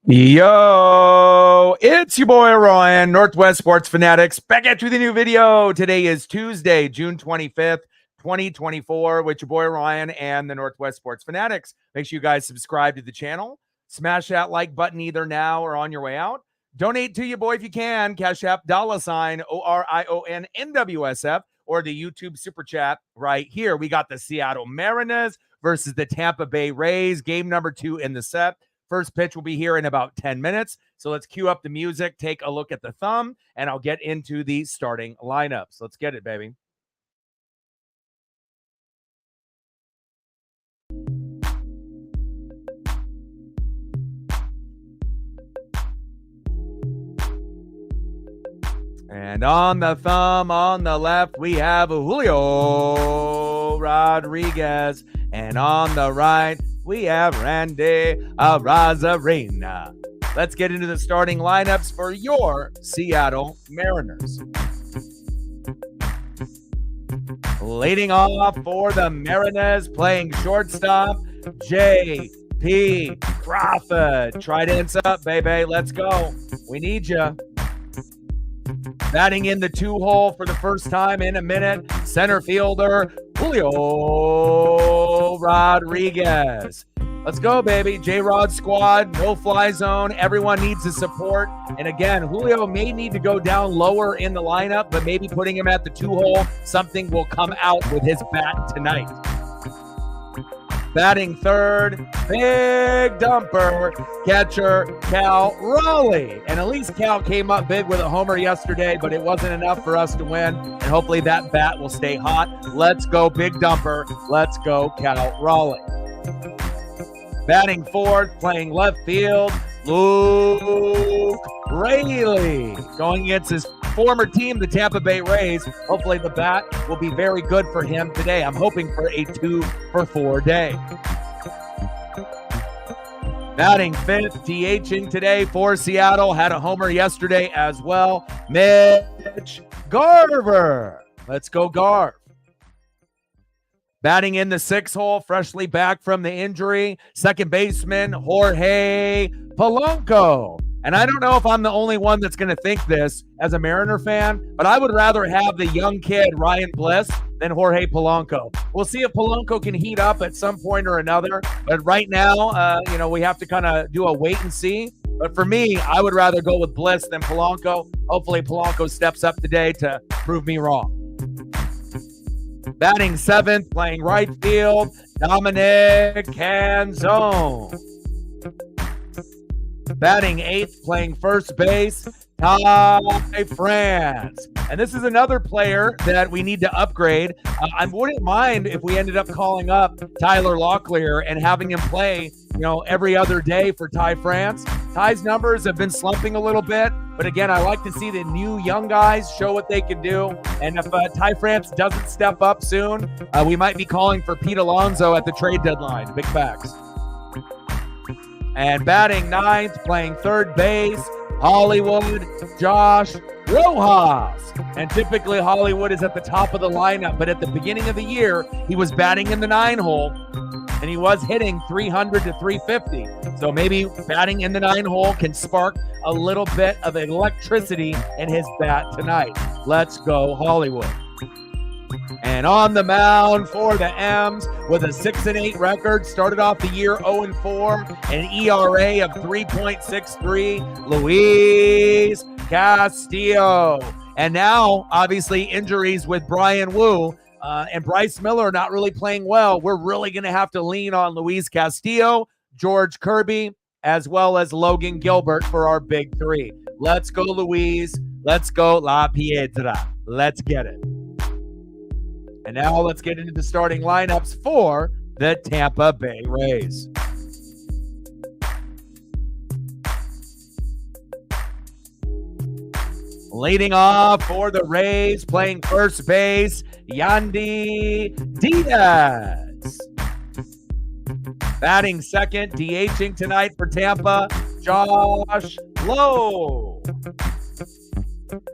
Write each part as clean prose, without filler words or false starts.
Yo, it's your boy Ryan, Northwest Sports Fanatics, back at you with a new video. Today is Tuesday, June 25th, 2024, with your boy Ryan and the Northwest Sports Fanatics. Make sure you guys subscribe to the channel. Smash that like button either now or on your way out. Donate to your boy if you can. Cash App $ORION NWSF or the YouTube Super Chat right here. We got the Seattle Mariners versus the Tampa Bay Rays. Game number 2 in the set. First pitch will be here in about 10 minutes. So let's cue up the music, take a look at the thumb, and I'll get into the starting lineups. Let's get it, baby. And on the thumb, on the left, we have Julio Rodriguez. And on the right, we have Randy Arozarena. Let's get into the starting lineups for your Seattle Mariners. Leading off for the Mariners, playing shortstop, J.P. Crawford. Trident's up, baby. Let's go. We need you. Batting in the 2-hole for the first time in a minute, center fielder Julio Rodriguez. Let's go, baby. J-Rod squad, no fly zone. Everyone needs the support. And again, Julio may need to go down lower in the lineup, but maybe putting him at the 2-hole, something will come out with his bat tonight. Batting third, big dumper, catcher Cal Raleigh. And at least Cal came up big with a homer yesterday, but it wasn't enough for us to win. And hopefully that bat will stay hot. Let's go, big dumper. Let's go, Cal Raleigh. Batting fourth, playing left field, Luke Raley. Going against his former team, the Tampa Bay Rays. Hopefully the bat will be very good for him today. I'm hoping for a 2-for-4 day. Batting fifth, DHing today for Seattle. Had a homer yesterday as well. Mitch Garver. Let's go, Garv. Batting in the 6-hole, freshly back from the injury, second baseman Jorge Polanco. And I don't know if I'm the only one that's going to think this as a Mariner fan, but I would rather have the young kid, Ryan Bliss, than Jorge Polanco. We'll see if Polanco can heat up at some point or another. But right now, we have to kind of do a wait and see. But for me, I would rather go with Bliss than Polanco. Hopefully Polanco steps up today to prove me wrong. Batting seventh, playing right field, Dominic Canzone. Batting eighth, playing first base, Ty France. And this is another player that we need to upgrade. I wouldn't mind if we ended up calling up Tyler Locklear and having him play, every other day for Ty France. Ty's numbers have been slumping a little bit, but again, I like to see the new young guys show what they can do. And if Ty France doesn't step up soon, we might be calling for Pete Alonso at the trade deadline. Big facts. And batting ninth, playing third base, Hollywood Josh Rojas. And typically Hollywood is at the top of the lineup, but at the beginning of the year, he was batting in the 9-hole, and he was hitting 300 to 350. So maybe batting in the 9-hole can spark a little bit of electricity in his bat tonight. Let's go, Hollywood. And on the mound for the M's with a 6-8 record, started off the year 0-4, an ERA of 3.63, Luis Castillo. And now, obviously, injuries with Brian Wu and Bryce Miller not really playing well. We're really going to have to lean on Luis Castillo, George Kirby, as well as Logan Gilbert for our big three. Let's go, Luis. Let's go, La Piedra. Let's get it. And now let's get into the starting lineups for the Tampa Bay Rays. Leading off for the Rays, playing first base, Yandy Diaz. Batting second, DHing tonight for Tampa, Josh Lowe.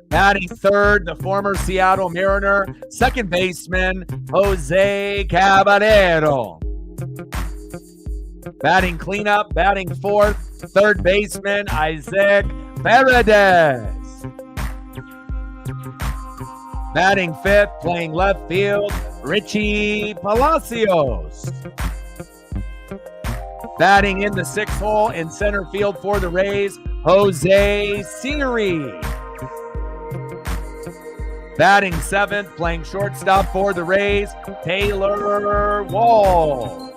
Batting third, the former Seattle Mariner, second baseman, Jose Caballero. Batting cleanup, batting fourth, third baseman Isaac Paredes. Batting fifth, playing left field, Richie Palacios. Batting in the sixth hole in center field for the Rays, Jose Siri. Batting seventh, playing shortstop for the Rays, Taylor Wall.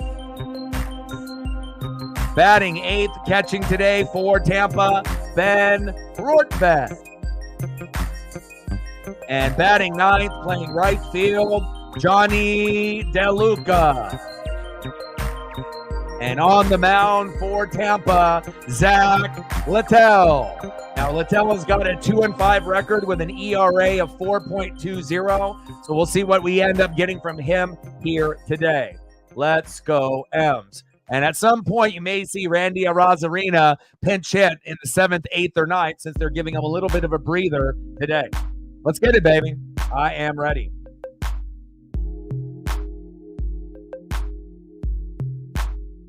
Batting eighth, catching today for Tampa, Ben Rortvedt. And batting ninth, playing right field, Johnny DeLuca. And on the mound for Tampa, Zach Littell. Now, Littell has got a 2-5 record with an ERA of 4.20. So we'll see what we end up getting from him here today. Let's go, M's. And at some point, you may see Randy Arozarena pinch hit in the 7th, 8th, or 9th since they're giving him a little bit of a breather today. Let's get it, baby. I am ready.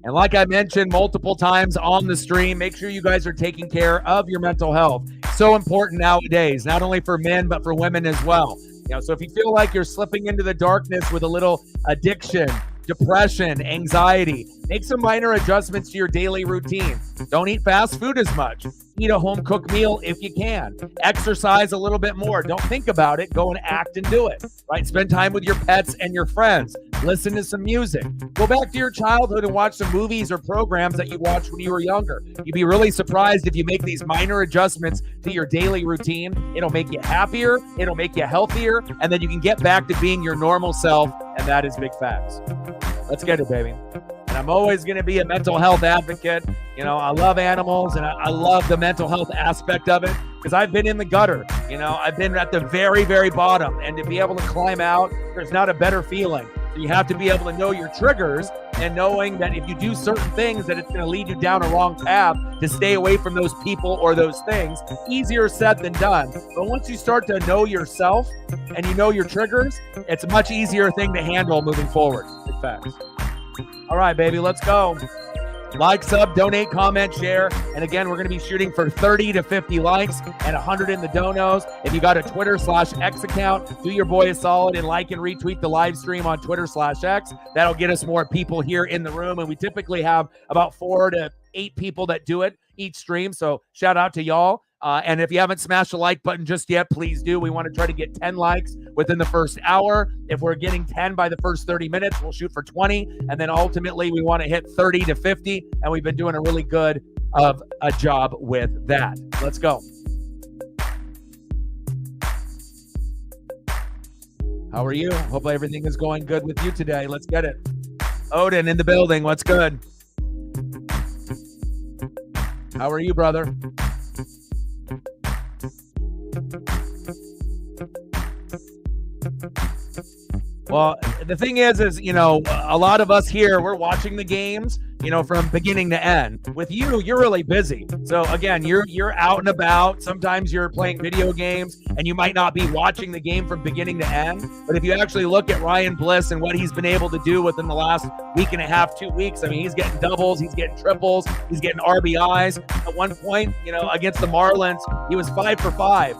And like I mentioned multiple times on the stream, make sure you guys are taking care of your mental health. So important nowadays, not only for men, but for women as well. So if you feel like you're slipping into the darkness with a little addiction, depression, anxiety, make some minor adjustments to your daily routine. Don't eat fast food as much. Eat a home-cooked meal if you can. Exercise a little bit more. Don't think about it. Go and act and do it, right? Spend time with your pets and your friends. Listen to some music. Go back to your childhood and watch some movies or programs that you watched when you were younger. You'd be really surprised if you make these minor adjustments to your daily routine. It'll make you happier. It'll make you healthier. And then you can get back to being your normal self. And that is big facts. Let's get it, baby. And I'm always going to be a mental health advocate. I love animals and I love the mental health aspect of it because I've been in the gutter. I've been at the very, very bottom. And to be able to climb out, there's not a better feeling. So you have to be able to know your triggers and knowing that if you do certain things that it's going to lead you down a wrong path to stay away from those people or those things. Easier said than done. But once you start to know yourself and you know your triggers, it's a much easier thing to handle moving forward. Big facts. All right, baby, let's go. Like, sub, donate, comment, share. And again, we're going to be shooting for 30 to 50 likes and 100 in the donos. If you got a Twitter/X account, do your boy a solid and like and retweet the live stream on Twitter/X. That'll get us more people here in the room. And we typically have about 4 to 8 people that do it each stream. So shout out to y'all. And if you haven't smashed the like button just yet, please do. We want to try to get 10 likes within the first hour. If we're getting 10 by the first 30 minutes, we'll shoot for 20. And then ultimately, we want to hit 30 to 50. And we've been doing a really good of a job with that. Let's go. How are you? Hope everything is going good with you today. Let's get it. Odin in the building. What's good? How are you, brother? Well, the thing is, a lot of us here, we're watching the games, from beginning to end. With you, you're really busy. So again, you're out and about. Sometimes you're playing video games and you might not be watching the game from beginning to end. But if you actually look at Ryan Bliss and what he's been able to do within the last week and a half, 2 weeks, I mean, he's getting doubles, he's getting triples, he's getting RBIs. At one point, against the Marlins, he was 5 for 5.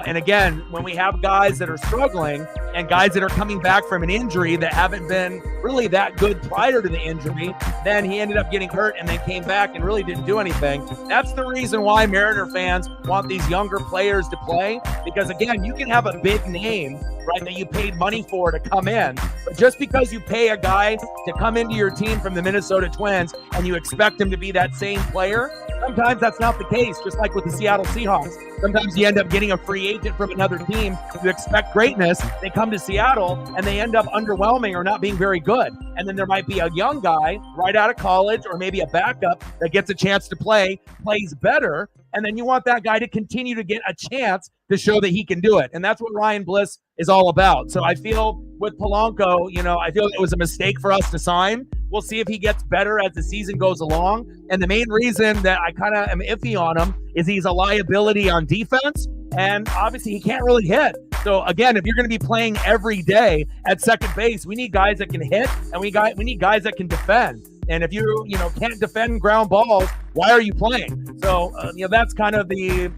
And again, when we have guys that are struggling and guys that are coming back from an injury that haven't been really that good prior to the injury, then he ended up getting hurt and then came back and really didn't do anything. That's the reason why Mariner fans want these younger players to play, because again, you can have a big name, right, that you paid money for to come in, but just because you pay a guy to come into your team from the Minnesota Twins and you expect him to be that same player, sometimes that's not the case, just like with the Seattle Seahawks. Sometimes you end up getting a free agent from another team. You expect greatness. They come to Seattle and they end up underwhelming or not being very good. And then there might be a young guy right out of college or maybe a backup that gets a chance to play, plays better. And then you want that guy to continue to get a chance to show that he can do it. And that's what Ryan Bliss is all about. So I feel with Polanco, I feel it was a mistake for us to sign. We'll see if he gets better as the season goes along. And the main reason that I kind of am iffy on him is he's a liability on defense. And obviously he can't really hit. So again, if you're going to be playing every day at second base, we need guys that can hit and we need guys that can defend. And if you can't defend ground balls, why are you playing? So, that's kind of the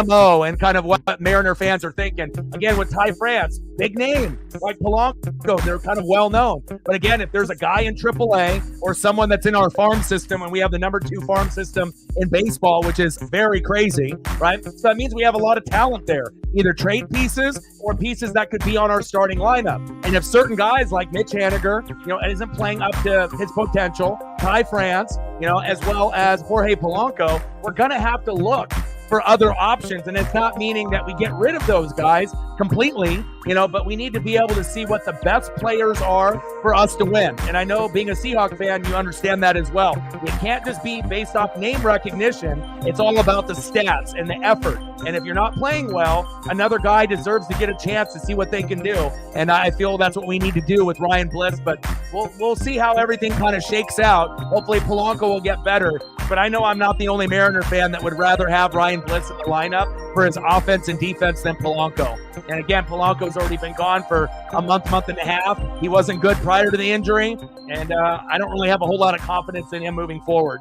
MO and kind of what Mariner fans are thinking. Again, with Ty France, big name, like Polanco, they're kind of well known. But again, if there's a guy in AAA or someone that's in our farm system, and we have the number 2 farm system in baseball, which is very crazy, right? So that means we have a lot of talent there, either trade pieces or pieces that could be on our starting lineup. And if certain guys like Mitch Haniger, isn't playing up to his potential, Ty France, as well as Jorge Polanco, we're going to have to look for other options. And it's not meaning that we get rid of those guys completely, but we need to be able to see what the best players are for us to win. And I know, being a Seahawk fan, you understand that as well. It can't just be based off name recognition. It's all about the stats and the effort. And if you're not playing well, another guy deserves to get a chance to see what they can do. And I feel that's what we need to do with Ryan Bliss. But we'll see how everything kind of shakes out. Hopefully Polanco will get better. But I know I'm not the only Mariner fan that would rather have Ryan Bliss in the lineup for his offense and defense than Polanco. And again, Polanco's already been gone for a month and a half. He wasn't good prior to the injury, and I don't really have a whole lot of confidence in him moving forward.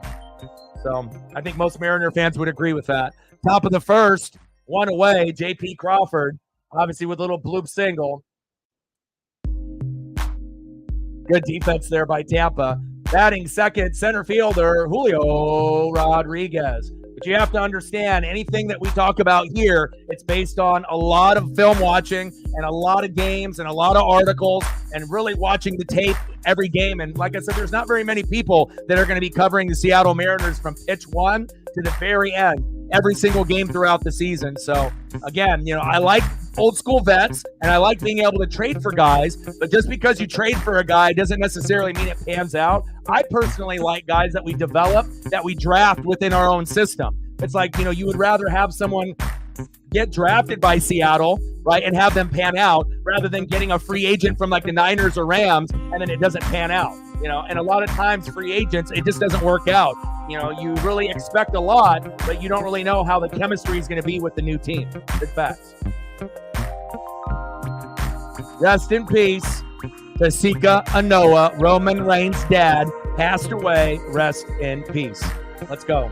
So I think most Mariner fans would agree with that. Top of the first, one away, J.P. Crawford, obviously with a little bloop single. Good defense there by Tampa. Batting second, center fielder, Julio Rodriguez. But you have to understand, anything that we talk about here, it's based on a lot of film watching and a lot of games and a lot of articles and really watching the tape every game. And like I said, there's not very many people that are going to be covering the Seattle Mariners from pitch 1 to the very end, every single game throughout the season. So again, I like old school vets and I like being able to trade for guys, but just because you trade for a guy doesn't necessarily mean it pans out. I personally like guys that we develop, that we draft within our own system. It's like, you would rather have someone get drafted by Seattle, right, and have them pan out rather than getting a free agent from like the Niners or Rams and then it doesn't pan out. And a lot of times free agents, it just doesn't work out. You really expect a lot, but you don't really know how the chemistry is going to be with the new team. It's facts. Rest in peace to Sika Anoa, Roman Reigns' dad, passed away. Rest in peace. Let's go.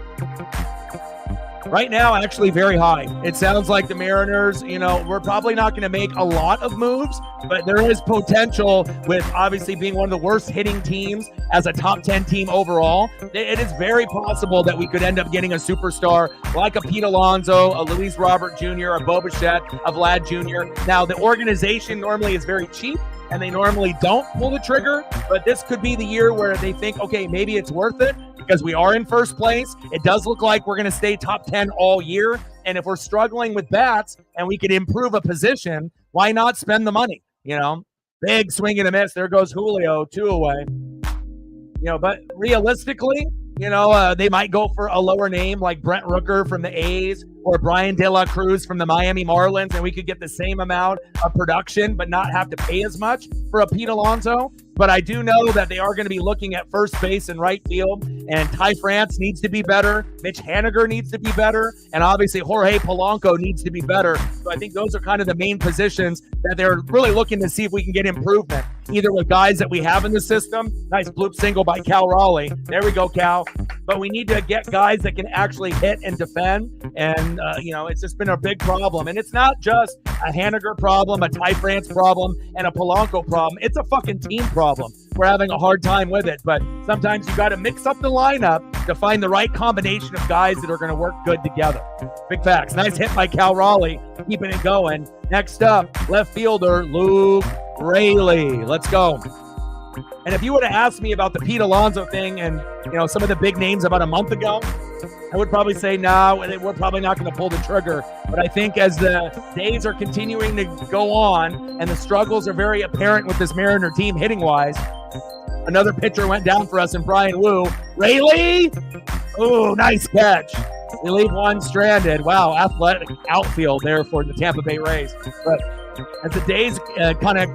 Right now, actually very high. It sounds like the Mariners, we're probably not going to make a lot of moves, but there is potential with obviously being one of the worst hitting teams as a top 10 team overall. It is very possible that we could end up getting a superstar like a Pete Alonso, a Luis Robert Jr., a Bo Bichette, a Vlad Jr. Now, the organization normally is very cheap, and they normally don't pull the trigger, but this could be the year where they think, okay, maybe it's worth it because we are in first place. It does look like we're going to stay top 10 all year, and if we're struggling with bats and we could improve a position, why not spend the money? Big swing and a miss. There goes Julio, 2 away. But realistically, they might go for a lower name like Brent Rooker from the A's or Brian De La Cruz from the Miami Marlins, and we could get the same amount of production but not have to pay as much for a Pete Alonso. But I do know that they are going to be looking at first base and right field, and Ty France needs to be better. Mitch Haniger needs to be better, and obviously Jorge Polanco needs to be better. So I think those are kind of the main positions that they're really looking to see if we can get improvement, either with guys that we have in the system. Nice bloop single by Cal Raleigh. There we go, Cal. But we need to get guys that can actually hit and defend, and it's just been a big problem. And it's not just a Haniger problem, a Ty France problem, and a Polanco problem. It's a fucking team problem. We're having a hard time with it, but sometimes you got to mix up the lineup to find the right combination of guys that are going to work good together. Big facts. Nice hit by Cal Raleigh, keeping it going. Next up, left fielder Luke Raley. Let's go. And if you would have asked me about the Pete Alonso thing and some of the big names about a month ago, I would probably say no, we're probably not going to pull the trigger. But I think as the days are continuing to go on and the struggles are very apparent with this Mariner team hitting-wise, another pitcher went down for us in Brian Wu. Raley! Ooh, nice catch. We leave one stranded. Wow, athletic outfield there for the Tampa Bay Rays. But as the days kind of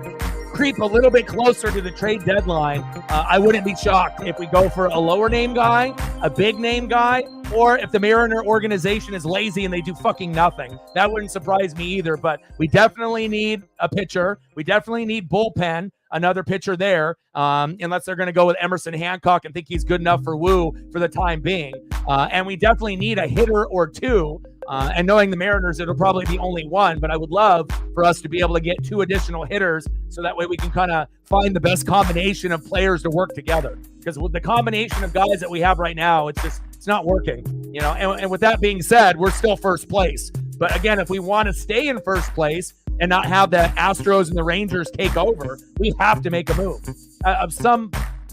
creep a little bit closer to the trade deadline, I wouldn't be shocked if we go for a lower name guy, a big name guy, or if the Mariner organization is lazy and they do fucking nothing. That wouldn't surprise me either, but we definitely need a pitcher. We definitely need bullpen. another pitcher there, unless they're going to go with Emerson Hancock and think he's good enough for Woo for the time being. And we definitely need a hitter or two. And knowing the Mariners, it'll probably be only one, but I would love for us to be able to get 2 additional hitters so that way we can kind of find the best combination of players to work together. Because with the combination of guys that we have right now, it's not working, you know. And with that being said, we're still first place. But again, if we want to stay in first place and not have the Astros and the Rangers take over, we have to make a move of some,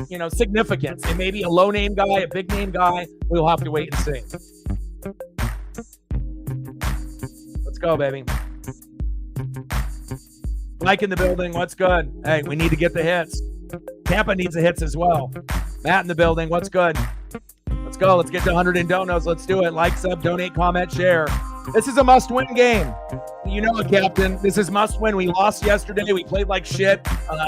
you know, significance. It may be a low-name guy, a big-name guy. We'll have to wait and see. Let's go, baby. Mike in the building. What's good? Hey, we need to get the hits. Tampa needs the hits as well. Matt in the building. What's good? Let's go. Let's get to 100 in donos. Let's do it. Like, sub, donate, comment, share. This is a must-win game. You know it, Captain. This is must-win. We lost yesterday. We played like shit.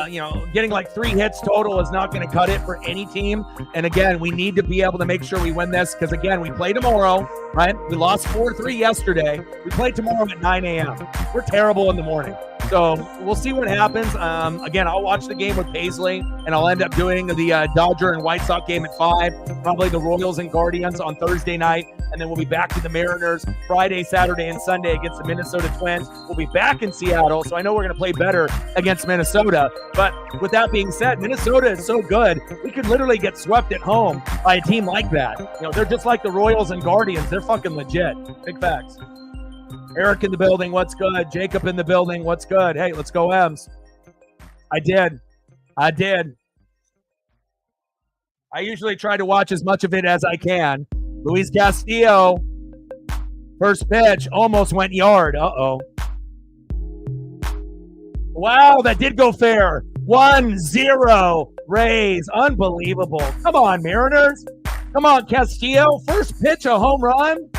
You know, getting like 3 hits total is not going to cut it for any team. And again, we need to be able to make sure we win this because, again, we play tomorrow, right? We lost 4-3 yesterday. We play tomorrow at 9 a.m. We're terrible in the morning. So we'll see what happens. Again, I'll watch the game with Paisley, and I'll end up doing the Dodger and White Sox game at 5, probably the Royals and Guardians on Thursday night, and then we'll be back to the Mariners Friday, Saturday, and Sunday against the Minnesota Twins. We'll be back in Seattle, so I know we're going to play better against Minnesota. But with that being said, Minnesota is so good, we could literally get swept at home by a team like that. You know, they're just like the Royals and Guardians. They're fucking legit. Big facts. Eric in the building, what's good? Jacob in the building, what's good? Hey, let's go, Ems. I did. I usually try to watch as much of it as I can. Luis Castillo, first pitch, almost went yard. Uh-oh. Wow, that did go fair. 1-0 Rays. Unbelievable. Come on, Mariners. Come on, Castillo. First pitch, a home run.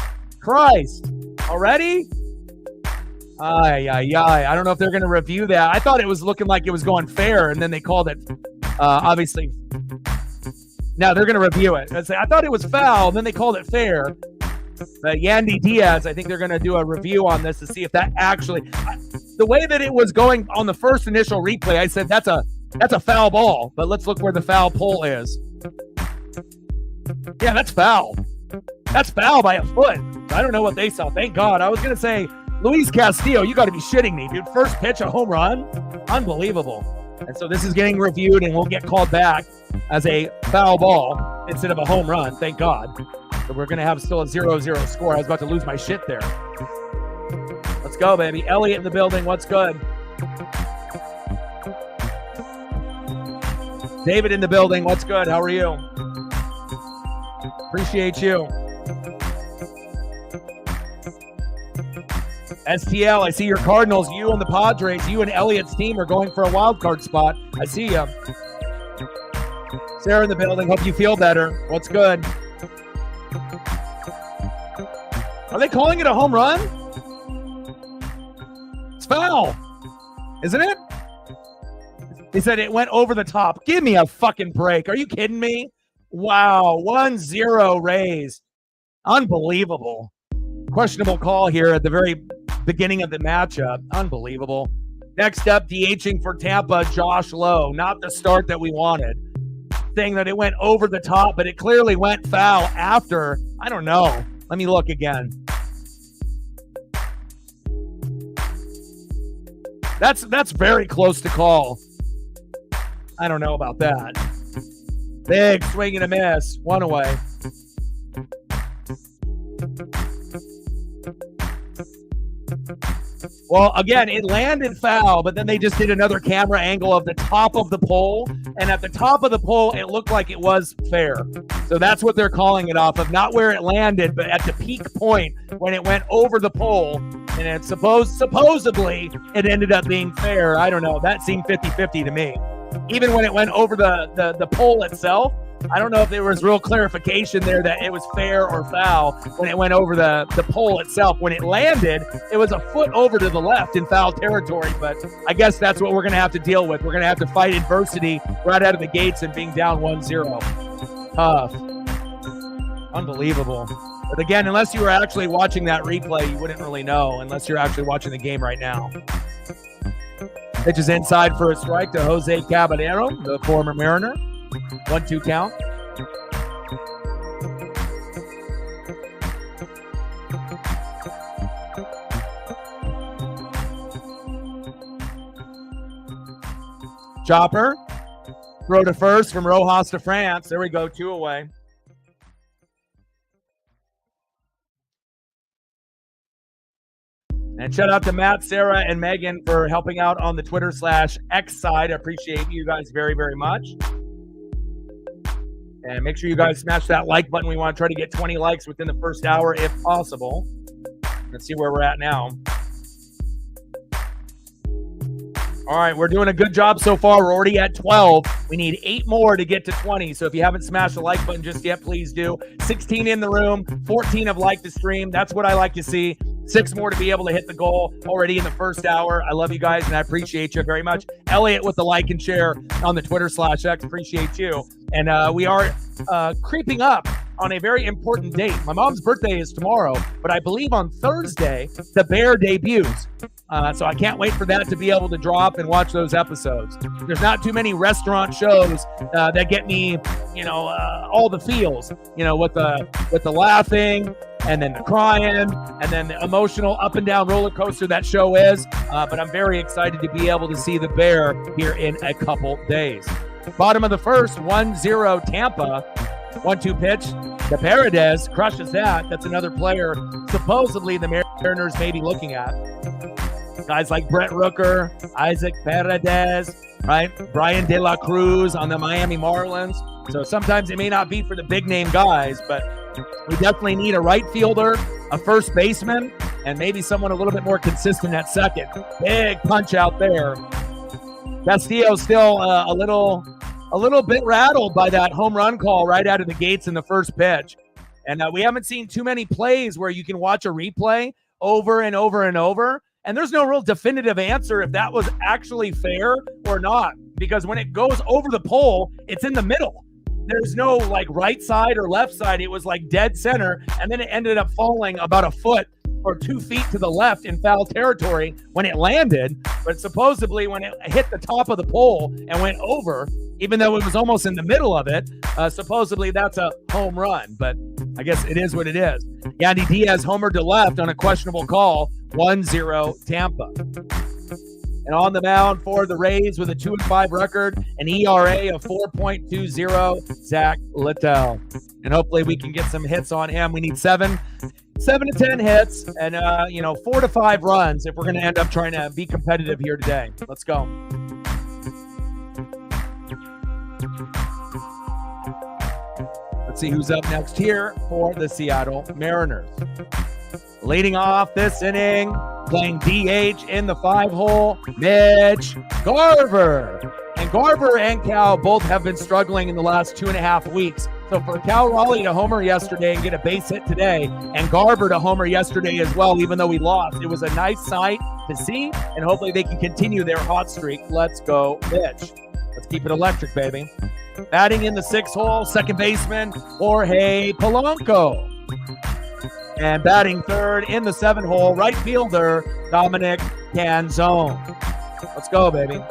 Christ. Already? I don't know if they're going to review that. I thought it was looking like it was going fair, and then they called it, obviously. Now they're going to review it. I thought it was foul, and then they called it fair. But Yandy Diaz, I think they're going to do a review on this to see if that actually – the way that it was going on the first initial replay, I said that's a foul ball. But let's look where the foul pole is. Yeah, that's foul. That's foul by a foot. I don't know what they saw. Thank God. I was going to say – Luis Castillo, you got to be shitting me, dude. First pitch, a home run? Unbelievable. And so this is getting reviewed, and we'll get called back as a foul ball instead of a home run. Thank God. So we're going to have still a 0-0 score. I was about to lose my shit there. Let's go, baby. Elliot in the building. What's good? David in the building. What's good? How are you? Appreciate you. STL, I see your Cardinals. You and the Padres, you and Elliot's team are going for a wild card spot. I see you. Sarah in the building. Hope you feel better. What's good? Are they calling it a home run? It's foul, isn't it? He said it went over the top. Give me a fucking break. Are you kidding me? Wow, 1-0 Rays. Unbelievable. Questionable call here at the very beginning of the matchup. Unbelievable. Next up, DHing for Tampa, Josh Lowe. Not the start that we wanted. Saying that it went over the top, but it clearly went foul after. I don't know. Let me look again. That's very close to call. I don't know about that. Big swing and a miss. One away. Well, again, it landed foul, but then they just did another camera angle of the top of the pole. And at the top of the pole, it looked like it was fair. So that's what they're calling it off of. Not where it landed, but at the peak point when it went over the pole. And it supposedly it ended up being fair. I don't know. That seemed 50-50 to me. Even when it went over the pole itself, I don't know if there was real clarification there that it was fair or foul when it went over the pole itself. When it landed, it was a foot over to the left in foul territory, but I guess that's what we're going to have to deal with. We're going to have to fight adversity right out of the gates and being down 1-0. Tough. Unbelievable. But again, unless you were actually watching that replay, you wouldn't really know unless you're actually watching the game right now. Pitches inside for a strike to Jose Caballero, the former Mariner. 1-2 count. Chopper. Throw to first from Rojas to France. There we go, 2 away. And shout out to Matt, Sarah, and Megan for helping out on the Twitter/X side. I appreciate you guys very, very much. And make sure you guys smash that like button. We want to try to get 20 likes within the first hour if possible. Let's see where we're at now. All right, we're doing a good job so far. We're already at 12. We need 8 more to get to 20. So if you haven't smashed the like button just yet, please do. 16 in the room, 14 have liked the stream. That's what I like to see. 6 more to be able to hit the goal already in the first hour. I love you guys, and I appreciate you very much. Elliot with the like and share on the Twitter/X. Appreciate you. And we are creeping up on a very important date. My mom's birthday is tomorrow, but I believe on Thursday, The Bear debuts. So I can't wait for that to be able to drop and watch those episodes. There's not too many restaurant shows that get me, all the feels, with the laughing and then the crying and then the emotional up and down roller coaster that show is. But I'm very excited to be able to see The Bear here in a couple days. Bottom of the first, 1-0 Tampa. 1-2 pitch. The Paredes crushes that. That's another player supposedly the Mariners may be looking at. Guys like Brett Rooker, Isaac Paredes, right? Brian De La Cruz on the Miami Marlins. So sometimes it may not be for the big name guys, but we definitely need a right fielder, a first baseman, and maybe someone a little bit more consistent at second. Big punch out there. Castillo's still a little bit rattled by that home run call right out of the gates in the first pitch. And we haven't seen too many plays where you can watch a replay over and over and over. And there's no real definitive answer if that was actually fair or not. Because when it goes over the pole, it's in the middle. There's no right side or left side. It was dead center. And then it ended up falling about a foot or 2 feet to the left in foul territory when it landed. But supposedly when it hit the top of the pole and went over, even though it was almost in the middle of it, supposedly that's a home run. But I guess it is what it is. Yandy Diaz homered to left on a questionable call. 1-0 Tampa. And on the mound for the Rays with a 2-5 record, an ERA of 4.20, Zach Littell. And hopefully we can get some hits on him. We need 7 to 10 hits and 4 to 5 runs if we're going to end up trying to be competitive here today. Let's go. Let's see who's up next here for the Seattle Mariners. Leading off this inning, playing DH in the 5-hole, Mitch Garver. And Garver and Cal both have been struggling in the last 2.5 weeks. So for Cal Raleigh to homer yesterday and get a base hit today, and Garver to homer yesterday as well, even though we lost, it was a nice sight to see, and hopefully they can continue their hot streak. Let's go, Mitch. Let's keep it electric, baby. Batting in the 6-hole, second baseman, Jorge Polanco. And batting third in the 7-hole, right fielder, Dominic Canzone. Let's go, baby.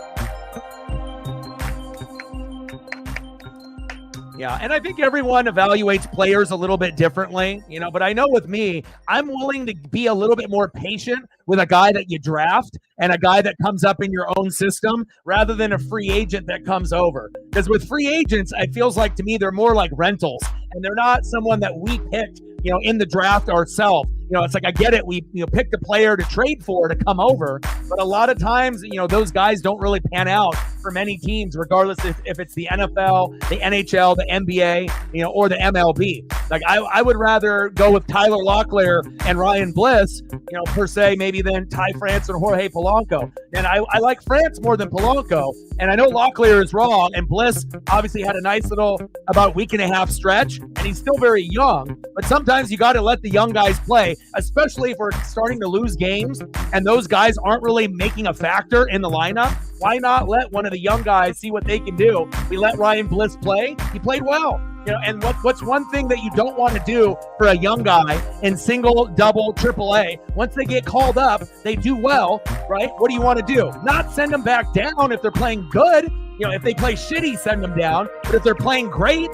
Yeah, and I think everyone evaluates players a little bit differently, but I know with me, I'm willing to be a little bit more patient with a guy that you draft and a guy that comes up in your own system rather than a free agent that comes over. Because with free agents, it feels like to me they're more like rentals, and they're not someone that we picked, in the draft ourselves. It's like, I get it. We picked a player to trade for to come over, but a lot of times, those guys don't really pan out for many teams, regardless if it's the NFL, the NHL, the NBA, or the MLB. Like I would rather go with Tyler Locklear and Ryan Bliss, per se, maybe than Ty France or Jorge Polanco. And I like France more than Polanco. And I know Locklear is wrong, and Bliss obviously had a nice little about week and a half stretch, and he's still very young. But sometimes you got to let the young guys play, especially if we're starting to lose games and those guys aren't really making a factor in the lineup. Why not let one of the young guys see what they can do? We let Ryan Bliss play. He played well. And what's one thing that you don't want to do for a young guy in single, double, triple A? Once they get called up, they do well, right? What do you want to do? Not send them back down if they're playing good. If they play shitty, send them down. But if they're playing great,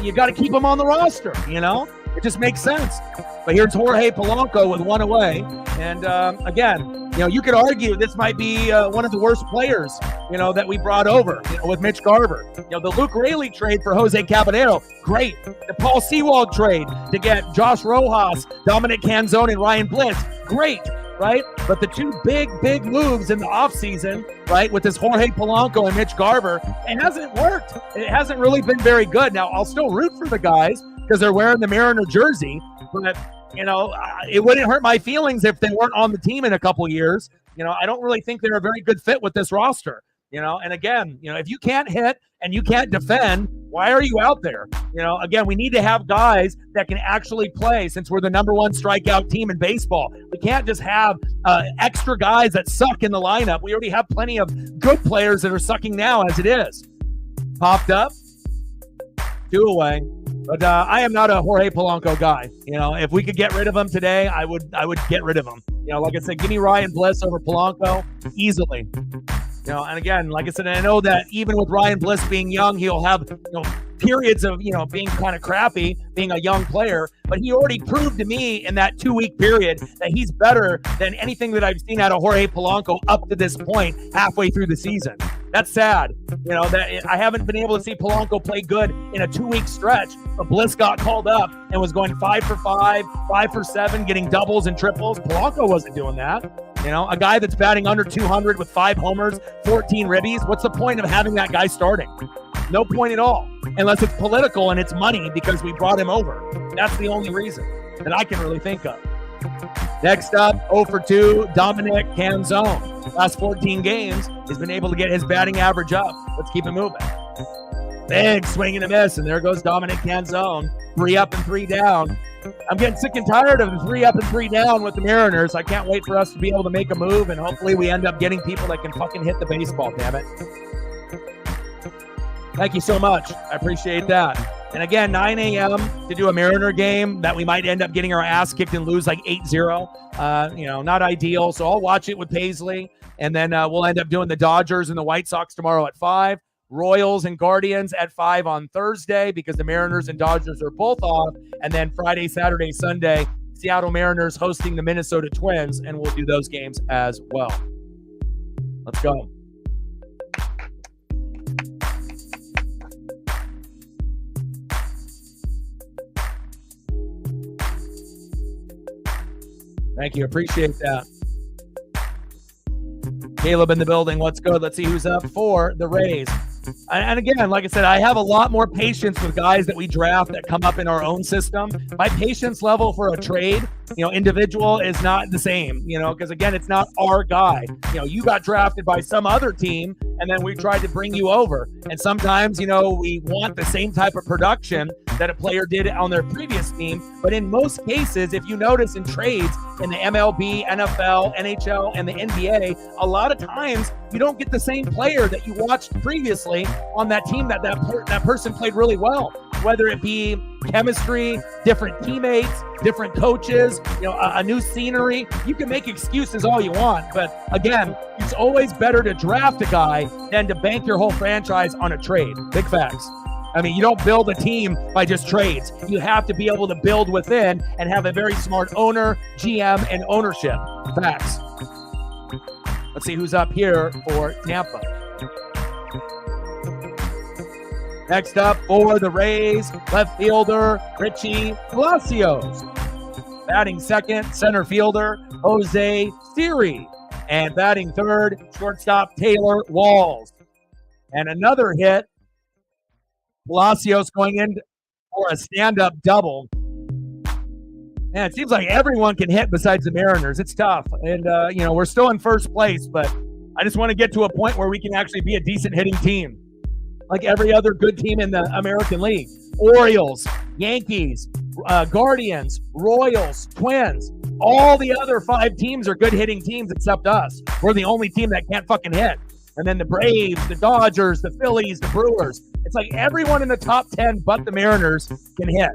you got to keep them on the roster, It just makes sense. But here's Jorge Polanco with one away. And again, you could argue this might be one of the worst players, that we brought over, with Mitch Garver. The Luke Raley trade for Jose Caballero, great. The Paul Sewald trade to get Josh Rojas, Dominic Canzone, and Ryan Bliss, great, right? But the two big moves in the offseason, right, with this Jorge Polanco and Mitch Garver, it hasn't worked. It hasn't really been very good. Now, I'll still root for the guys because they're wearing the Mariner jersey, but it wouldn't hurt my feelings if they weren't on the team in a couple years. I don't really think they're a very good fit with this roster. And again, if you can't hit and you can't defend, why are you out there? Again, we need to have guys that can actually play since we're the number one strikeout team in baseball. We can't just have extra guys that suck in the lineup. We already have plenty of good players that are sucking now as it is. Popped up, 2 away. But I am not a Jorge Polanco guy. If we could get rid of him today, I would get rid of him. Like I said, give me Ryan Bliss over Polanco easily. And again, like I said, I know that even with Ryan Bliss being young, he'll have periods of being kind of crappy, being a young player. But he already proved to me in that 2-week period that he's better than anything that I've seen out of Jorge Polanco up to this point, halfway through the season. That's sad. That I haven't been able to see Polanco play good in a 2-week stretch. But Bliss got called up and was going 5 for 5, 5 for 7, getting doubles and triples. Polanco wasn't doing that. A guy that's batting under 200 with 5 homers, 14 ribbies. What's the point of having that guy starting? No point at all, unless it's political and it's money because we brought him over. That's the only reason that I can really think of. Next up, 0 for 2, Dominic Canzone. Last 14 games, he's been able to get his batting average up. Let's keep it moving. Big swing and a miss, and there goes Dominic Canzone. 3 up and 3 down. I'm getting sick and tired of the 3 up and 3 down with the Mariners. I can't wait for us to be able to make a move, and hopefully we end up getting people that can fucking hit the baseball, damn it. Thank you so much. I appreciate that. And again, 9 a.m. to do a Mariner game that we might end up getting our ass kicked and lose like 8-0. Not ideal. So I'll watch it with Paisley. And then we'll end up doing the Dodgers and the White Sox tomorrow at 5. Royals and Guardians at 5 on Thursday because the Mariners and Dodgers are both off. And then Friday, Saturday, Sunday, Seattle Mariners hosting the Minnesota Twins. And we'll do those games as well. Let's go. Thank you. Appreciate that. Caleb in the building. What's good? Let's see who's up for the Rays. And again, like I said, I have a lot more patience with guys that we draft that come up in our own system. My patience level for a trade, individual is not the same, because again, it's not our guy. You got drafted by some other team and then we tried to bring you over. And sometimes, we want the same type of production that a player did on their previous team. But in most cases, if you notice in trades in the MLB, NFL, NHL, and the NBA, a lot of times you don't get the same player that you watched previously on that team that person played really well, whether it be chemistry, different teammates, different coaches, a new scenery. You can make excuses all you want, but again, it's always better to draft a guy than to bank your whole franchise on a trade. Big facts. I mean, you don't build a team by just trades. You have to be able to build within and have a very smart owner, GM, and ownership. Facts. Let's see who's up here for Tampa. Next up for the Rays, left fielder Richie Palacios. Batting second, center fielder Jose Siri. And batting third, shortstop Taylor Walls. And another hit, Palacios going in for a stand-up double. Man, it seems like everyone can hit besides the Mariners. It's tough. And, we're still in first place, but I just want to get to a point where we can actually be a decent hitting team, like every other good team in the American League. Orioles, Yankees, Guardians, Royals, Twins. All the other 5 teams are good hitting teams except us. We're the only team that can't fucking hit. And then the Braves, the Dodgers, the Phillies, the Brewers. It's like everyone in the top 10 but the Mariners can hit.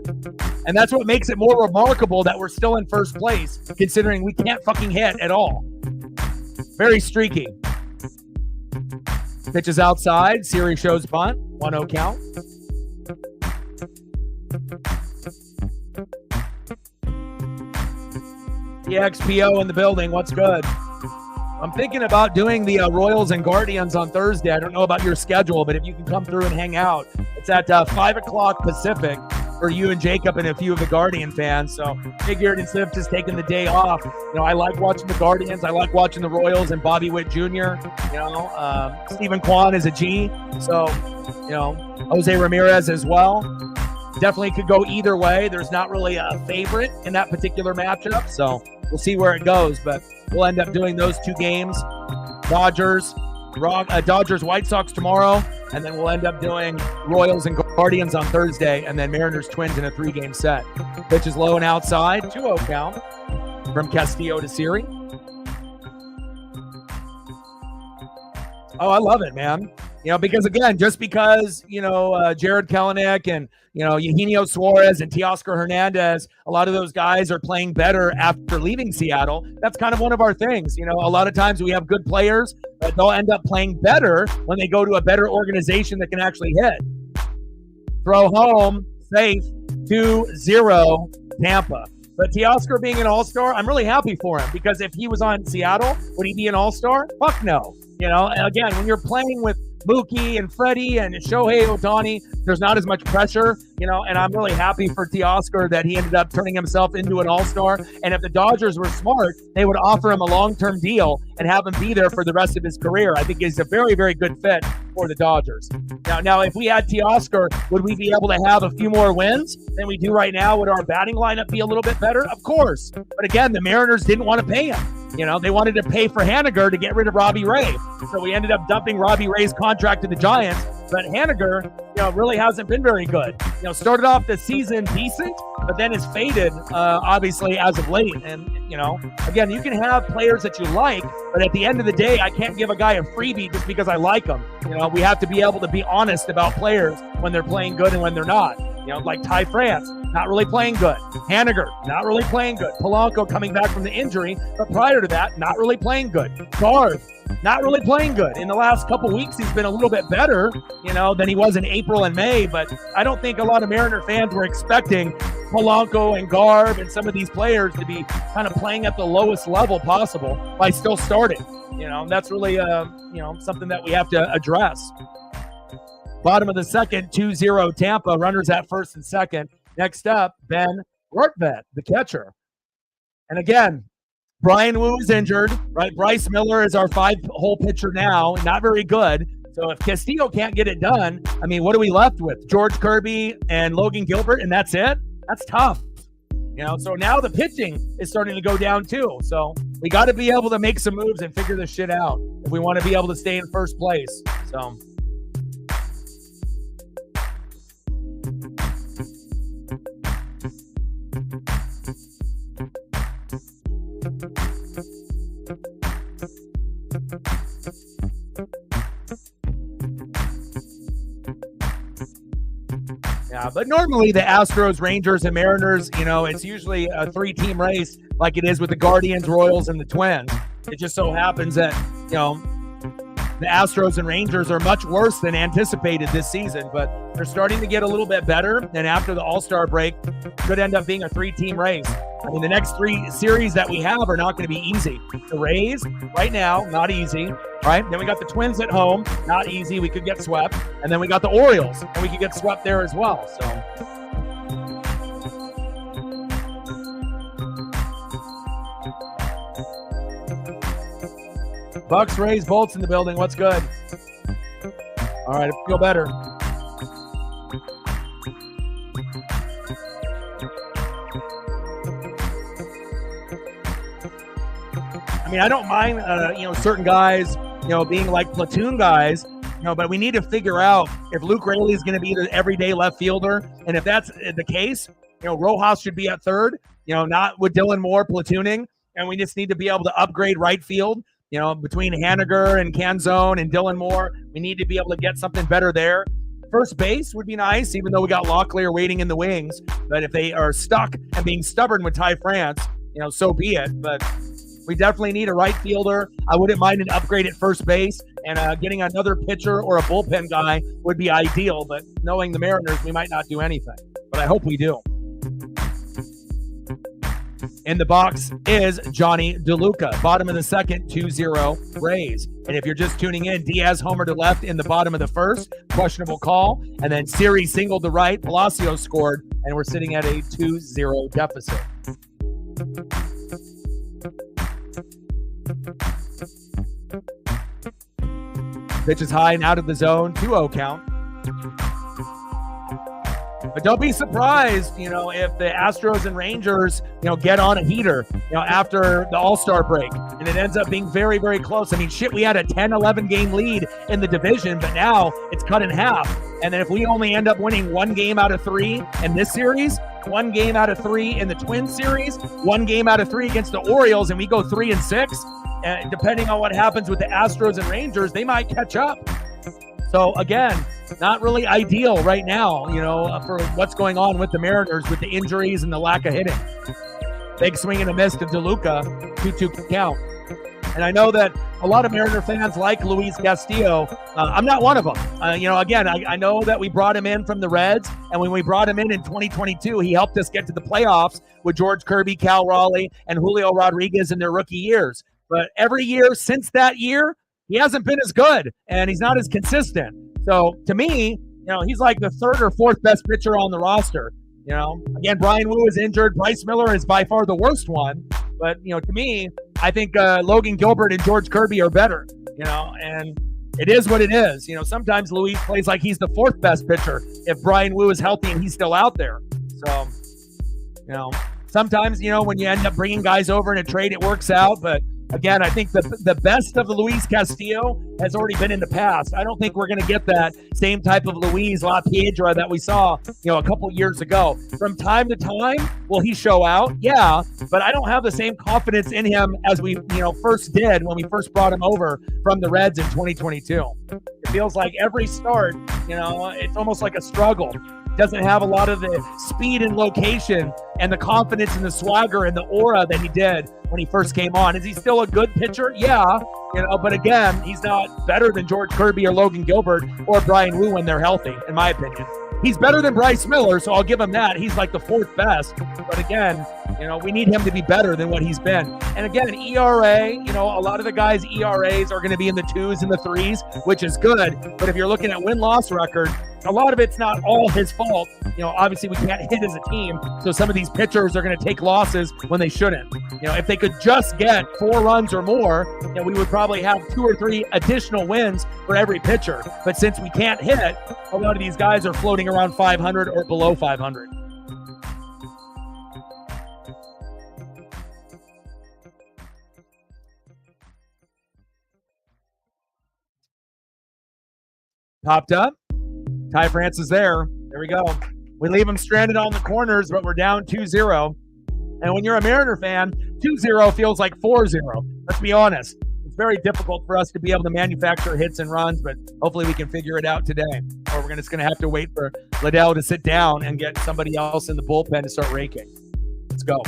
And that's what makes it more remarkable that we're still in first place, considering we can't fucking hit at all. Very streaky. Pitches outside. Siri shows bunt. 1-0 count. EXPO in the building. What's good? I'm thinking about doing the Royals and Guardians on Thursday. I don't know about your schedule, but if you can come through and hang out, it's at 5 o'clock Pacific for you and Jacob and a few of the Guardian fans. So figured instead of just taking the day off, I like watching the Guardians. I like watching the Royals and Bobby Witt Jr. Stephen Kwan is a G. So, Jose Ramirez as well. Definitely could go either way. There's not really a favorite in that particular matchup. So we'll see where it goes, but we'll end up doing those two games. Dodgers, White Sox tomorrow, and then we'll end up doing Royals and Guardians on Thursday, and then Mariners Twins in a 3-game set. Pitch is low and outside, 2-0 count from Castillo to Siri. Oh, I love it, man. Because again, just because, Jared Kelenic and, Eugenio Suarez and Teoscar Hernandez, a lot of those guys are playing better after leaving Seattle. That's kind of one of our things. A lot of times we have good players, but they'll end up playing better when they go to a better organization that can actually hit. Throw home, safe, 2-0 Tampa. But Teoscar being an all-star, I'm really happy for him, because if he was on Seattle, would he be an all-star? Fuck no. Again, when you're playing with Mookie and Freddie and Shohei Ohtani, there's not as much pressure, and I'm really happy for Teoscar that he ended up turning himself into an all-star. And if the Dodgers were smart, they would offer him a long-term deal and have him be there for the rest of his career. I think he's a very, very good fit for the Dodgers. Now, if we had Teoscar, would we be able to have a few more wins than we do right now? Would our batting lineup be a little bit better? Of course. But again, the Mariners didn't want to pay him. They wanted to pay for Haniger to get rid of Robbie Ray. So we ended up dumping Robbie Ray's contract to the Giants. But Haniger, really hasn't been very good. Started off the season decent, but then has faded, obviously, as of late. And, again, you can have players that you like, but at the end of the day, I can't give a guy a freebie just because I like him. We have to be able to be honest about players when they're playing good and when they're not. Like Ty France, not really playing good. Haniger, not really playing good. Polanco coming back from the injury, but prior to that, not really playing good. Garth, not really playing good. In the last couple weeks, he's been a little bit better, than he was in April and May, but I don't think a lot of Mariner fans were expecting Polanco and Garb and some of these players to be kind of playing at the lowest level possible by still starting. That's really, something that we have to address. Bottom of the second, 2-0 Tampa. Runners at first and second. Next up, Ben Rortvedt, the catcher. And again, Brian Wu is injured, right? Bryce Miller is our 5-hole pitcher now. Not very good. So if Castillo can't get it done, what are we left with? George Kirby and Logan Gilbert, and that's it? That's tough. So now the pitching is starting to go down too. So we got to be able to make some moves and figure this shit out if we want to be able to stay in first place. So... Yeah, but normally the Astros, Rangers, and Mariners, it's usually a 3-team race like it is with the Guardians, Royals, and the Twins. It just so happens that, the Astros and Rangers are much worse than anticipated this season, but they're starting to get a little bit better. And after the All-Star break, could end up being a 3-team race. The next 3 series that we have are not going to be easy. The Rays, right now, not easy, right? Then we got the Twins at home, not easy. We could get swept. And then we got the Orioles, and we could get swept there as well. So... Bucks, Rays, Bolts in the building. What's good? All right, I feel better. I don't mind, certain guys, being like platoon guys, but we need to figure out if Luke Raley is going to be the everyday left fielder. And if that's the case, Rojas should be at third, not with Dylan Moore platooning. And we just need to be able to upgrade right field. You know, between Haniger and Canzone and Dylan Moore, we need to be able to get something better there. First base would be nice, even though we got Locklear waiting in the wings. But if they are stuck and being stubborn with Ty France, you know, so be it. But we definitely need a right fielder. I wouldn't mind an upgrade at first base, and getting another pitcher or a bullpen guy would be ideal. But knowing the Mariners, we might not do anything. But I hope we do. In the box is Johnny DeLuca. Bottom of the second, 2-0 Rays. And if you're just tuning in, Diaz homer to left in the bottom of the first. Questionable call. And then Siri singled to right. Palacio scored. And we're sitting at a 2-0 deficit. Pitch is high and out of the zone. 2-0 count. But don't be surprised, you know, if the Astros and Rangers, you know, get on a heater, you know, after the All-Star break. And it ends up being very, very close. I mean, shit, we had a 10-11 game lead in the division, but now it's cut in half. And then if we only end up winning 1 game out of 3 in this series, 1 game out of 3 in the Twins series, 1 game out of 3 against the Orioles, and we go 3-6, and depending on what happens with the Astros and Rangers, they might catch up. So again, not really ideal right now, you know, for what's going on with the Mariners with the injuries and the lack of hitting. Big swing and a miss to DeLuca, 2-2 count. And I know that a lot of Mariner fans like Luis Castillo. I'm not one of them. You know, again, I know that we brought him in from the Reds, and when we brought him in 2022, he helped us get to the playoffs with George Kirby, Cal Raleigh, and Julio Rodriguez in their rookie years. But every year since that year, he hasn't been as good, and he's not as consistent. So to me, you know, he's like the 3rd or 4th best pitcher on the roster. You know, again, Brian Wu is injured. Bryce Miller is by far the worst one. But, you know, to me, I think Logan Gilbert and George Kirby are better, you know, and it is what it is. You know, sometimes Luis plays like he's the 4th best pitcher if Brian Wu is healthy and he's still out there. So, you know, sometimes, you know, when you end up bringing guys over in a trade, it works out. But again, I think the best of the Luis Castillo has already been in the past. I don't think we're going to get that same type of Luis La Piedra that we saw, you know, a couple years ago. From time to time, will he show out? Yeah, but I don't have the same confidence in him as we, you know, first did when we first brought him over from the Reds in 2022. It feels like every start, you know, it's almost like a struggle. Doesn't have a lot of the speed and location and the confidence and the swagger and the aura that he did when he first came on. Is he still a good pitcher? Yeah, you know, but again, he's not better than George Kirby or Logan Gilbert or Brian Wu when they're healthy, in my opinion. He's better than Bryce Miller, so I'll give him that. He's like the 4th best. But again, you know, we need him to be better than what he's been. And again, ERA, you know, a lot of the guys' ERAs are going to be in the 2s and the 3s, which is good. But if you're looking at win-loss record, a lot of it's not all his fault. You know, obviously we can't hit as a team, so some of these pitchers are going to take losses when they shouldn't. You know, if they could just get 4 runs or more, you know, we would probably have 2 or 3 additional wins for every pitcher. But since we can't hit, a lot of these guys are floating around 500 or below 500. Popped up. Ty France is there. There we go. We leave him stranded on the corners, but we're down 2-0. And when you're a Mariner fan, 2-0 feels like 4-0. Let's be honest. It's very difficult for us to be able to manufacture hits and runs, but hopefully we can figure it out today. Or we're just going to have to wait for Liddell to sit down and get somebody else in the bullpen to start raking. Let's go.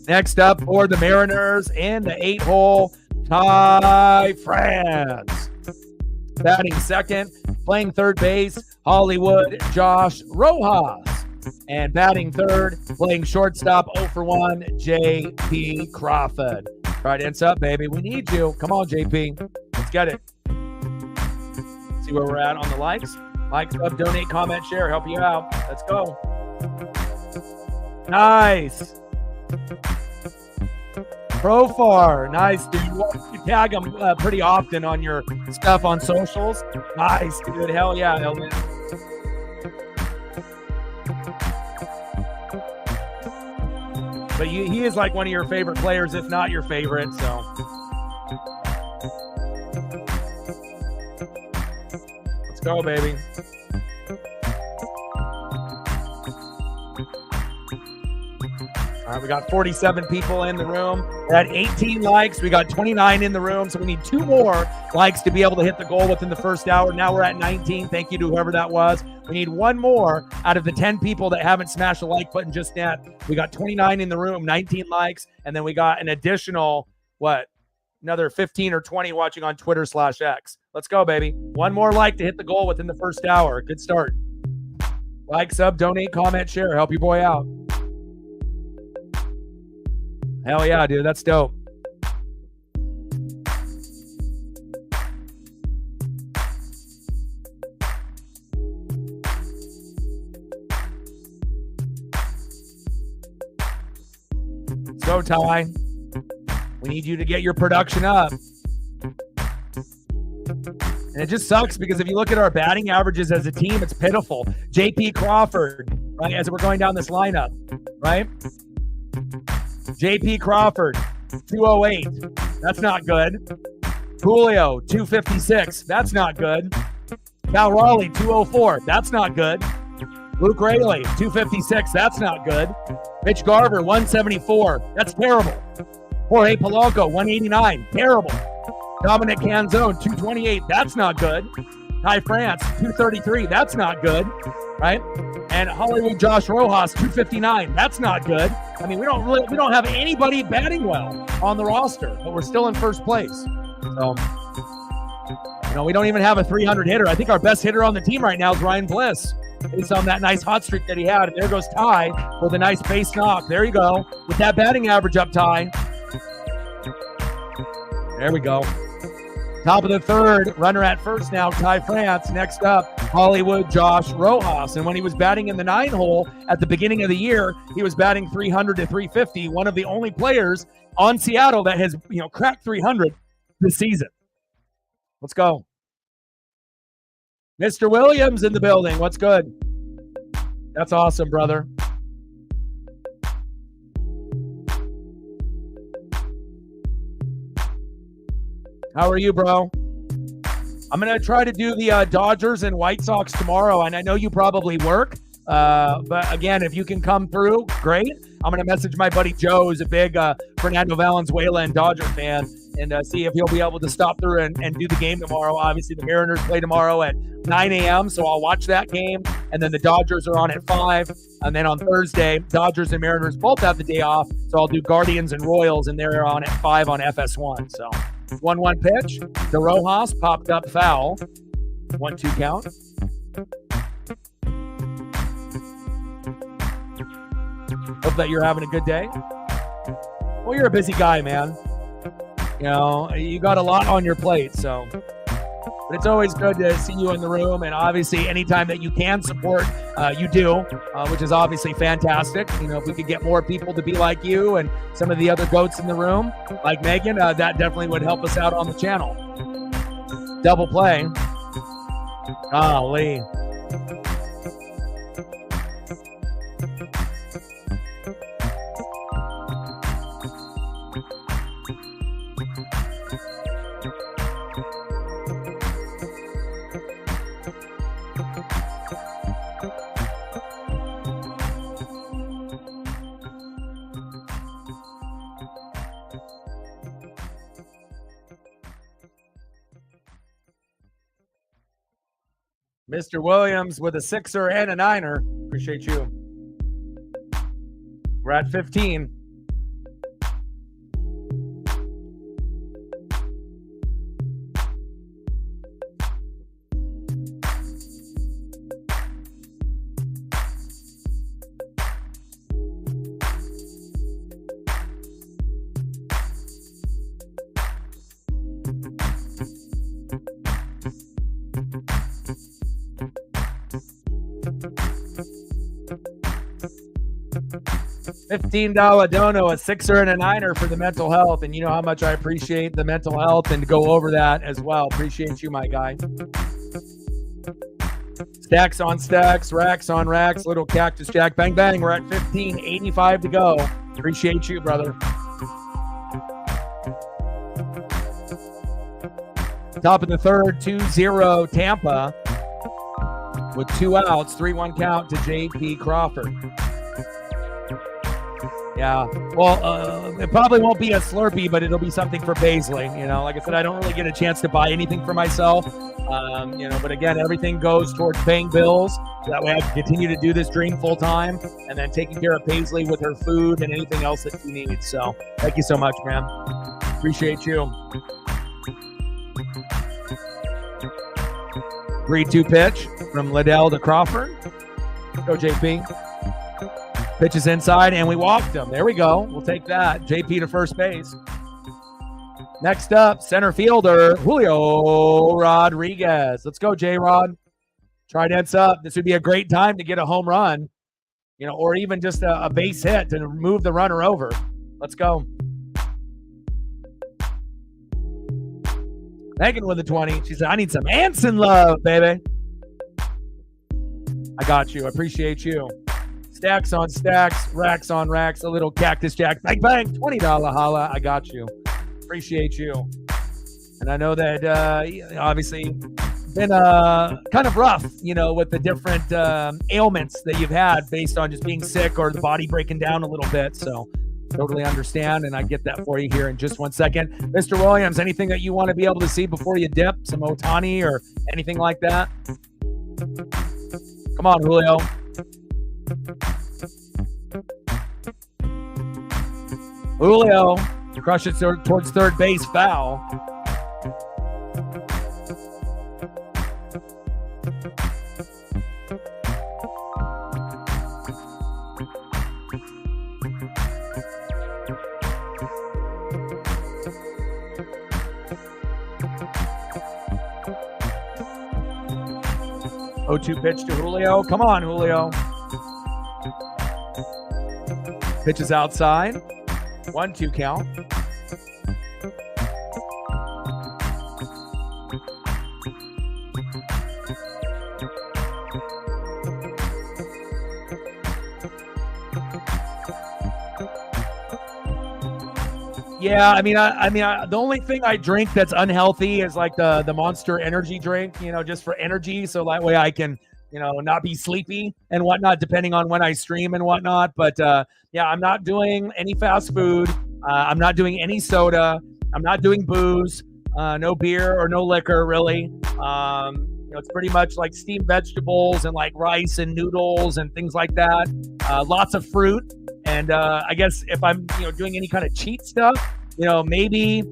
Next up for the Mariners in the 8-hole, Ty France. Batting second, playing third base, Hollywood Josh Rojas. And batting third, playing shortstop, 0 for 1, J.P. Crawford. Right, ends up, baby. We need you. Come on, J.P. Let's get it. See where we're at on the likes. Like, sub, donate, comment, share. Help you out. Let's go. Nice. Profar. Nice, dude. You tag him pretty often on your stuff on socials. Nice, dude. Hell yeah, Elvin. But he is like one of your favorite players, if not your favorite, so. Let's go, baby. All All right, we got 47 people in the room. We're at 18 likes. We got 29 in the room, so we need 2 more likes to be able to hit the goal within the first hour. Now we're at 19. Thank you to whoever that was. We need 1 more out of the 10 people that haven't smashed the like button just yet. We got 29 in the room, 19 likes, and then we got an additional, another 15 or 20 watching on Twitter/X. Let's go, baby. 1 more like to hit the goal within the first hour. Good start. Like, sub, donate, comment, share. Help your boy out. Hell yeah, dude. That's dope. Let's go, Ty. We need you to get your production up. And it just sucks because if you look at our batting averages as a team, it's pitiful. JP Crawford, right, as we're going down this lineup, right? JP Crawford, 208. That's not good. Julio, 256. That's not good. Cal Raleigh, 204. That's not good. Luke Raley, 256. That's not good. Mitch Garver, 174. That's terrible. Jorge Polanco, 189. Terrible. Dominic Canzone, 228. That's not good. Ty France, 233. That's not good, right? And Hollywood Josh Rojas, 259. That's not good. I mean, we don't have anybody batting well on the roster, but we're still in first place. So, we don't even have a 300 hitter. I think our best hitter on the team right now is Ryan Bliss, based on that nice hot streak that he had. And there goes Ty with a nice base knock. There you go. With that batting average up, Ty. There we go. Top of the third, runner at first now, Ty France. Next up, Hollywood Josh Rojas. And when he was batting in the 9 hole at the beginning of the year, he was batting 300 to 350. One of the only players on Seattle that has, cracked 300 this season. Let's go. Mr. Williams in the building. What's good? That's awesome, brother. How are you, bro? I'm going to try to do the Dodgers and White Sox tomorrow, and I know you probably work, but again, if you can come through, great. I'm going to message my buddy Joe, who's a big Fernando Valenzuela and Dodger fan, and see if he'll be able to stop through and do the game tomorrow. Obviously, the Mariners play tomorrow at 9 a.m., so I'll watch that game, and then the Dodgers are on at 5, and then on Thursday, Dodgers and Mariners both have the day off, so I'll do Guardians and Royals, and they're on at 5 on FS1, so... 1-1 pitch. The Rojas popped up foul. 1-2 count. Hope that you're having a good day. Well, you're a busy guy, man. You got a lot on your plate, so. But it's always good to see you in the room, and obviously anytime that you can support, you do, which is obviously fantastic. If we could get more people to be like you and some of the other goats in the room, like Megan, that definitely would help us out on the channel. Double play. Golly. Mr. Williams with a 6er and a 9er. Appreciate you. We're at 15. $15 dono, a 6er and a 9er for the mental health. And you know how much I appreciate the mental health and to go over that as well. Appreciate you, my guy. Stacks on stacks, racks on racks, little cactus jack. Bang, bang. We're at 15, 85 to go. Appreciate you, brother. Top of the third, 2-0 Tampa with 2 outs, 3-1 count to JP Crawford. Yeah. Well, it probably won't be a Slurpee, but it'll be something for Paisley. Like I said, I don't really get a chance to buy anything for myself. But again, everything goes towards paying bills. That way I can continue to do this dream full time and then taking care of Paisley with her food and anything else that she needs. So thank you so much, man. Appreciate you. 3-2 pitch from Liddell to Crawford. Go, JP. Pitch is inside, and we walked him. There we go. We'll take that. JP to first base. Next up, center fielder, Julio Rodriguez. Let's go, J-Rod. Trident's up. This would be a great time to get a home run, or even just a base hit to move the runner over. Let's go. Megan with the 20. She said, I need some Anson love, baby. I got you. I appreciate you. Stacks on stacks, racks on racks, a little Cactus Jack. Bang, bang, $20 holla. I got you. Appreciate you. And I know that obviously been kind of rough, with the different ailments that you've had based on just being sick or the body breaking down a little bit. So totally understand, and I get that for you here in just 1 second. Mr. Williams, anything that you want to be able to see before you dip? Some Ohtani or anything like that? Come on, Julio. Julio, crush it towards third base, foul. O2 pitch to Julio. Come on, Julio. Pitch is outside. 1-2 count. Yeah, I mean, the only thing I drink that's unhealthy is like the Monster energy drink, just for energy. So that way I can, not be sleepy and whatnot, depending on when I stream and whatnot. But yeah, I'm not doing any fast food. I'm not doing any soda. I'm not doing booze, no beer or no liquor, really. It's pretty much like steamed vegetables and like rice and noodles and things like that. Lots of fruit. And I guess if I'm, doing any kind of cheat stuff, maybe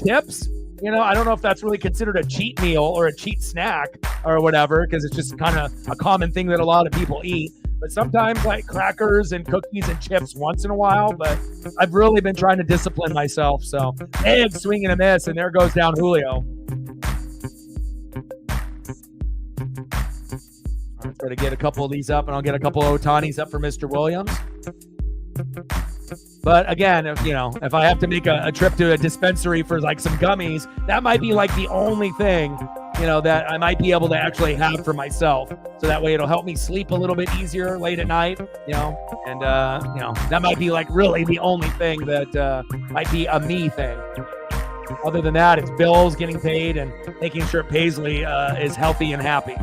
chips. I don't know if that's really considered a cheat meal or a cheat snack or whatever, because it's just kind of a common thing that a lot of people eat. But sometimes like crackers and cookies and chips once in a while. But I've really been trying to discipline myself. So big swing and a miss, and there goes down Julio. I'll try to get a couple of these up, and I'll get a couple of Ohtanis up for Mr. Williams. But again, if I have to make a trip to a dispensary for like some gummies, that might be like the only thing, that I might be able to actually have for myself. So that way it'll help me sleep a little bit easier late at night, and that might be like really the only thing that might be a me thing. Other than that, it's bills, getting paid, and making sure Paisley is healthy and happy.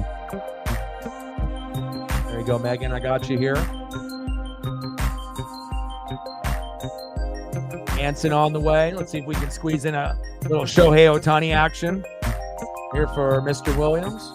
There you go, Megan. I got you here. Anson on the way. Let's see if we can squeeze in a little Shohei Ohtani action here for Mr. Williams.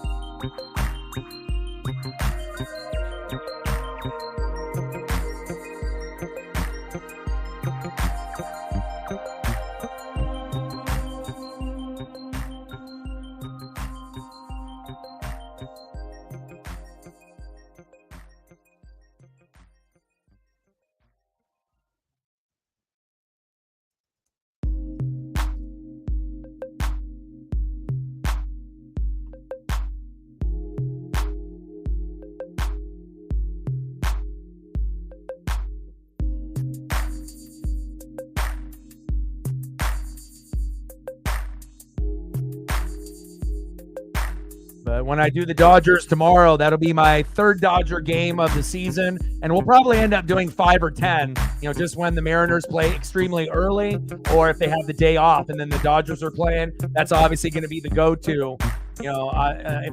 When I do the Dodgers tomorrow, that'll be my third Dodger game of the season, and we'll probably end up doing 5 or 10, just when the Mariners play extremely early, or if they have the day off and then the Dodgers are playing. That's obviously going to be the go-to,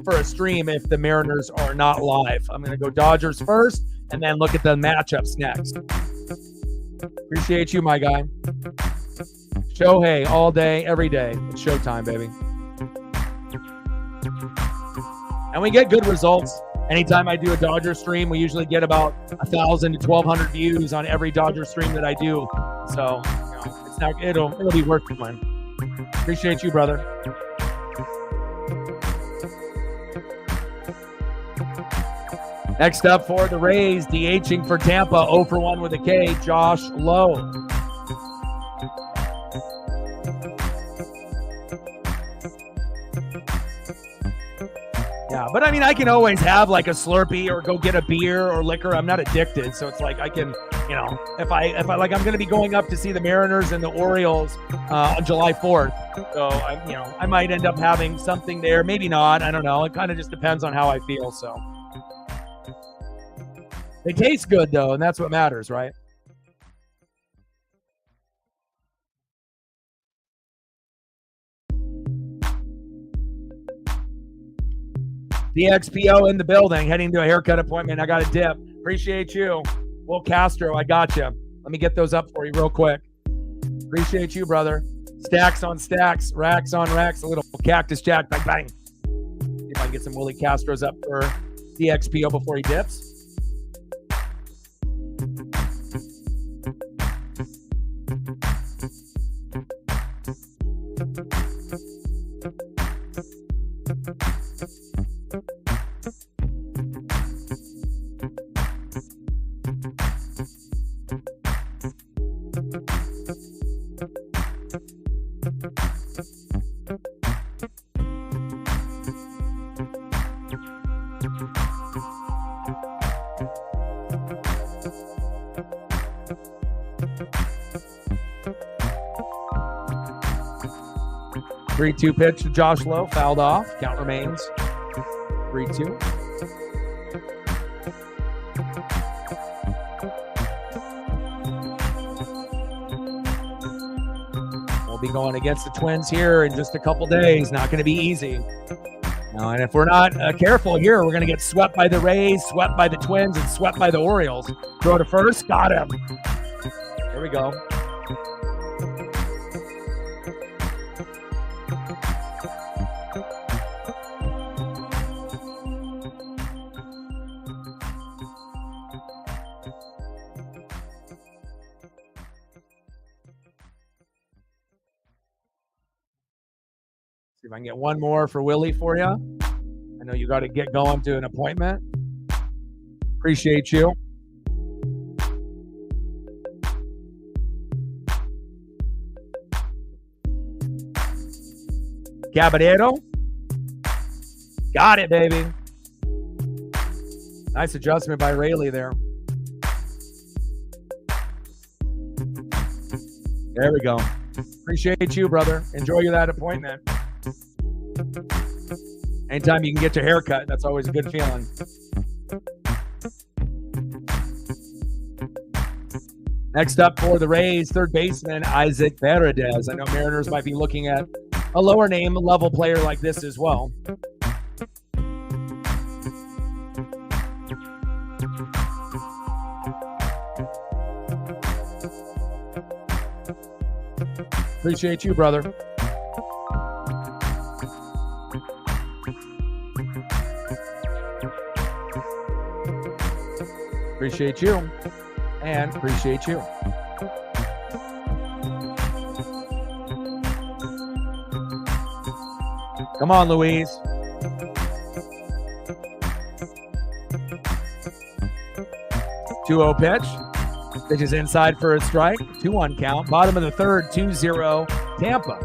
for a stream if the Mariners are not live. I'm going to go Dodgers first and then look at the matchups next. Appreciate you, my guy. Shohei all day, every day. It's showtime, baby. And we get good results. Anytime I do a Dodger stream, we usually get about 1,000 to 1,200 views on every Dodger stream that I do. So, it's not, it'll be worth it, man. Appreciate you, brother. Next up for the Rays, DHing for Tampa, 0 for 1 with a K, Josh Lowe. Yeah, but I mean, I can always have like a Slurpee or go get a beer or liquor. I'm not addicted, so it's like I can, if I like, I'm going to be going up to see the Mariners and the Orioles on July 4th. So I might end up having something there, maybe not. I don't know. It kind of just depends on how I feel. So they taste good though, and that's what matters, right? DXPO in the building, heading to a haircut appointment. I got a dip. Appreciate you. Will Castro, I got you. Let me get those up for you real quick. Appreciate you, brother. Stacks on stacks, racks on racks, a little cactus jack, bang, bang. See if I can get some Willie Castros up for DXPO before he dips. Three-two pitch to Josh Lowe, fouled off. Count remains 3-2. We'll be going against the Twins here in just a couple days. Not going to be easy. And if we're not careful here, we're going to get swept by the Rays, swept by the Twins, and swept by the Orioles. Throw to first, got him. Here we go. See if I can get one more for Willie for you. I know you got to get going to an appointment. Appreciate you. Caballero. Got it, baby. Nice adjustment by Rayleigh there. There we go. Appreciate you, brother. Enjoy that appointment. Anytime you can get your hair cut, that's always a good feeling. Next up for the Rays, third baseman Isaac Paredes. I know Mariners might be looking at a lower name level player like this as well. Appreciate you, brother. Appreciate you. And appreciate you. Come on, Louise. Two-0 pitch. Pitch is inside for a strike. 2-1 count. Bottom of the third, 2-0 Tampa.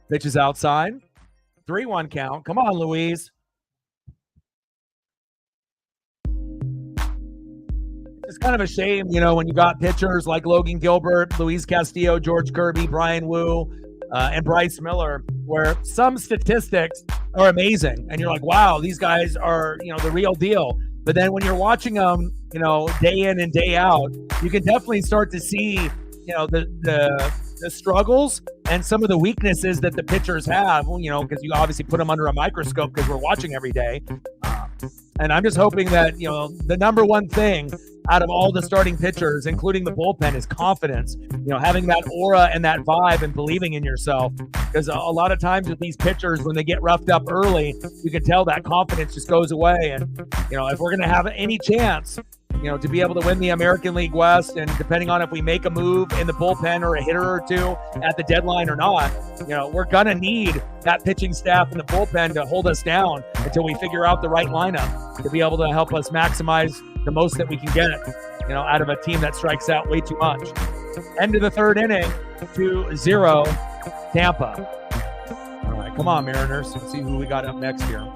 Pitch is outside. 3-1 count. Come on, Louise. It's kind of a shame, when you got pitchers like Logan Gilbert, Luis Castillo, George Kirby, Brian Wu, and Bryce Miller, where some statistics are amazing. And you're like, wow, these guys are, the real deal. But then when you're watching them, day in and day out, you can definitely start to see, the the struggles and some of the weaknesses that the pitchers have, because you obviously put them under a microscope because we're watching every day. And I'm just hoping that, the number one thing out of all the starting pitchers, including the bullpen, is confidence, having that aura and that vibe and believing in yourself. Because a lot of times with these pitchers, when they get roughed up early, you can tell that confidence just goes away. And, if we're going to have any chance, to be able to win the American League West, and depending on if we make a move in the bullpen or a hitter or two at the deadline or not, we're going to need that pitching staff in the bullpen to hold us down until we figure out the right lineup to be able to help us maximize the most that we can get, out of a team that strikes out way too much. End of the third inning, 2-0 Tampa. All right, come on, Mariners. Let's see who we got up next here.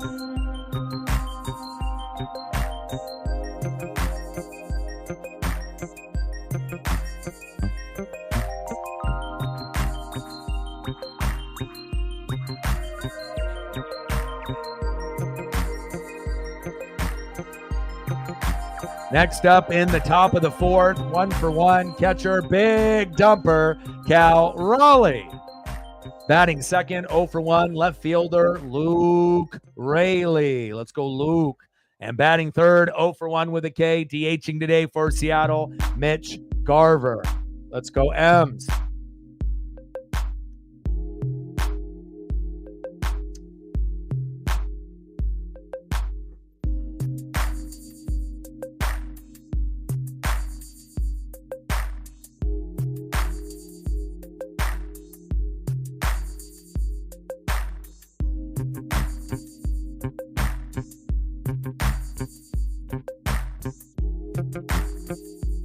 Next up in the top of the fourth, 1-for-1 catcher, big dumper, Cal Raleigh. Batting second, 0-for-1 left fielder, Luke Raley. Let's go, Luke. And batting third, 0-for-1 with a K, DHing today for Seattle, Mitch Garver. Let's go, M's.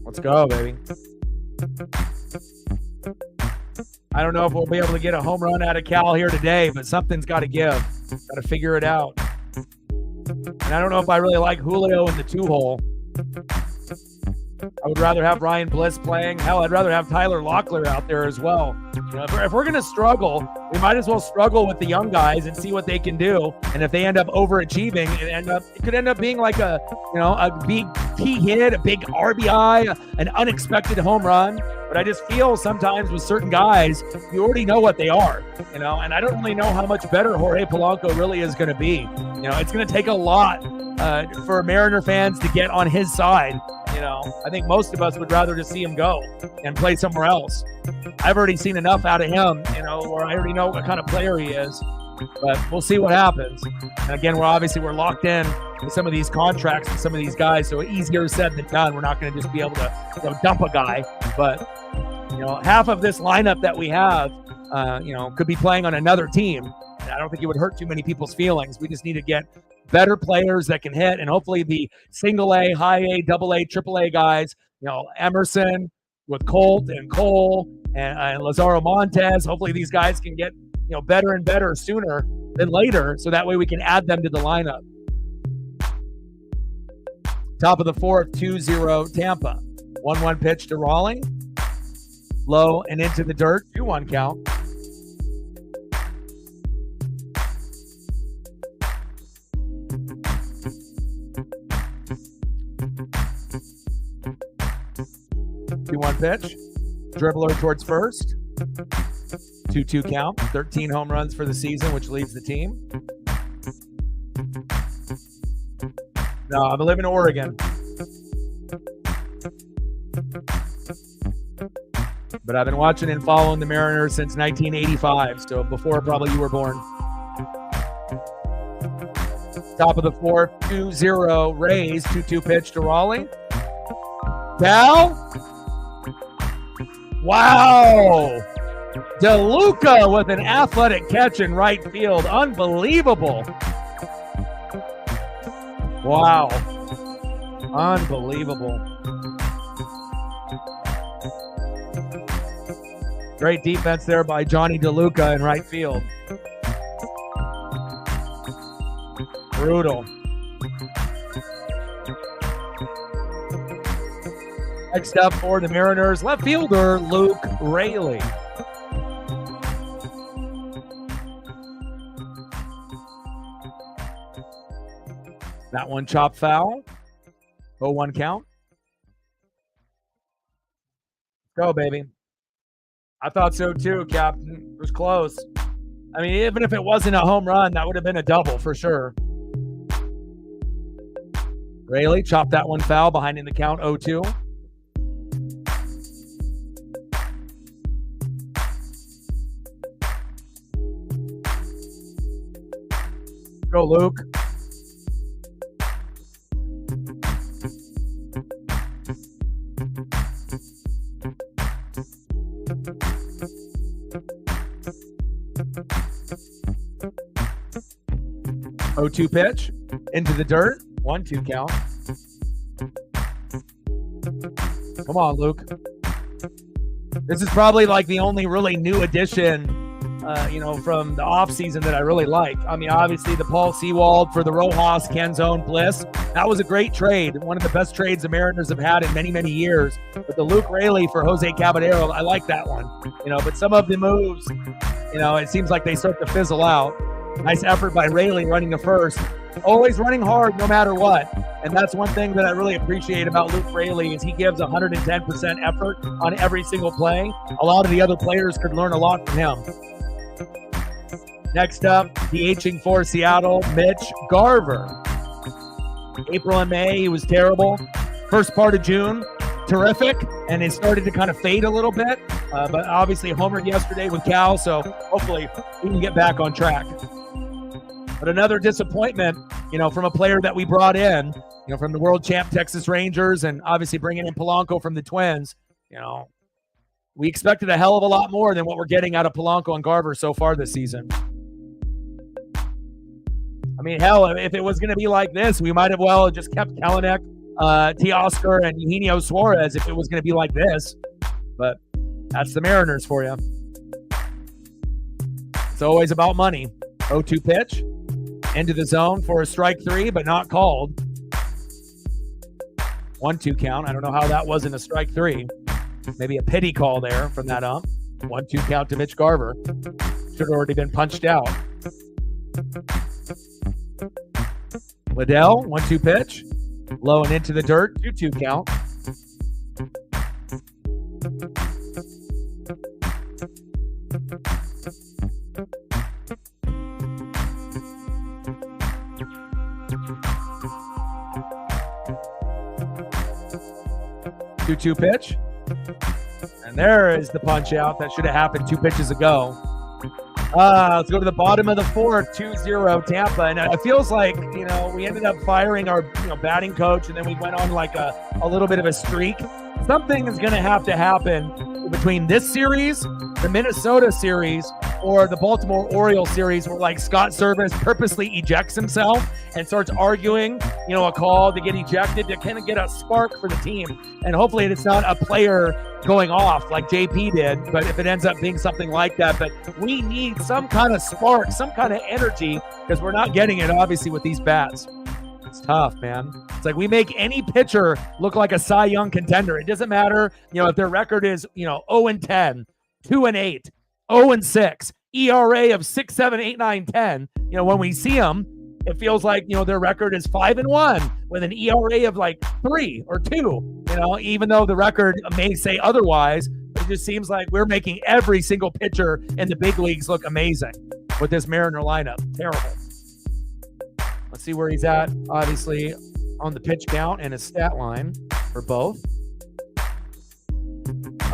Let's go, baby. I don't know if we'll be able to get a home run out of Cal here today, but something's got to give. Got to figure it out. And I don't know if I really like Julio in the 2-hole. I would rather have Ryan Bliss playing. Hell, I'd rather have Tyler Locklear out there as well. If we're going to struggle, we might as well struggle with the young guys and see what they can do. And if they end up overachieving, it could end up being like a big key hit, a big RBI, an unexpected home run. But I just feel sometimes with certain guys, you already know what they are, and I don't really know how much better Jorge Polanco really is going to be. It's going to take a lot for Mariner fans to get on his side. I think most of us would rather just see him go and play somewhere else. I've already seen enough out of him, where I already know what kind of player he is. But we'll see what happens. And again, we're locked in with some of these contracts and some of these guys, so easier said than done. We're not going to just be able to dump a guy. But half of this lineup that we have, could be playing on another team. And I don't think it would hurt too many people's feelings. We just need to get better players that can hit, and hopefully the single A, high A, double A, triple A guys, Emerson with Colt and Cole and Lazaro Montez. Hopefully these guys can get better and better sooner than later, so that way we can add them to the lineup. Top of the fourth, 2-0 Tampa. 1-1 pitch to Raleigh. Low and into the dirt. 2-1 count. One pitch, dribbler towards first, 2-2 count, 13 home runs for the season, which leads the team. No, I live in Oregon, but I've been watching and following the Mariners since 1985, so before probably you were born. Top of the fourth, 2-0 Rays, 2-2 pitch to Raleigh. Cal. Wow! DeLuca with an athletic catch in right field. Unbelievable. Wow. Unbelievable. Great defense there by Johnny DeLuca in right field. Brutal. Next up for the Mariners, left fielder Luke Raley. That one chopped foul. 0-1 count. Go, baby. I thought so too, Captain. It was close. I mean, even if it wasn't a home run, that would have been a double for sure. Raley chopped that one foul behind in the count 0-2. Go, Luke. O2 pitch into the dirt. 1-2 count. Come on, Luke. This is probably like the only really new addition, from the offseason that I really like. I mean, obviously the Paul Sewald for the Rojas, Canzone, Bliss. That was a great trade. One of the best trades the Mariners have had in many, many years. But the Luke Raley for Jose Caballero, I like that one. But some of the moves, it seems like they start to fizzle out. Nice effort by Raley running the first. Always running hard no matter what. And that's one thing that I really appreciate about Luke Raley is he gives 110% effort on every single play. A lot of the other players could learn a lot from him. Next up, DHing for Seattle, Mitch Garver. April and May, he was terrible. First part of June, terrific. And it started to kind of fade a little bit. But obviously homered yesterday with Cal, so hopefully he can get back on track. But another disappointment, from a player that we brought in, from the world champ Texas Rangers and obviously bringing in Polanco from the Twins, we expected a hell of a lot more than what we're getting out of Polanco and Garver so far this season. I mean, hell, if it was going to be like this, we might have just kept Kelenic, Teoscar, and Eugenio Suarez if it was going to be like this. But that's the Mariners for you. It's always about money. 0-2 pitch. Into the zone for a strike 3, but not called. 1-2 count. I don't know how that wasn't a strike 3. Maybe a pity call there from that ump. 1-2 count to Mitch Garver. Should have already been punched out. Liddell, 1-2 pitch. Low and into the dirt. 2-2 count. Two pitch. And there is the punch out. That should have happened 2 pitches ago. Let's go to the bottom of the fourth, 2-0 Tampa. And it feels like, we ended up firing our batting coach, and then we went on like a little bit of a streak. Something is going to happen between this series, the Minnesota series, or the Baltimore Orioles series, where like Scott Servais purposely ejects himself and starts arguing, a call to get ejected to kind of get a spark for the team. And hopefully it's not a player going off like JP did, but if it ends up being something like that, but we need some kind of spark, some kind of energy, because we're not getting it obviously with these bats. It's tough, man. It's like we make any pitcher look like a Cy Young contender. It doesn't matter, if their record is, 0-10, 2-8, 0-6, ERA of 6, 7, 8, 9, 10. When we see them, it feels like, their record is 5-1 with an ERA of like 3 or 2, even though the record may say otherwise. It just seems like we're making every single pitcher in the big leagues look amazing with this Mariner lineup. Terrible. Let's see where he's at, obviously, on the pitch count and his stat line for both.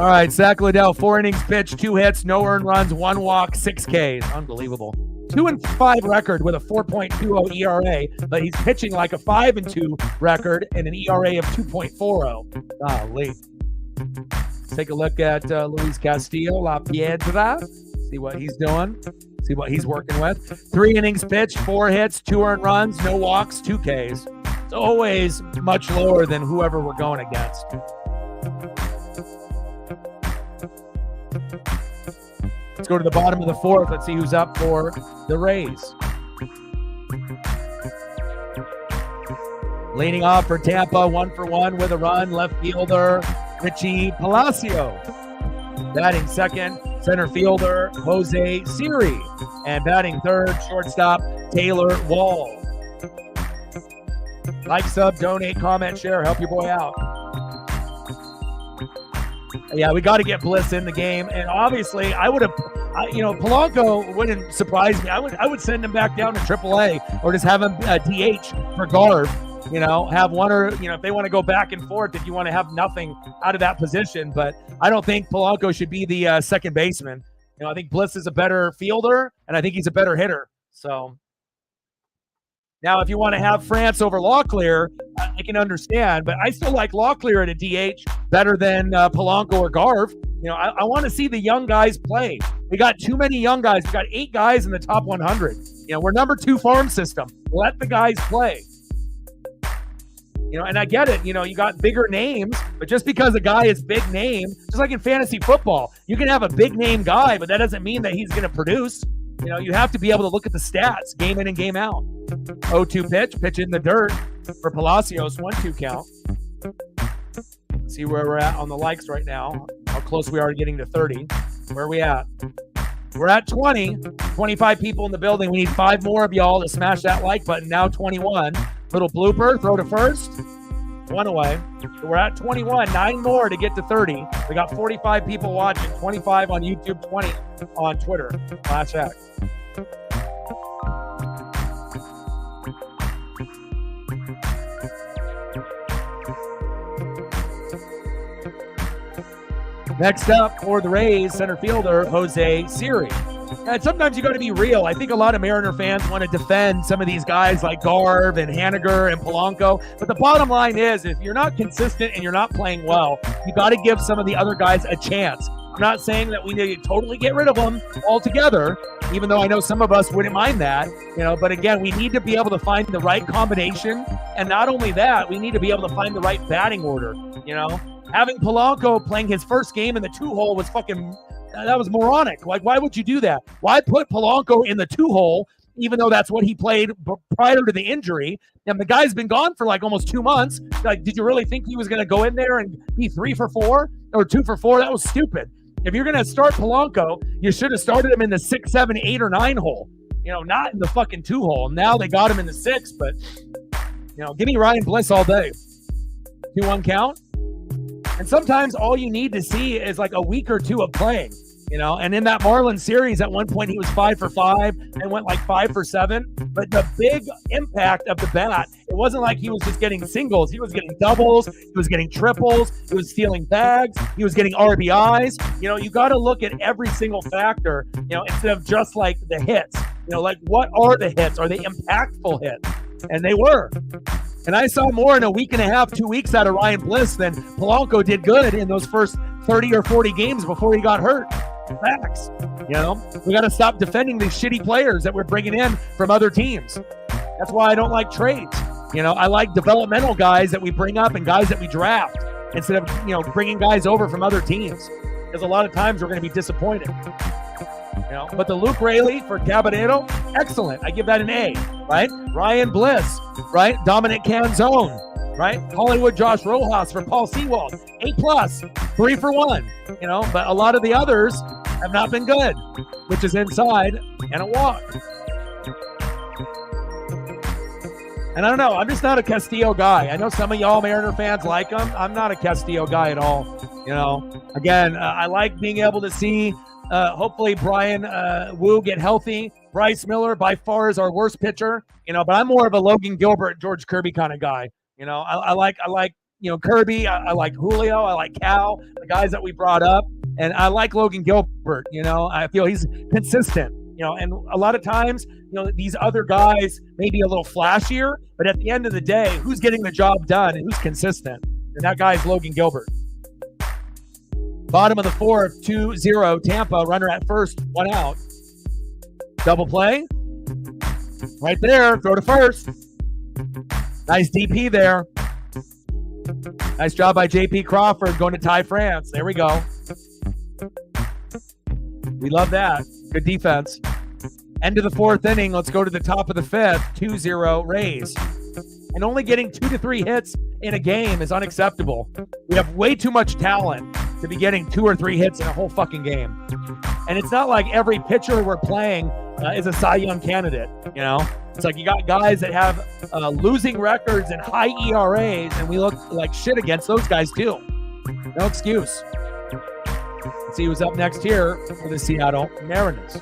All right, Zach Liddell, 4 innings pitched, 2 hits, no earned runs, 1 walk, 6 Ks. Unbelievable. 2-5 record with a 4.20 ERA, but he's pitching like a 5-2 record and an ERA of 2.40. Golly. Let's take a look at Luis Castillo, La Piedra. See what he's doing. See what he's working with. 3 innings pitched, 4 hits, 2 earned runs, no walks, 2 Ks. It's always much lower than whoever we're going against. Let's go to the bottom of the fourth. Let's see who's up for the Rays. Leading off for Tampa, 1-for-1 with a run, left fielder Richie Palacio. Batting second, center fielder Jose Siri. And batting third, shortstop Taylor Wall. Like, sub, donate, comment, share, help your boy out. Yeah, we got to get Bliss in the game, and obviously, I would have, Polanco wouldn't surprise me. I would send him back down to AAA or just have him DH for Garv. Have one or if they want to go back and forth, if you want to have nothing out of that position. But I don't think Polanco should be the second baseman. I think Bliss is a better fielder, and I think he's a better hitter. So. Now, if you want to have France over Locklear, I can understand, but I still like Locklear at a DH better than Polanco or Garv. I want to see the young guys play. We got too many young guys. We got 8 guys in the top 100. We're number 2 farm system. Let the guys play. And I get it. You got bigger names, but just because a guy is big name, just like in fantasy football, you can have a big name guy, but that doesn't mean that he's going to produce. You have to be able to look at the stats game in and game out. 0-2 pitch in the dirt for Palacios, 1-2 count. See where we're at on the likes right now, how close we are to getting to 30. Where are we at? We're at 20, 25 people in the building. We need 5 more of y'all to smash that like button. Now 21. Little blooper, throw to first. 1 away. So we're at 21, 9 more to get to 30. We got 45 people watching, 25 on YouTube, 20 on Twitter. Flash X. Next up for the Rays, center fielder Jose Siri. And sometimes you got to be real. I think a lot of Mariner fans want to defend some of these guys like Garv and Haniger and Polanco. But the bottom line is, if you're not consistent and you're not playing well, you got to give some of the other guys a chance. I'm not saying that we need to totally get rid of them altogether, even though I know some of us wouldn't mind that. But again, we need to be able to find the right combination. And not only that, we need to be able to find the right batting order. Having Polanco playing his first game in the 2-hole was that was moronic. Like, why would you do that? Why put Polanco in the 2-hole, even though that's what he played prior to the injury? And the guy's been gone for like almost 2 months. Like, did you really think he was going to go in there and be 3 for 4 or 2 for 4? That was stupid. If you're going to start Polanco, you should have started him in the 6, 7, 8, or 9 hole. Not in the fucking 2-hole. Now they got him in the 6, but give me Ryan Bliss all day. 2-1 count. And sometimes all you need to see is like a week or 2 of playing, and in that Marlins series, at one point he was 5 for 5 and went like 5 for 7. But the big impact of the bat, it wasn't like he was just getting singles. He was getting doubles. He was getting triples. He was stealing bags. He was getting RBIs. You got to look at every single factor, instead of just like the hits. Like, what are the hits? Are they impactful hits? And they were. And I saw more in a week and a half, 2 weeks out of Ryan Bliss than Polanco did good in those first 30 or 40 games before he got hurt. Facts. We got to stop defending these shitty players that we're bringing in from other teams. That's why I don't like trades. I like developmental guys that we bring up and guys that we draft instead of, bringing guys over from other teams. Because a lot of times we're going to be disappointed. But the Luke Raley for Caballero, excellent. I give that an A, right? Ryan Bliss, right? Dominic Canzone, right? Hollywood Josh Rojas for Paul Sewald, A+, 3 for 1. But a lot of the others have not been good, which is inside and a walk. And I don't know, I'm just not a Castillo guy. I know some of y'all Mariner fans like him. I'm not a Castillo guy at all. Again, I like being able to see hopefully Brian Wu get healthy. Bryce Miller by far is our worst pitcher, but I'm more of a Logan Gilbert, George Kirby kind of guy. I like Kirby. I like Julio. I like Cal, the guys that we brought up. And I like Logan Gilbert. I feel he's consistent, and a lot of times, these other guys may be a little flashier, but at the end of the day, who's getting the job done and who's consistent? And that guy is Logan Gilbert. Bottom of the 4th, 2-0 Tampa, runner at first, 1 out. Double play. Right there, throw to first. Nice DP there. Nice job by JP Crawford going to tie France. There we go. We love that. Good defense. End of the 4th inning. Let's go to the top of the 5th. 2-0 Rays. And only getting 2 to 3 hits in a game is unacceptable. We have way too much talent to be getting 2 or 3 hits in a whole fucking game. And it's not like every pitcher we're playing is a Cy Young candidate, It's like you got guys that have losing records and high ERAs, and we look like shit against those guys too. No excuse. Let's see who's up next here for the Seattle Mariners.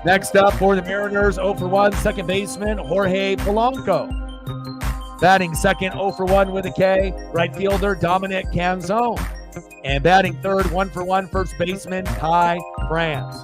Next up for the Mariners, 0 for 1, second baseman Jorge Polanco. Batting second, 0 for 1 with a K, right fielder Dominic Canzone. And batting third, 1 for 1, first baseman Ty France.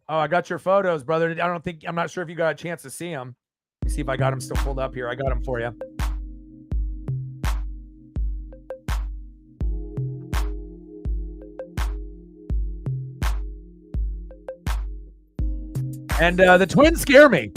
Oh, I got your photos, brother. I'm not sure if you got a chance to see them. Let me see if I got them still pulled up here. I got them for you. And the Twins scare me.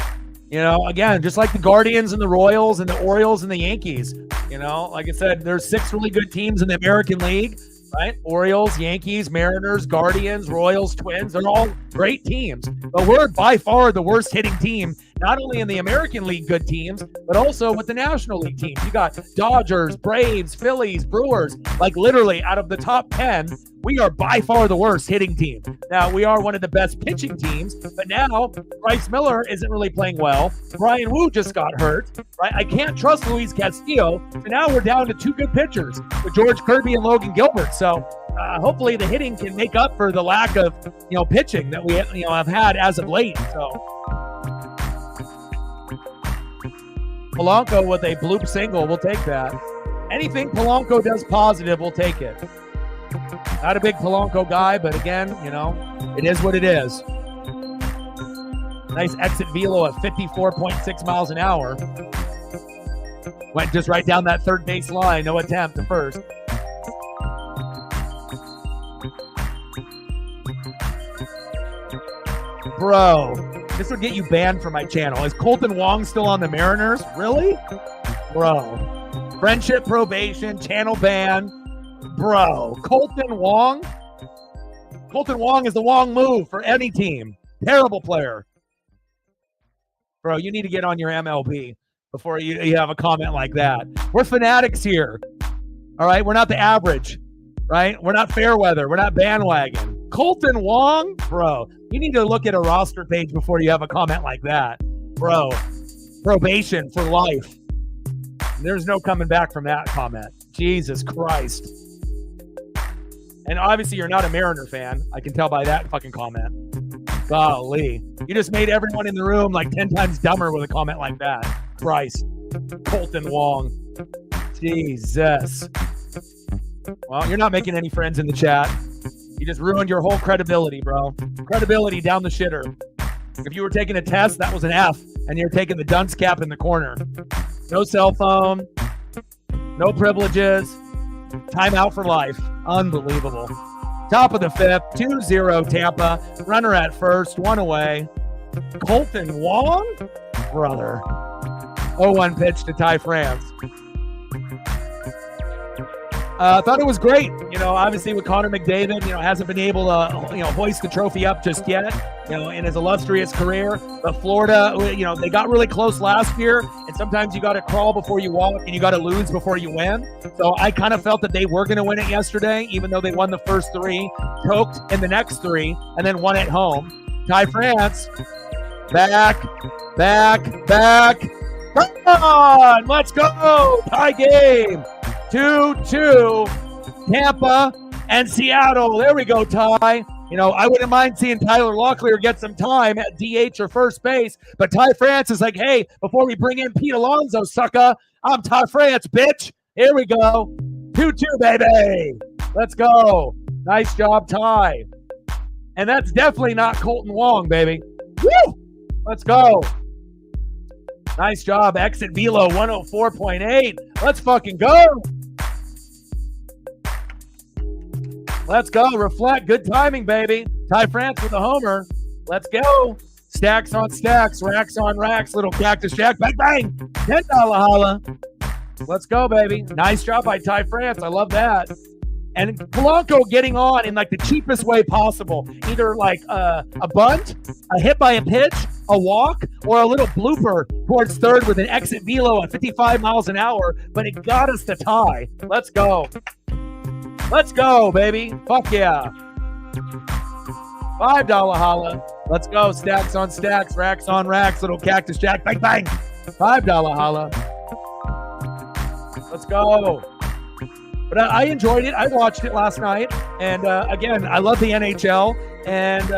You know, again, just like the Guardians and the Royals and the Orioles and the Yankees. You know, like I said, there's 6 really good teams in the American League. Right? Orioles, Yankees, Mariners, Guardians, Royals, Twins. They're all great teams. But we're by far the worst hitting team, not only in the American League good teams, but also with the National League teams. You got Dodgers, Braves, Phillies, Brewers. Like literally out of the top 10, we are by far the worst hitting team. Now, we are one of the best pitching teams, but now Bryce Miller isn't really playing well. Brian Wu just got hurt. Right? I can't trust Luis Castillo. So now we're down to 2 good pitchers with George Kirby and Logan Gilbert. So hopefully the hitting can make up for the lack of, pitching that we, have had as of late. So Polanco with a bloop single, we'll take that. Anything Polanco does positive, we'll take it. Not a big Polanco guy, but again, it is what it is. Nice exit velo at 54.6 miles an hour. Went just right down that third base line. No attempt to first. Bro, this would get you banned from my channel. Is Colton Wong still on the Mariners? Really? Bro. Friendship probation, channel ban. Bro, Colton Wong? Colton Wong is the Wong move for any team. Terrible player. Bro, you need to get on your MLB before you have a comment like that. We're fanatics here. All right? We're not the average. Right? We're not fair weather. We're not bandwagon. Colton Wong? Bro, you need to look at a roster page before you have a comment like that. Bro, probation for life. There's no coming back from that comment. Jesus Christ. And obviously you're not a Mariner fan. I can tell by that fucking comment. Golly. You just made everyone in the room like 10 times dumber with a comment like that. Christ. Colton Wong. Jesus. Well, you're not making any friends in the chat. You just ruined your whole credibility, bro. Credibility down the shitter. If you were taking a test, that was an F, and you're taking the dunce cap in the corner. No cell phone. No privileges. Timeout for life. Unbelievable. Top of the 5th, 2-0 Tampa. Runner at first, 1 away. Colton Wong? Brother. 0-1 pitch to Ty France. Thought it was great. Obviously with Connor McDavid, hasn't been able to, hoist the trophy up just yet, in his illustrious career. But Florida, they got really close last year, and sometimes you got to crawl before you walk, and you got to lose before you win. So I kind of felt that they were going to win it yesterday, even though they won the first 3, choked in the next 3, and then won at home. Ty France, back. Come on, let's go. Tie game. 2-2, Tampa and Seattle. There we go, Ty. I wouldn't mind seeing Tyler Locklear get some time at DH or first base, but Ty France is like, hey, before we bring in Pete Alonso, sucker, I'm Ty France, bitch. Here we go. 2-2, baby. Let's go. Nice job, Ty. And that's definitely not Colton Wong, baby. Woo! Let's go. Nice job. Exit velo 104.8. Let's fucking go. Let's go. Reflect. Good timing, baby. Ty France with a homer. Let's go. Stacks on stacks. Racks on racks. Little cactus jack. Bang, bang. $10 holla. Let's go, baby. Nice job by Ty France. I love that. And Polanco getting on in like the cheapest way possible. Either like a bunt, a hit by a pitch, a walk or a little blooper towards third with an exit velo at 55 miles an hour, but it got us the tie. Let's go. Let's go, baby. Fuck yeah. $5 holla. Let's go. Stacks on stacks, racks on racks, little Cactus Jack. Bang, bang. $5 holla. Let's go. But I enjoyed it. I watched it last night. And again, I love the NHL. And,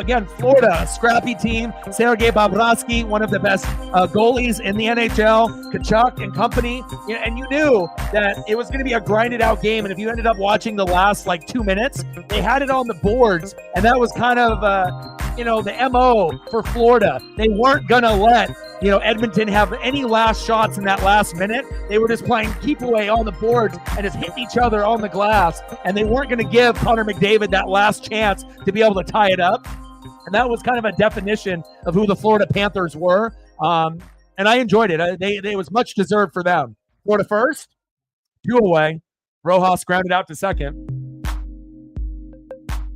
again, Florida, a scrappy team. Sergei Bobrovsky, one of the best goalies in the NHL. Kachuk and company. And you knew that it was going to be a grinded out game. And if you ended up watching the last, 2 minutes, they had it on the boards. And that was kind of, the MO for Florida. They weren't going to let Edmonton have any last shots in that last minute. They were just playing keep away on the boards and just hitting each other on the glass. And they weren't going to give Connor McDavid that last chance to be able to tie it up. And that was kind of a definition of who the Florida Panthers were. And I enjoyed it. It was much deserved for them. Florida first, 2 away. Rojas grounded out to second.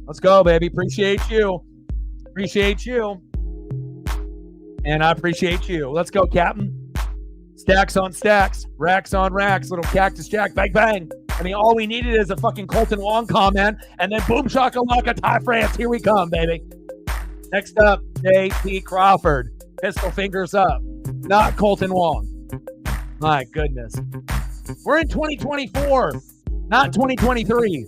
Let's go, baby. Appreciate you. Appreciate you. And I appreciate you. Let's go, Captain. Stacks on stacks, racks on racks, little Cactus Jack, bang, bang. I mean, all we needed is a fucking Colton Wong comment, and then boom, shakalaka, Ty France. Here we come, baby. Next up, J.P. Crawford. Pistol fingers up. Not Colton Wong. My goodness. We're in 2024, not 2023.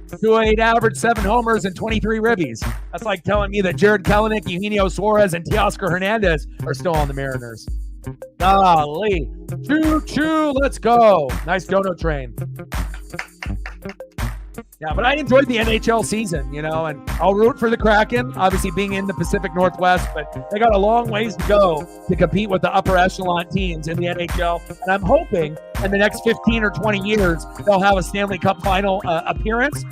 208 average, 7 homers, and 23 ribbies. That's like telling me that Jared Kelenic, Eugenio Suarez, and Teoscar Hernandez are still on the Mariners. Golly. Choo-choo, let's go. Nice dono train. Yeah, but I enjoyed the NHL season, and I'll root for the Kraken, obviously being in the Pacific Northwest, but they got a long ways to go to compete with the upper echelon teams in the NHL. And I'm hoping in the next 15 or 20 years, they'll have a Stanley Cup final appearance.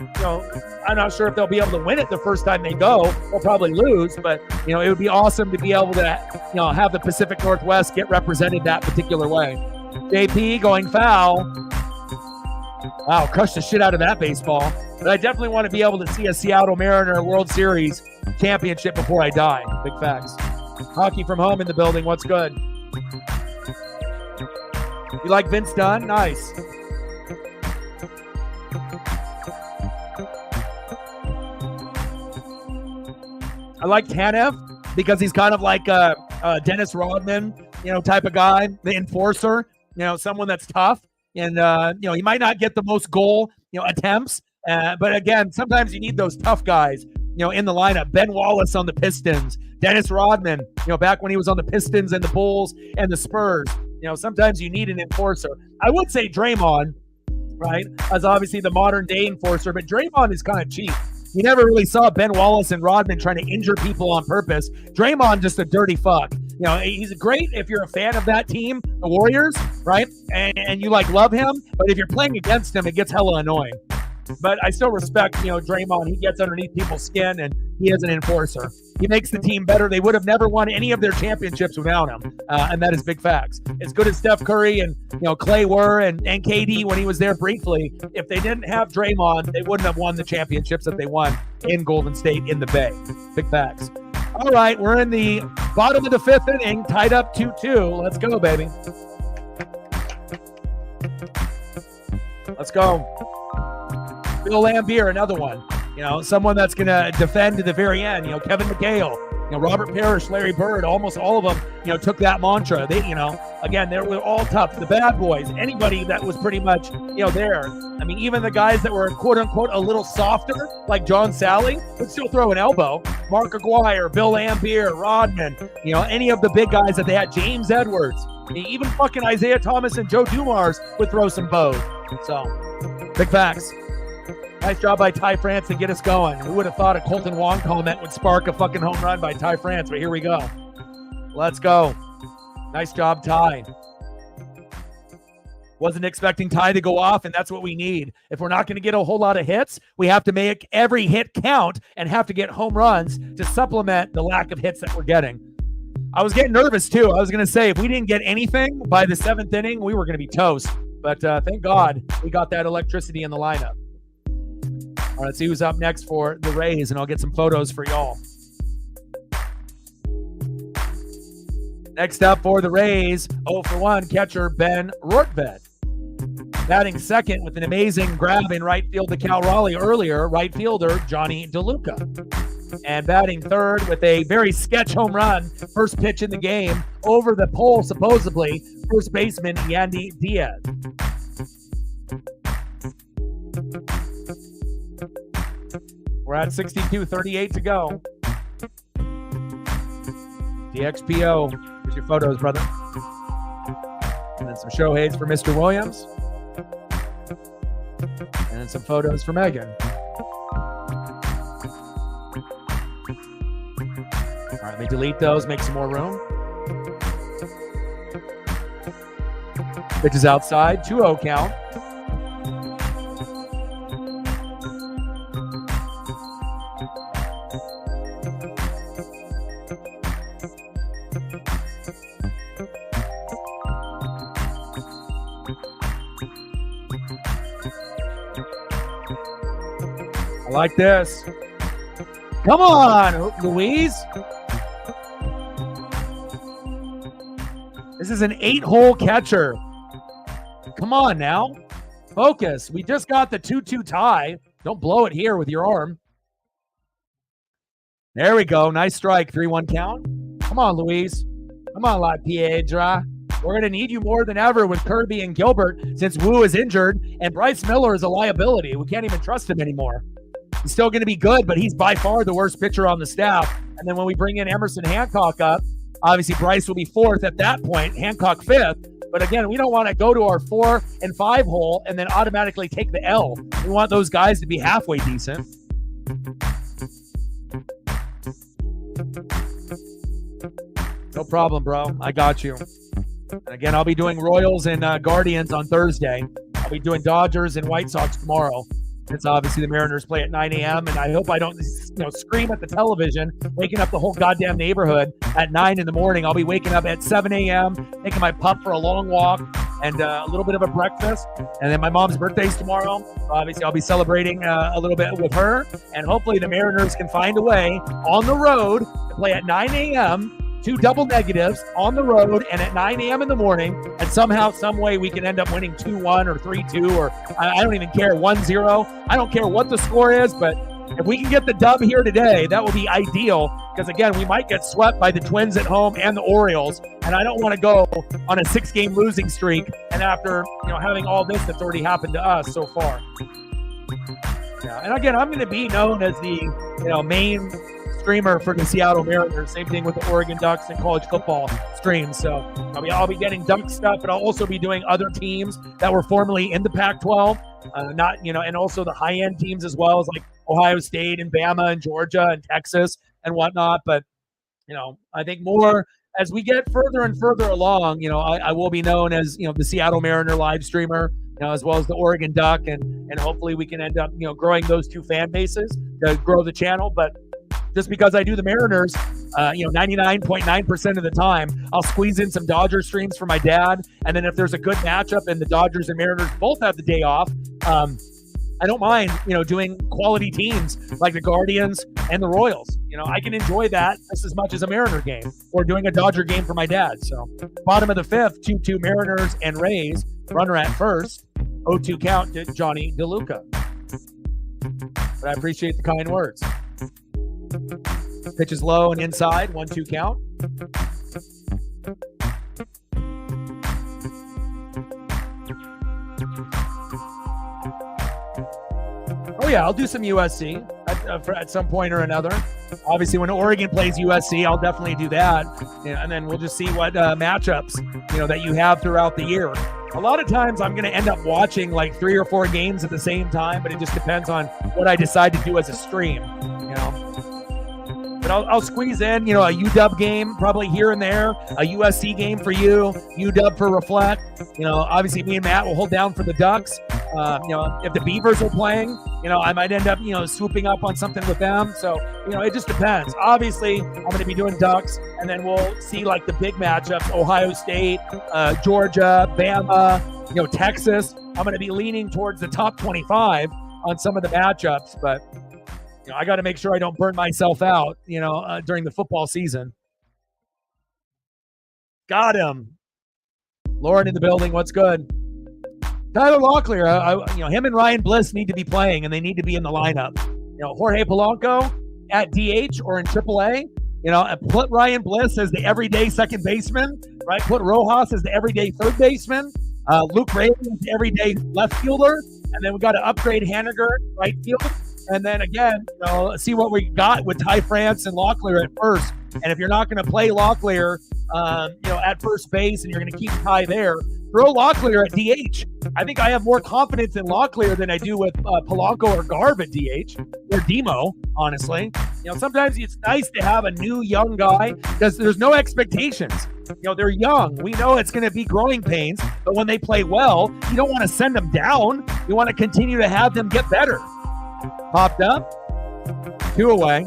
I'm not sure if they'll be able to win it the first time they go. They'll probably lose, but, it would be awesome to be able to, have the Pacific Northwest get represented that particular way. JP going foul. Wow, crushed the shit out of that baseball. But I definitely want to be able to see a Seattle Mariner World Series championship before I die. Big facts. Hockey from home in the building. What's good? You like Vince Dunn? Nice. I like Tanev because he's kind of like a Dennis Rodman, type of guy, the enforcer, someone that's tough. And, he might not get the most goal, attempts. But again, sometimes you need those tough guys, in the lineup. Ben Wallace on the Pistons, Dennis Rodman, back when he was on the Pistons and the Bulls and the Spurs. Sometimes you need an enforcer. I would say Draymond, right, as obviously the modern day enforcer, but Draymond is kind of cheap. You never really saw Ben Wallace and Rodman trying to injure people on purpose. Draymond, just a dirty fuck. He's great if you're a fan of that team, the Warriors, right? And you love him. But if you're playing against him, it gets hella annoying. But I still respect, Draymond. He gets underneath people's skin, and he is an enforcer. He makes the team better. They would have never won any of their championships without him, and that is big facts. As good as Steph Curry and Clay were, and KD when he was there briefly, if they didn't have Draymond, they wouldn't have won the championships that they won in Golden State in the Bay. Big facts. All right, we're in the bottom of the 5th inning, tied up 2-2. Let's go, baby. Let's go. Bill Lambier, another one. Someone that's going to defend to the very end. Kevin McHale, Robert Parrish, Larry Bird, almost all of them, took that mantra. They, again, they were all tough. The bad boys, anybody that was pretty much, there. I mean, even the guys that were, quote unquote, a little softer, like John Sally, would still throw an elbow. Mark Aguirre, Bill Lambier, Rodman, any of the big guys that they had, James Edwards, even fucking Isaiah Thomas and Joe Dumars would throw some bows. So, big facts. Nice job by Ty France to get us going. Who would have thought a Colton Wong comment would spark a fucking home run by Ty France, but here we go. Let's go. Nice job, Ty. Wasn't expecting Ty to go off, and that's what we need. If we're not going to get a whole lot of hits, we have to make every hit count and have to get home runs to supplement the lack of hits that we're getting. I was getting nervous, too. I was going to say, if we didn't get anything by the 7th inning, we were going to be toast. But thank God we got that electricity in the lineup. All right, let's see who's up next for the Rays, and I'll get some photos for y'all. Next up for the Rays, 0 for 1 catcher Ben Rortvedt. Batting second with an amazing grab in right field to Cal Raleigh earlier, right fielder Johnny DeLuca. And batting third with a very sketch home run, first pitch in the game, over the pole supposedly, first baseman Yandy Diaz. We're at 62:38 to go. DXPO, here's your photos, brother. And then some Shohei's for Mr. Williams. And then some photos for Megan. All right, let me delete those, make some more room. Pitch is outside, 2-0 count. I like this. Come on, Louise. This is an 8-hole catcher. Come on now. Focus. We just got the 2-2 tie. Don't blow it here with your arm. There we go. Nice strike. 3-1 count. Come on, Louise. Come on, La Piedra. We're going to need you more than ever with Kirby and Gilbert since Wu is injured and Bryce Miller is a liability. We can't even trust him anymore. He's still going to be good, but he's by far the worst pitcher on the staff. And then when we bring in Emerson Hancock up, obviously Bryce will be fourth at that point, Hancock fifth. But again, we don't want to go to our 4 and 5 hole and then automatically take the L. We want those guys to be halfway decent. No problem, bro. I got you. And again, I'll be doing Royals and Guardians on Thursday. I'll be doing Dodgers and White Sox tomorrow. It's obviously the Mariners play at 9 a.m. and I hope I don't, scream at the television, waking up the whole goddamn neighborhood at 9 in the morning. I'll be waking up at 7 a.m., taking my pup for a long walk and a little bit of a breakfast. And then my mom's birthday's tomorrow. Obviously, I'll be celebrating a little bit with her. And hopefully the Mariners can find a way on the road to play at 9 a.m., 2 double negatives on the road and at 9 a.m. in the morning, and somehow, some way we can end up winning 2-1 or 3-2 or I don't even care, 1-0. I don't care what the score is, but if we can get the dub here today, that will be ideal because, again, we might get swept by the Twins at home and the Orioles, and I don't want to go on a 6-game losing streak and after, having all this that's already happened to us so far. Yeah, and again, I'm going to be known as the, main streamer for the Seattle Mariners. Same thing with the Oregon Ducks and college football streams. So I'll be getting Duck stuff, but I'll also be doing other teams that were formerly in the Pac-12, and also the high-end teams as well as like Ohio State and Bama and Georgia and Texas and whatnot. But, I think more as we get further and further along, I will be known as, the Seattle Mariner live streamer, as well as the Oregon Duck. And hopefully we can end up, growing those two fan bases to grow the channel. But just because I do the Mariners, 99.9% of the time, I'll squeeze in some Dodger streams for my dad. And then if there's a good matchup and the Dodgers and Mariners both have the day off, I don't mind, doing quality teams like the Guardians and the Royals. I can enjoy that just as much as a Mariner game or doing a Dodger game for my dad. So bottom of the fifth, 2-2 Mariners and Rays. Runner at first, 0-2 count to Johnny DeLuca. But I appreciate the kind words. Pitch is low and inside, 1-2 count. Oh yeah, I'll do some USC at some point or another. Obviously, when Oregon plays USC, I'll definitely do that. And then we'll just see what matchups that you have throughout the year. A lot of times I'm going to end up watching like 3 or 4 games at the same time, but it just depends on what I decide to do as a stream. But I'll squeeze in, a UW game probably here and there, a USC game for you, UW for Reflect. Obviously me and Matt will hold down for the Ducks. If the Beavers are playing, I might end up, swooping up on something with them. So, it just depends. Obviously, I'm going to be doing Ducks, and then we'll see like the big matchups, Ohio State, Georgia, Bama, Texas. I'm going to be leaning towards the top 25 on some of the matchups, but I got to make sure I don't burn myself out, during the football season. Got him. Lauren in the building. What's good? Tyler Locklear, him and Ryan Bliss need to be playing, and they need to be in the lineup. Jorge Polanco at DH or in AAA. Put Ryan Bliss as the everyday second baseman, right? Put Rojas as the everyday third baseman. Luke Ray is the everyday left fielder, and then we got to upgrade Haniger right field. And then again, see what we got with Ty France and Locklear at first. And if you're not going to play Locklear, at first base, and you're going to keep Ty there, throw Locklear at DH. I think I have more confidence in Locklear than I do with Polanco or Garv at DH or Demo, honestly. Sometimes it's nice to have a new young guy because there's no expectations. They're young. We know it's going to be growing pains, but when they play well, you don't want to send them down. You want to continue to have them get better. Popped up, 2 away.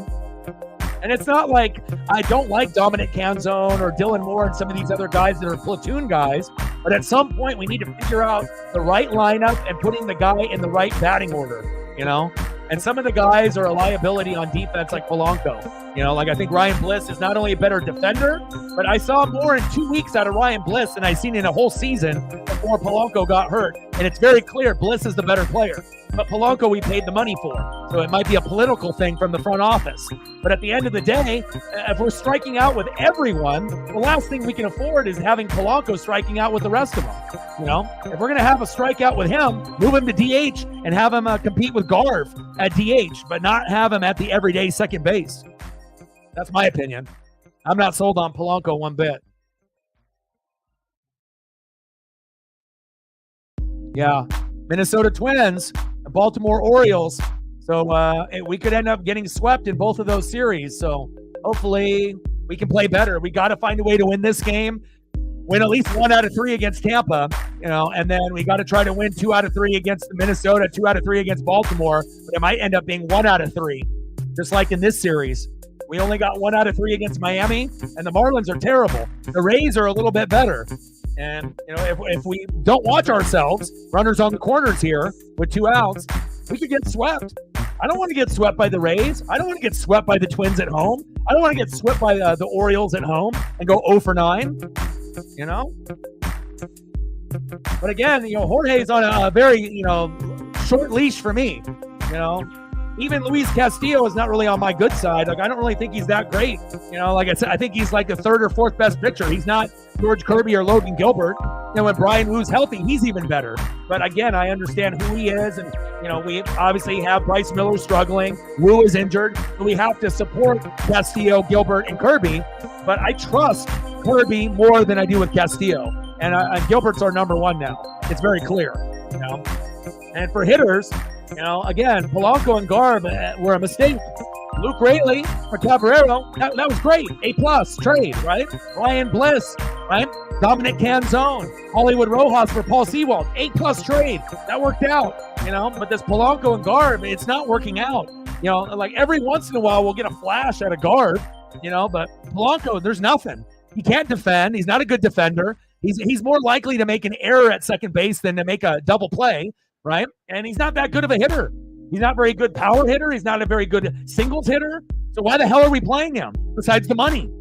And it's not like I don't like Dominic Canzone or Dylan Moore and some of these other guys that are platoon guys, but at some point we need to figure out the right lineup and putting the guy in the right batting order, And some of the guys are a liability on defense like Polanco. I think Ryan Bliss is not only a better defender, but I saw more in 2 weeks out of Ryan Bliss than I seen in a whole season before Polanco got hurt. And it's very clear Bliss is the better player. But Polanco we paid the money for. So it might be a political thing from the front office. But at the end of the day, if we're striking out with everyone, the last thing we can afford is having Polanco striking out with the rest of them. If we're going to have a strikeout with him, move him to DH and have him compete with Garv at DH, but not have him at the everyday second base. That's my opinion. I'm not sold on Polanco one bit. Yeah. Minnesota Twins, Baltimore Orioles. So we could end up getting swept in both of those series. So hopefully we can play better. We got to find a way to win this game, win at least 1 out of 3 against Tampa, and then we got to try to win 2 out of 3 against Minnesota, 2 out of 3 against Baltimore. But it might end up being 1 out of 3, just like in this series. We only got 1 out of 3 against Miami, and the Marlins are terrible. The Rays are a little bit better. And, if we don't watch ourselves, runners on the corners here with 2 outs, we could get swept. I don't want to get swept by the Rays. I don't want to get swept by the Twins at home. I don't want to get swept by the Orioles at home and go 0 for 9, But again, Jorge's on a very, short leash for me, Even Luis Castillo is not really on my good side. I don't really think he's that great. Like I said, I think he's like the 3rd or 4th best pitcher. He's not George Kirby or Logan Gilbert. When Brian Woo's healthy, he's even better. But again, I understand who he is. And, we obviously have Bryce Miller struggling. Woo is injured. So we have to support Castillo, Gilbert, and Kirby. But I trust Kirby more than I do with Castillo. And Gilbert's our number 1 now. It's very clear, And for hitters, again, Polanco and Garv were a mistake. Luke Rayleigh for Cabrera, that was great. A+ trade, right? Ryan Bliss, right? Dominic Canzone, Hollywood Rojas for Paul Sewald, A+ trade. That worked out, But this Polanco and Garv, it's not working out. Like every once in a while we'll get a flash out of Garv, But Polanco, there's nothing. He can't defend. He's not a good defender. He's more likely to make an error at second base than to make a double play. Right? And he's not that good of a hitter. He's not a very good power hitter. He's not a very good singles hitter. So why the hell are we playing him besides the money?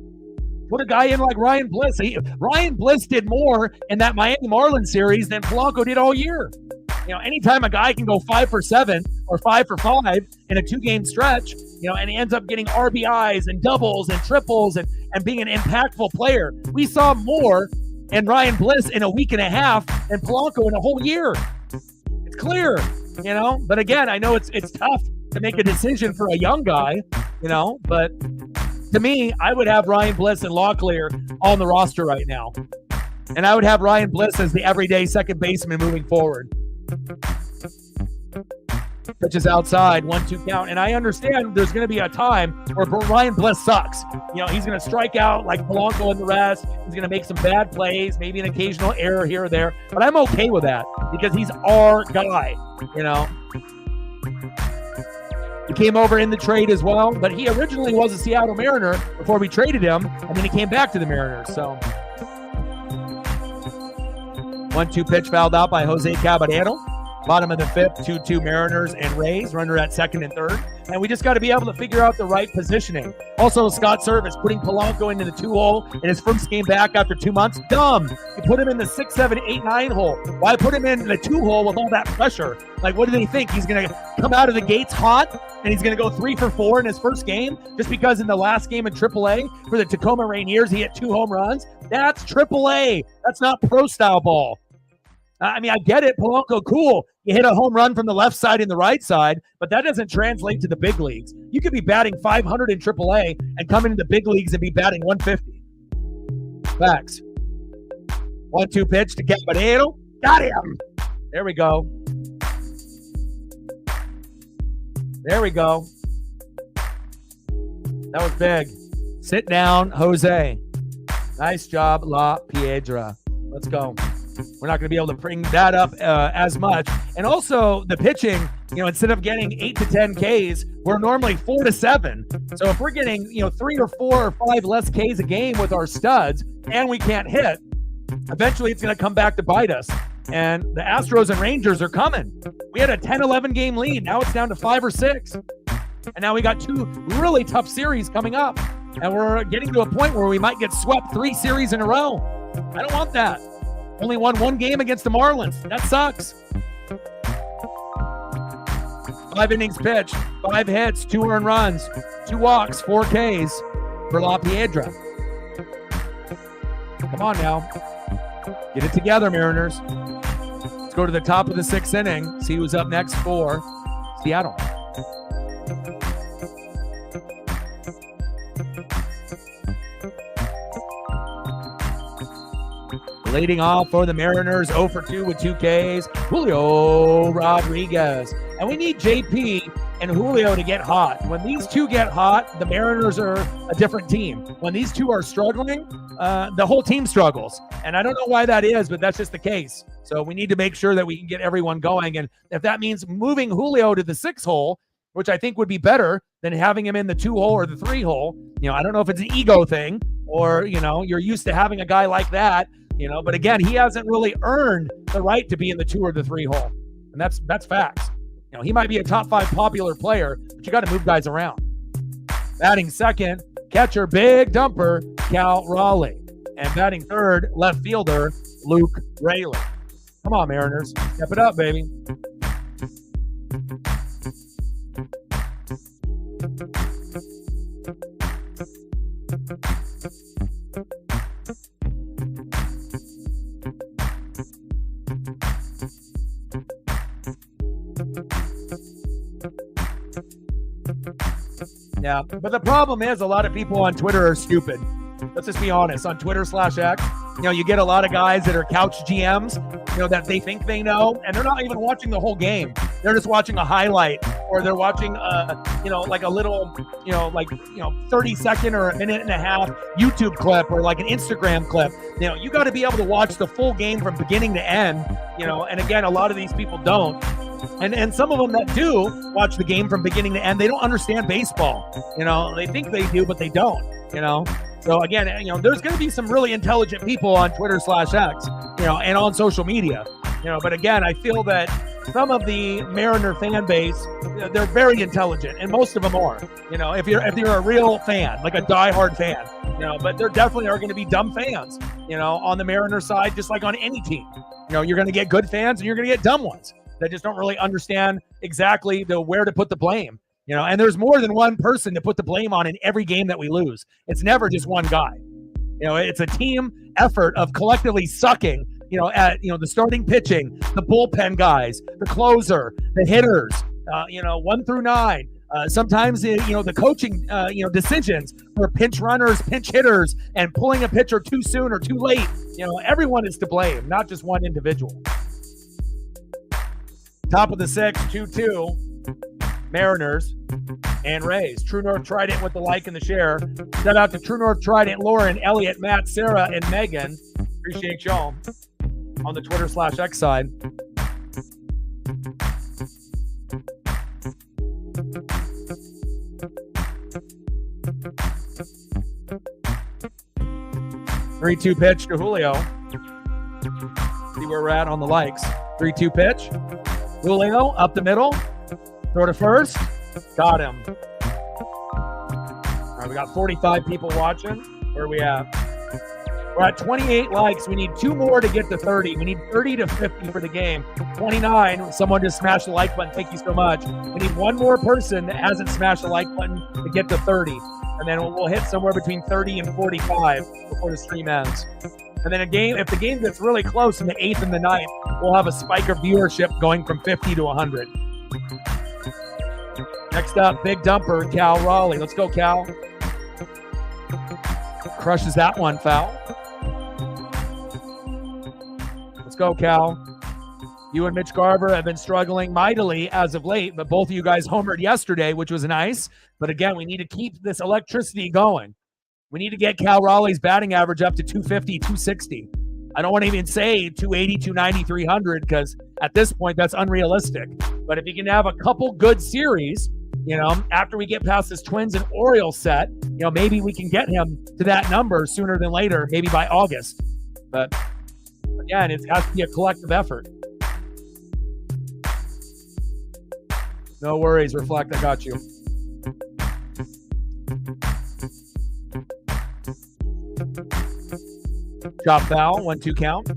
Put a guy in like Ryan Bliss. Ryan Bliss did more in that Miami Marlins series than Polanco did all year. Anytime a guy can go 5 for 7 or 5 for 5 in a 2-game stretch, and he ends up getting RBIs and doubles and triples and being an impactful player. We saw more in Ryan Bliss in a week and a half than Polanco in a whole year. It's clear, but again, I know it's tough to make a decision for a young guy, but to me, I would have Ryan Bliss and Locklear on the roster right now. And I would have Ryan Bliss as the everyday second baseman moving forward. Pitches outside, 1-2 count. And I understand there's going to be a time where Ryan Bliss sucks. He's going to strike out like Polanco and the rest. He's going to make some bad plays, maybe an occasional error here or there. But I'm okay with that because he's our guy, He came over in the trade as well, but he originally was a Seattle Mariner before we traded him, and then he came back to the Mariners. So 1-2 pitch fouled out by Jose Caballero. Bottom of the fifth, 2-2 Mariners and Rays. Runner at second and third. And we just got to be able to figure out the right positioning. Also, Scott Service putting Polanco into the 2-hole in his first game back after 2 months. Dumb. You put him in the 6, 7, 8, 9 hole. Why put him in the 2-hole with all that pressure? Like, what do they think? He's going to come out of the gates hot and he's going to go 3 for 4 in his first game just because in the last game in AAA for the Tacoma Rainiers, he hit 2 home runs? That's AAA. That's not pro-style ball. I mean, I get it. Polanco, cool. You hit a home run from the left side and the right side, but that doesn't translate to the big leagues. You could be batting 500 in AAA and come into the big leagues and be batting 150. Facts. 1-2 pitch to Caballero. Got him. There we go. There we go. That was big. Sit down, Jose. Nice job, La Piedra. Let's go. We're not going to be able to bring that up as much. And also the pitching, instead of getting 8 to 10 Ks, we're normally 4 to 7. So if we're getting, 3 or 4 or 5 less Ks a game with our studs and we can't hit, eventually it's going to come back to bite us. And the Astros and Rangers are coming. We had a 10-11 game lead. Now it's down to 5 or 6. And now we got 2 really tough series coming up. And we're getting to a point where we might get swept 3 series in a row. I don't want that. Only won 1 game against the Marlins. That sucks. 5 innings pitched, 5 hits, 2 earned runs, 2 walks, 4 Ks for La Piedra. Come on now. Get it together, Mariners. Let's go to the top of the 6th inning. See who's up next for Seattle. Leading off for the Mariners, 0 for 2 with 2 Ks, Julio Rodriguez. And we need JP and Julio to get hot. When these two get hot, the Mariners are a different team. When these two are struggling, the whole team struggles. And I don't know why that is, but that's just the case. So we need to make sure that we can get everyone going. And if that means moving Julio to the 6 hole, which I think would be better than having him in the 2 hole or the 3 hole, I don't know if it's an ego thing or, you're used to having a guy like that. But again, he hasn't really earned the right to be in the 2 or the 3 hole. And that's facts. He might be a top 5 popular player, but you got to move guys around. Batting second, catcher, big dumper, Cal Raleigh. And batting third, left fielder, Luke Rayleigh. Come on, Mariners. Step it up, baby. Yeah, but the problem is a lot of people on Twitter are stupid. Let's just be honest. On Twitter/X, you get a lot of guys that are couch GMs, that they think they know, and they're not even watching the whole game. They're just watching a highlight, or they're watching, like a little, 30-second or a minute and a half YouTube clip, or like an Instagram clip. You got to be able to watch the full game from beginning to end, and again, a lot of these people don't. And some of them that do watch the game from beginning to end, they don't understand baseball. They think they do, but they don't, So again, there's going to be some really intelligent people on Twitter/X, and on social media, but again, I feel that some of the Mariner fan base, they're very intelligent, and most of them are, if you're a real fan, like a diehard fan, but there definitely are going to be dumb fans, on the Mariner side, just like on any team. You're going to get good fans and you're going to get dumb ones that just don't really understand exactly where to put the blame, and there's more than one person to put the blame on in every game that we lose. It's never just one guy. It's a team effort of collectively sucking, at, the starting pitching, the bullpen guys, the closer, the hitters, 1 through 9. Sometimes, the coaching, decisions for pinch runners, pinch hitters, and pulling a pitcher too soon or too late. Everyone is to blame, not just one individual. Top of the 6th, 2-2, Mariners and Rays. True North Trident with the like and the share. Shout out to True North Trident, Lauren, Elliot, Matt, Sarah, and Megan. Appreciate y'all on the Twitter/X side. Three-two pitch to Julio. See where we're at on the likes. 3-2 pitch. Julio up the middle. Throw to first. Got him. All right, we got 45 people watching. Where are we at? We're at 28 likes. We need 2 more to get to 30. We need 30 to 50 for the game. 29. Someone just smashed the like button. Thank you so much. We need 1 more person that hasn't smashed the like button to get to 30. And then we'll hit somewhere between 30 and 45 before the stream ends. And then if the game gets really close in the 8th and the 9th, we'll have a spike of viewership going from 50 to 100. Next up, big dumper, Cal Raleigh. Let's go, Cal. Crushes that one, foul. Let's go, Cal. You and Mitch Garver have been struggling mightily as of late, but both of you guys homered yesterday, which was nice. But again, we need to keep this electricity going. We need to get Cal Raleigh's batting average up to 250, 260. I don't want to even say 280, 290, 300 because at this point, that's unrealistic. But if you can have a couple good series, after we get past this Twins and Orioles set, maybe we can get him to that number sooner than later, maybe by August. But again, it has to be a collective effort. No worries, Reflect, I got you. Chop foul, 1-2 count.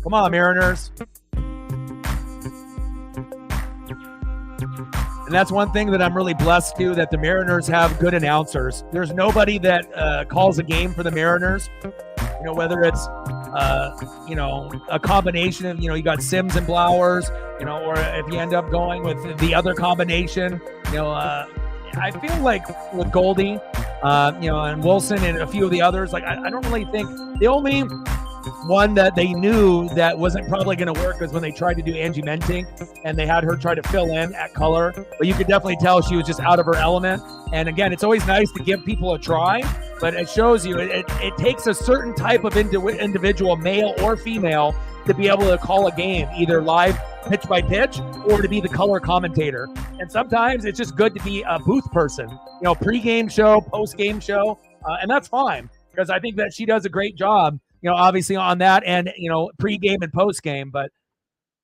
Come on, Mariners. And that's one thing that I'm really blessed to, that the Mariners have good announcers. There's nobody that calls a game for the Mariners. Whether it's a combination of, you got Sims and Blowers, or if you end up going with the other combination, I feel like with Goldie, and Wilson and a few of the others, I don't really think the only one that they knew that wasn't probably going to work was when they tried to do Angie Mentink and they had her try to fill in at color, but you could definitely tell she was just out of her element. And again, it's always nice to give people a try, but it shows you it takes a certain type of individual, male or female, to be able to call a game, either live pitch by pitch or to be the color commentator. And sometimes it's just good to be a booth person, pre-game show, post-game show, and that's fine because I think that she does a great job, obviously on that and, pre-game and post-game. But,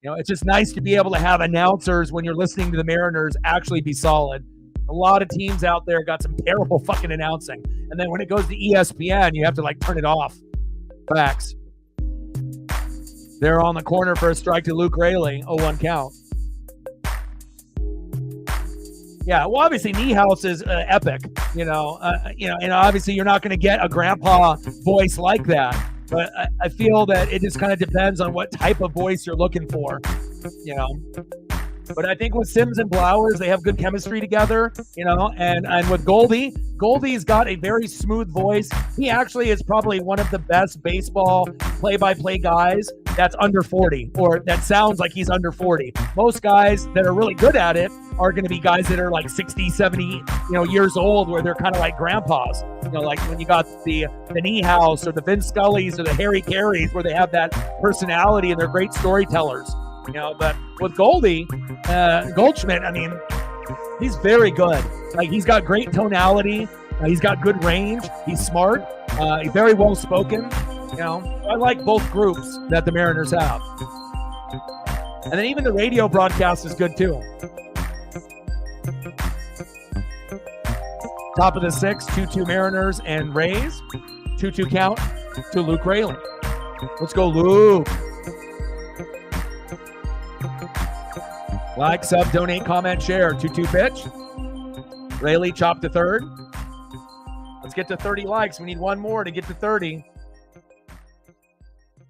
it's just nice to be able to have announcers when you're listening to the Mariners actually be solid. A lot of teams out there got some terrible fucking announcing. And then when it goes to ESPN, you have to turn it off. Facts. They're on the corner for a strike to Luke Raley. 0-1 count. Yeah, well, obviously Niehaus is epic, and obviously you're not going to get a grandpa voice like that. But I feel that it just kind of depends on what type of voice you're looking for, But I think with Sims and Blowers, they have good chemistry together, and with Goldie's got a very smooth voice. He actually is probably one of the best baseball play-by-play guys that's under 40, or that sounds like he's under 40. Most guys that are really good at it are going to be guys that are 60, 70, years old, where they're kind of like grandpas. Like when you got the Niehaus or the Vince Scullys or the Harry Careys, where they have that personality and they're great storytellers. But with Goldschmidt, he's very good. He's got great tonality. He's got good range. He's smart. He's very well spoken. I like both groups that the Mariners have. And then even the radio broadcast is good too. Top of the 6, 2-2 Mariners and Rays. 2-2 count to Luke Raley. Let's go, Luke. Like, sub, donate, comment, share. 2-2 pitch. Raley chopped to third. Let's get to 30 likes. We need 1 more to get to 30.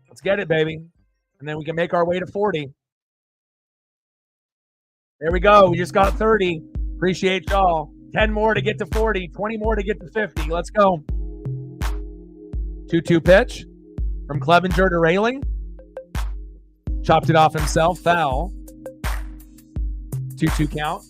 Let's get it, baby. And then we can make our way to 40. There we go. We just got 30. Appreciate y'all. 10 more to get to 40. 20 more to get to 50. Let's go. 2-2 pitch from Clevenger to Raley. Chopped it off himself. Foul. 2-2 count.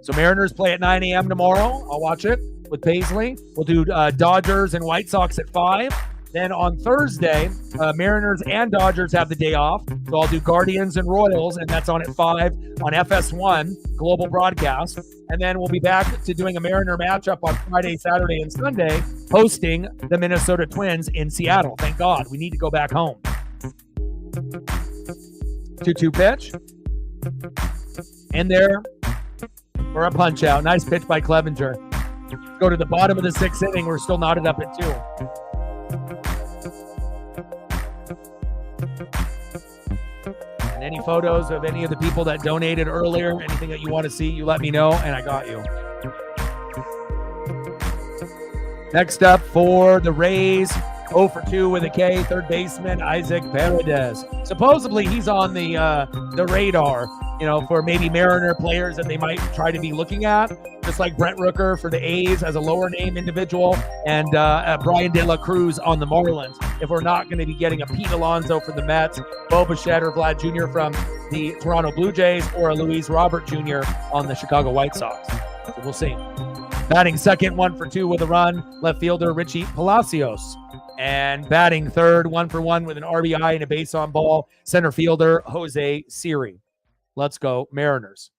So Mariners play at 9 a.m. tomorrow. I'll watch it with Paisley. We'll do Dodgers and White Sox at 5. Then on Thursday, Mariners and Dodgers have the day off. So I'll do Guardians and Royals, and that's on at 5 on FS1, global broadcast. And then we'll be back to doing a Mariner matchup on Friday, Saturday, and Sunday, hosting the Minnesota Twins in Seattle. Thank God. We need to go back home. 2-2 pitch. In there for a punch out. Nice pitch by Clevenger. Go to the bottom of the 6th inning. We're still knotted up at 2. And any photos of any of the people that donated earlier, anything that you want to see, you let me know, and I got you. Next up for the Rays, 0 for 2 with a K, third baseman Isaac Paredes. Supposedly he's on the radar, for maybe Mariner players that they might try to be looking at, just like Brent Rooker for the A's as a lower name individual, and Brian De La Cruz on the Marlins. If we're not going to be getting a Pete Alonso for the Mets, Bo Bichette or Vlad Jr. from the Toronto Blue Jays, or a Luis Robert Jr. on the Chicago White Sox. So we'll see. Batting second, 1 for 2 with a run, left fielder Richie Palacios. And batting third, 1 for 1 with an RBI and a base on ball, center fielder Jose Siri. Let's go, Mariners.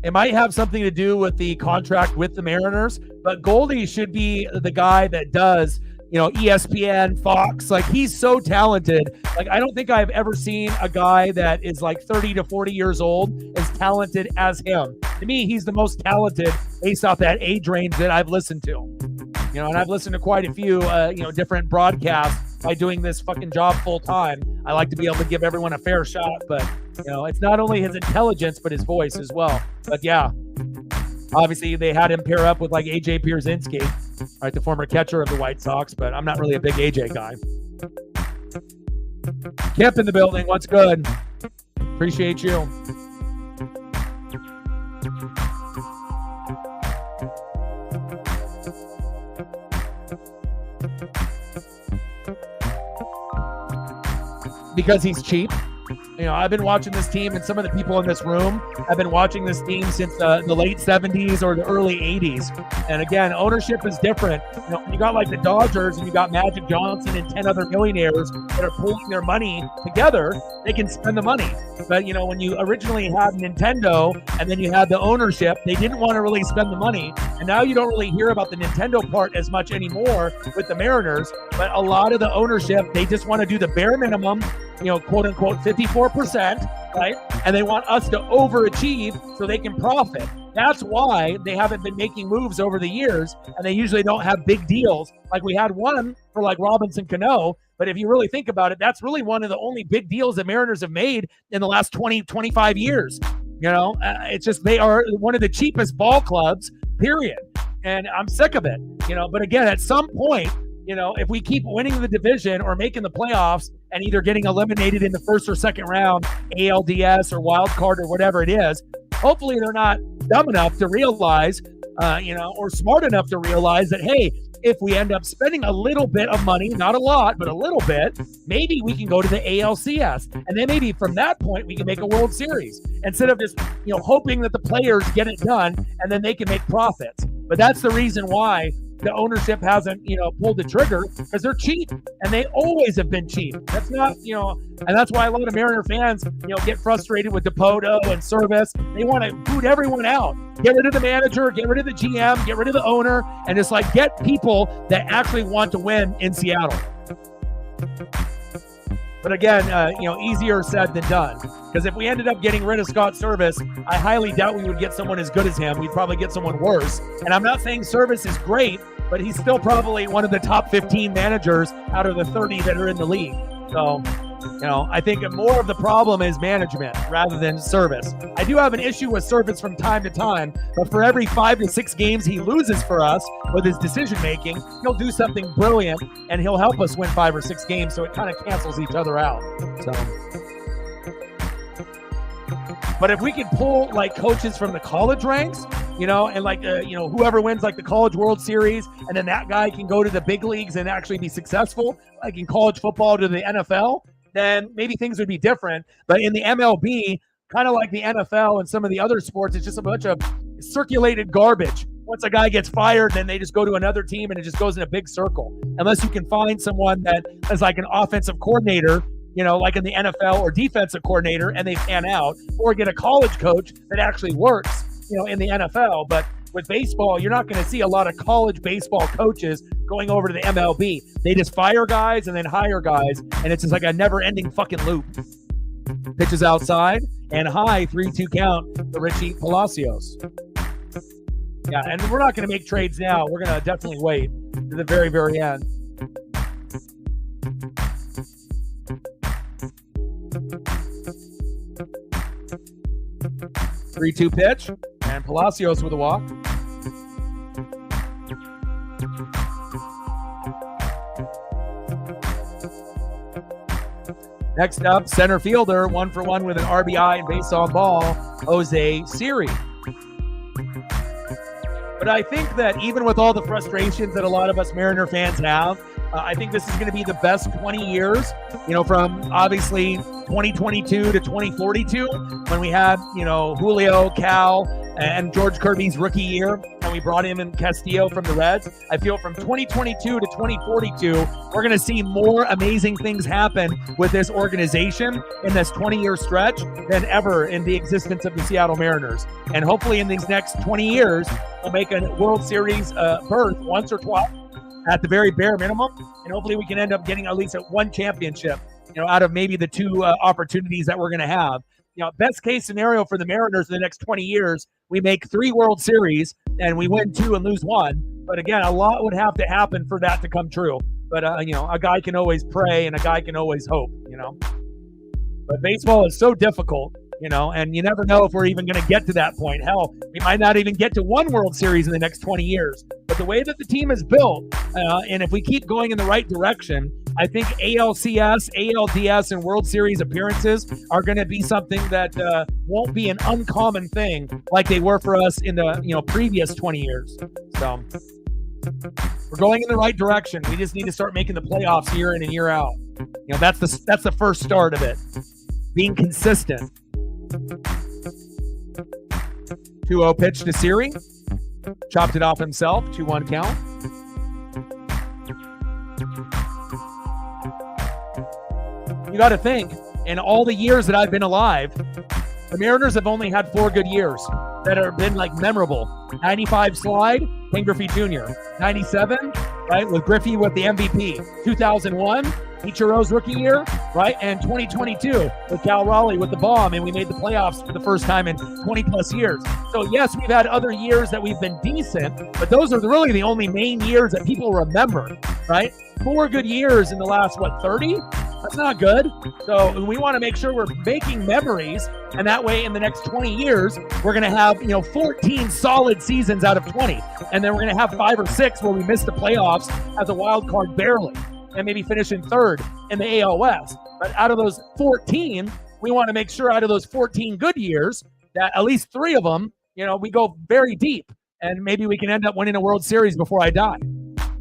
It might have something to do with the contract with the Mariners, but Goldie should be the guy that does, ESPN, Fox. Like, he's so talented. Like, I don't think I've ever seen a guy that is like 30 to 40 years old as talented as him. To me, he's the most talented based off that age range that I've listened to. And I've listened to quite a few, different broadcasts by doing this fucking job full time. I like to be able to give everyone a fair shot, but, it's not only his intelligence, but his voice as well. But yeah, obviously they had him pair up with like AJ Pierzynski, right, the former catcher of the White Sox, but I'm not really a big AJ guy. Kip in the building. What's good? Appreciate you. Because he's cheap. I've been watching this team, and some of the people in this room have been watching this team since the late 70s or the early 80s. And again, ownership is different. When you got like the Dodgers and you got Magic Johnson and 10 other millionaires that are pooling their money together, they can spend the money. But, when you originally had Nintendo and then you had the ownership, they didn't want to really spend the money. And now you don't really hear about the Nintendo part as much anymore with the Mariners. But a lot of the ownership, they just want to do the bare minimum, quote unquote 54%, right? And they want us to overachieve so they can profit. That's why they haven't been making moves over the years, and they usually don't have big deals. Like we had one for like Robinson Cano, but if you really think about it, that's really one of the only big deals that Mariners have made in the last 20, 25 years. It's just they are one of the cheapest ball clubs, period. And I'm sick of it, but again, at some point, if we keep winning the division or making the playoffs and either getting eliminated in the first or second round, ALDS or wild card or whatever it is, hopefully they're not dumb enough to realize, or smart enough to realize that, hey, if we end up spending a little bit of money, not a lot, but a little bit, maybe we can go to the ALCS. And then maybe from that point, we can make a World Series instead of just, hoping that the players get it done and then they can make profits. But that's the reason why the ownership hasn't, pulled the trigger, because they're cheap, and they always have been cheap. That's not, and that's why a lot of Mariner fans, get frustrated with Dipoto and Service. They want to boot everyone out. Get rid of the manager, get rid of the GM, get rid of the owner, and just like get people that actually want to win in Seattle. But again, easier said than done. Because if we ended up getting rid of Scott Service, I highly doubt we would get someone as good as him. We'd probably get someone worse. And I'm not saying Service is great, but he's still probably one of the top 15 managers out of the 30 that are in the league. So, I think more of the problem is management rather than Service. I do have an issue with Service from time to time, but for every 5 to 6 games he loses for us with his decision making, he'll do something brilliant and he'll help us win 5 or 6 games. So it kind of cancels each other out. But if we could pull like coaches from the college ranks, and like, whoever wins like the College World Series, and then that guy can go to the big leagues and actually be successful, like in college football to the NFL, then maybe things would be different. But in the MLB, kind of like the NFL and some of the other sports, it's just a bunch of circulated garbage. Once a guy gets fired, then they just go to another team and it just goes in a big circle. Unless you can find someone that is like an offensive coordinator, like in the NFL, or defensive coordinator, and they pan out, or get a college coach that actually works, in the NFL. But with baseball, you're not going to see a lot of college baseball coaches going over to the MLB. They just fire guys and then hire guys, and it's just like a never-ending fucking loop. Pitches outside, and high, 3-2 count to Richie Palacios. Yeah, and we're not going to make trades now. We're going to definitely wait to the very, very end. Three-two pitch, and Palacios with a walk. Next up, center fielder, 1-for-1 with an RBI and base on ball, Jose Siri. But I think that even with all the frustrations that a lot of us Mariner fans have, I think this is going to be the best 20 years, from obviously 2022 to 2042, when we had, Julio, Cal, and George Kirby's rookie year, and we brought in Castillo from the Reds. I feel from 2022 to 2042, we're going to see more amazing things happen with this organization in this 20-year stretch than ever in the existence of the Seattle Mariners. And hopefully in these next 20 years, we'll make a World Series berth once or twice at the very bare minimum, and hopefully we can end up getting at least one championship, out of maybe the two opportunities that we're going to have. Best case scenario for the Mariners in the next 20 years, we make 3 World Series and we win 2 and lose 1. But again, a lot would have to happen for that to come true. But, a guy can always pray and a guy can always hope, But baseball is so difficult, and you never know if we're even going to get to that point. Hell, we might not even get to 1 World Series in the next 20 years. But the way that the team is built, and if we keep going in the right direction, I think ALCS, ALDS, and World Series appearances are going to be something that won't be an uncommon thing like they were for us in the previous 20 years. So we're going in the right direction. We just need to start making the playoffs year in and year out. That's the first start of it. Being consistent. 2-0 pitch to Siri. Chopped it off himself. 2-1 count. You got to think, in all the years that I've been alive, the Mariners have only had 4 good years that have been memorable. 95 slide, Ken Griffey Jr. 97, right, with Griffey with the MVP. 2001, Ichiro's rookie year, right, and 2022 with Cal Raleigh with the bomb, and we made the playoffs for the first time in 20 plus years. So yes, we've had other years that we've been decent, but those are really the only main years that people remember, right? 4 good years in the last 30? That's not good. So we want to make sure we're making memories, and that way in the next 20 years, we're going to have 14 solid seasons out of 20, and then we're going to have 5 or 6 where we miss the playoffs as a wild card barely, and maybe finish in 3rd in the AL West. But out of those 14, we want to make sure out of those 14 good years that at least 3 of them, we go very deep, and maybe we can end up winning a World Series before I die.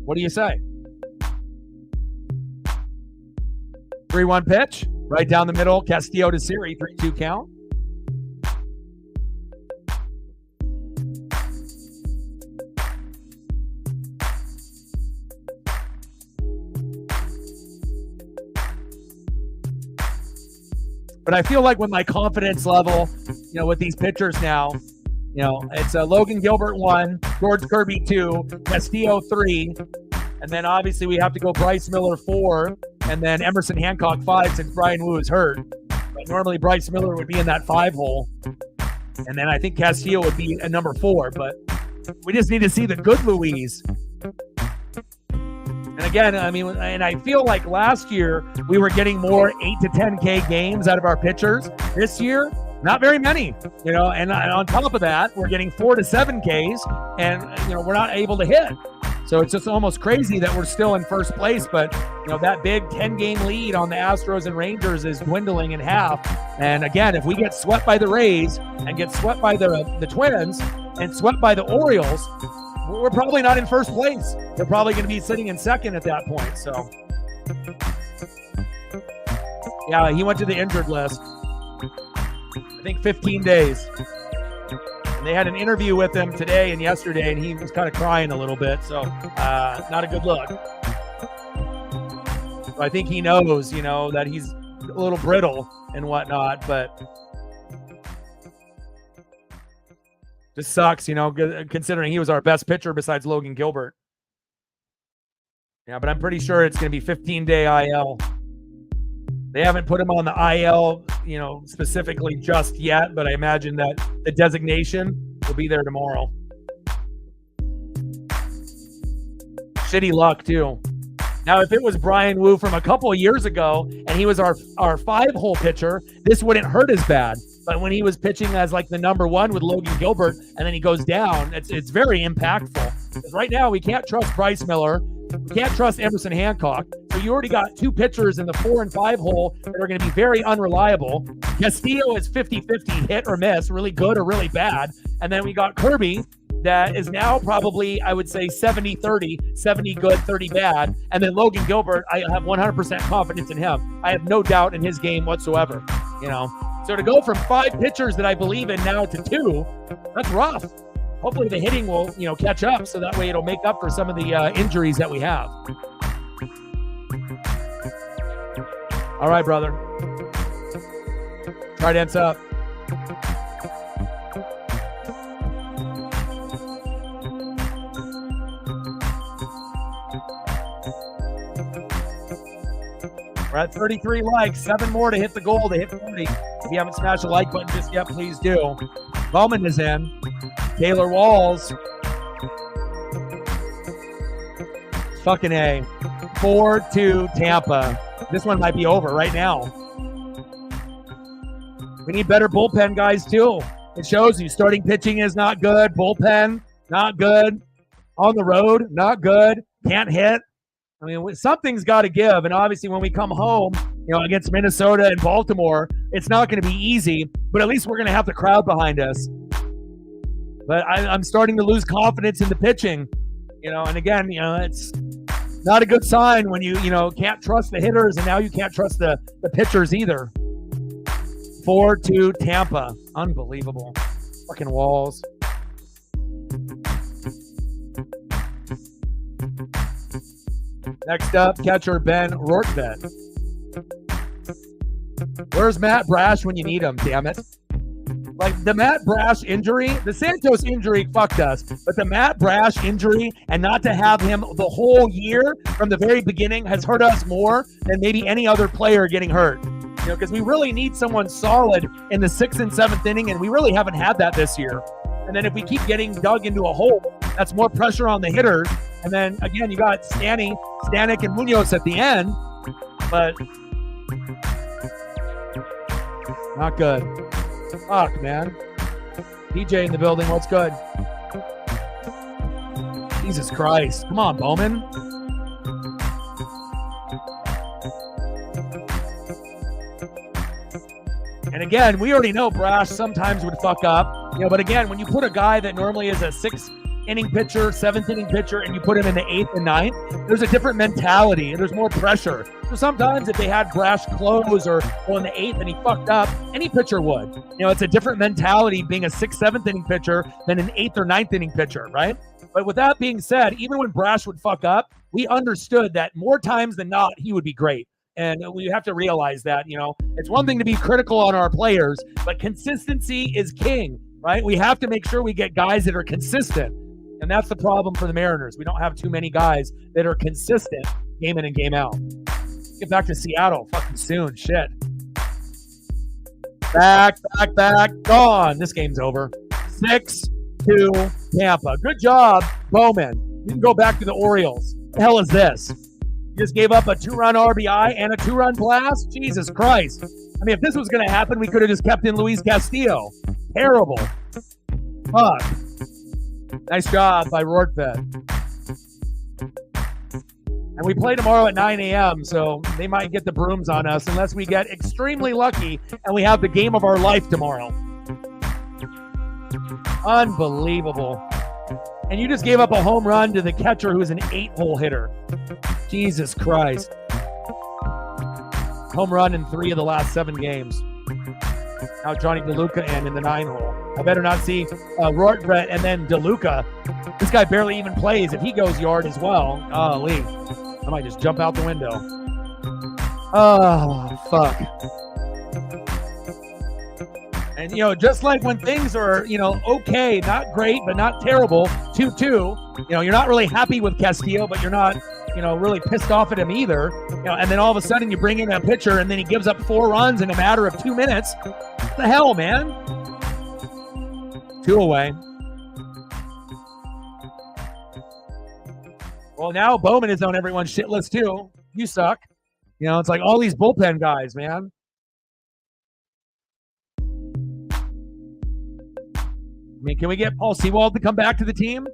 What do you say? 3-1 pitch, right down the middle, Castillo to Siri, 3-2 count. But I feel like with my confidence level, with these pitchers now, it's Logan Gilbert 1, George Kirby 2, Castillo 3, and then obviously we have to go Bryce Miller 4, and then Emerson Hancock 5 since Brian Wu is hurt. But normally Bryce Miller would be in that 5 hole, and then I think Castillo would be a number 4. But we just need to see the good Louise. And again, and I feel like last year we were getting more 8 to 10K games out of our pitchers. This year, not very many, and on top of that, we're getting 4 to 7Ks, and, we're not able to hit. So it's just almost crazy that we're still in first place, but, that big 10-game lead on the Astros and Rangers is dwindling in half. And again, if we get swept by the Rays and get swept by the Twins and swept by the Orioles, we're probably not in first place. They're probably going to be sitting in second at that point. So, yeah, he went to the injured list. I think 15 days. They had an interview with him today and yesterday, and he was kind of crying a little bit. So not a good look. So I think he knows, that he's a little brittle and whatnot, but just sucks, considering he was our best pitcher besides Logan Gilbert. Yeah, but I'm pretty sure it's going to be 15-day IL. They haven't put him on the IL, specifically just yet, but I imagine that the designation will be there tomorrow. Shitty luck, too. Now, if it was Brian Wu from a couple of years ago and he was our 5-hole pitcher, this wouldn't hurt as bad. But when he was pitching as like the number 1 with Logan Gilbert and then he goes down, it's very impactful. Because right now we can't trust Bryce Miller. We can't trust Emerson Hancock. So you already got 2 pitchers in the 4 and 5 hole that are going to be very unreliable. Castillo is 50-50 hit or miss, really good or really bad. And then we got Kirby that is now probably, I would say, 70-30, 70 good, 30 bad. And then Logan Gilbert, I have 100% confidence in him. I have no doubt in his game whatsoever, So to go from 5 pitchers that I believe in now to 2, that's rough. Hopefully the hitting will, catch up so that way it'll make up for some of the injuries that we have. All right, brother. Trident's up. We're at 33 likes, 7 more to hit the goal, to hit 40. If you haven't smashed the like button just yet, please do. Bowman is in. Taylor Walls. Fucking A. 4-2 Tampa. This one might be over right now. We need better bullpen guys too. It shows you starting pitching is not good. Bullpen, not good. On the road, not good. Can't hit. I mean, something's got to give. And obviously when we come home, against Minnesota and Baltimore, it's not going to be easy, but at least we're going to have the crowd behind us. But I'm starting to lose confidence in the pitching, and again, it's not a good sign when you can't trust the hitters and now you can't trust the pitchers either. 4-2 Tampa. Unbelievable. Fucking Walls. Next up, catcher Ben Rortvedt. Where's Matt Brash when you need him, damn it? Like the Matt Brash injury, the Santos injury fucked us, but the Matt Brash injury and not to have him the whole year from the very beginning has hurt us more than maybe any other player getting hurt. Because we really need someone solid in the 6th and 7th inning, and we really haven't had that this year. And then if we keep getting dug into a hole, that's more pressure on the hitters. And then again, you got Stanek and Munoz at the end, but not good. Fuck, man. DJ in the building, what's good? Jesus Christ. Come on, Bowman. And again, we already know Brash sometimes would fuck up. But again, when you put a guy that normally is a 6th-inning pitcher, 7th-inning pitcher, and you put him in the 8th and 9th, there's a different mentality and there's more pressure. So sometimes if they had Brash close or go in the 8th and he fucked up, any pitcher would. It's a different mentality being a 6th, 7th-inning pitcher than an 8th or 9th-inning pitcher, right? But with that being said, even when Brash would fuck up, we understood that more times than not, he would be great. And we have to realize that, it's one thing to be critical on our players, but consistency is king, right? We have to make sure we get guys that are consistent. And that's the problem for the Mariners. We don't have too many guys that are consistent game in and game out. Get back to Seattle fucking soon. Shit. Back. Gone. This game's over. 6-2 Tampa. Good job, Bowman. You can go back to the Orioles. What the hell is this? You just gave up a 2-run RBI and a 2-run blast? Jesus Christ. I mean, if this was going to happen, we could have just kept in Luis Castillo. Terrible. Fuck. Nice job by Rortvedt. And we play tomorrow at 9 a.m., so they might get the brooms on us unless we get extremely lucky and we have the game of our life tomorrow. Unbelievable. And you just gave up a home run to the catcher who's an 8-hole hitter. Jesus Christ. Home run in 3 of the last 7 games. Now Johnny DeLuca in the 9-hole. I better not see Rortbrett and then DeLuca. This guy barely even plays. If he goes yard as well, golly, I might just jump out the window. Oh, fuck. And, just like when things are, okay, not great, but not terrible, 2-2, you're not really happy with Castillo, but you're not, really pissed off at him either. And then all of a sudden you bring in a pitcher and then he gives up 4 runs in a matter of 2 minutes. What the hell, man? 2 away. Well, now Bowman is on everyone's shit list too. You suck. It's like all these bullpen guys, man. I mean, can we get Paul Sewald to come back to the team?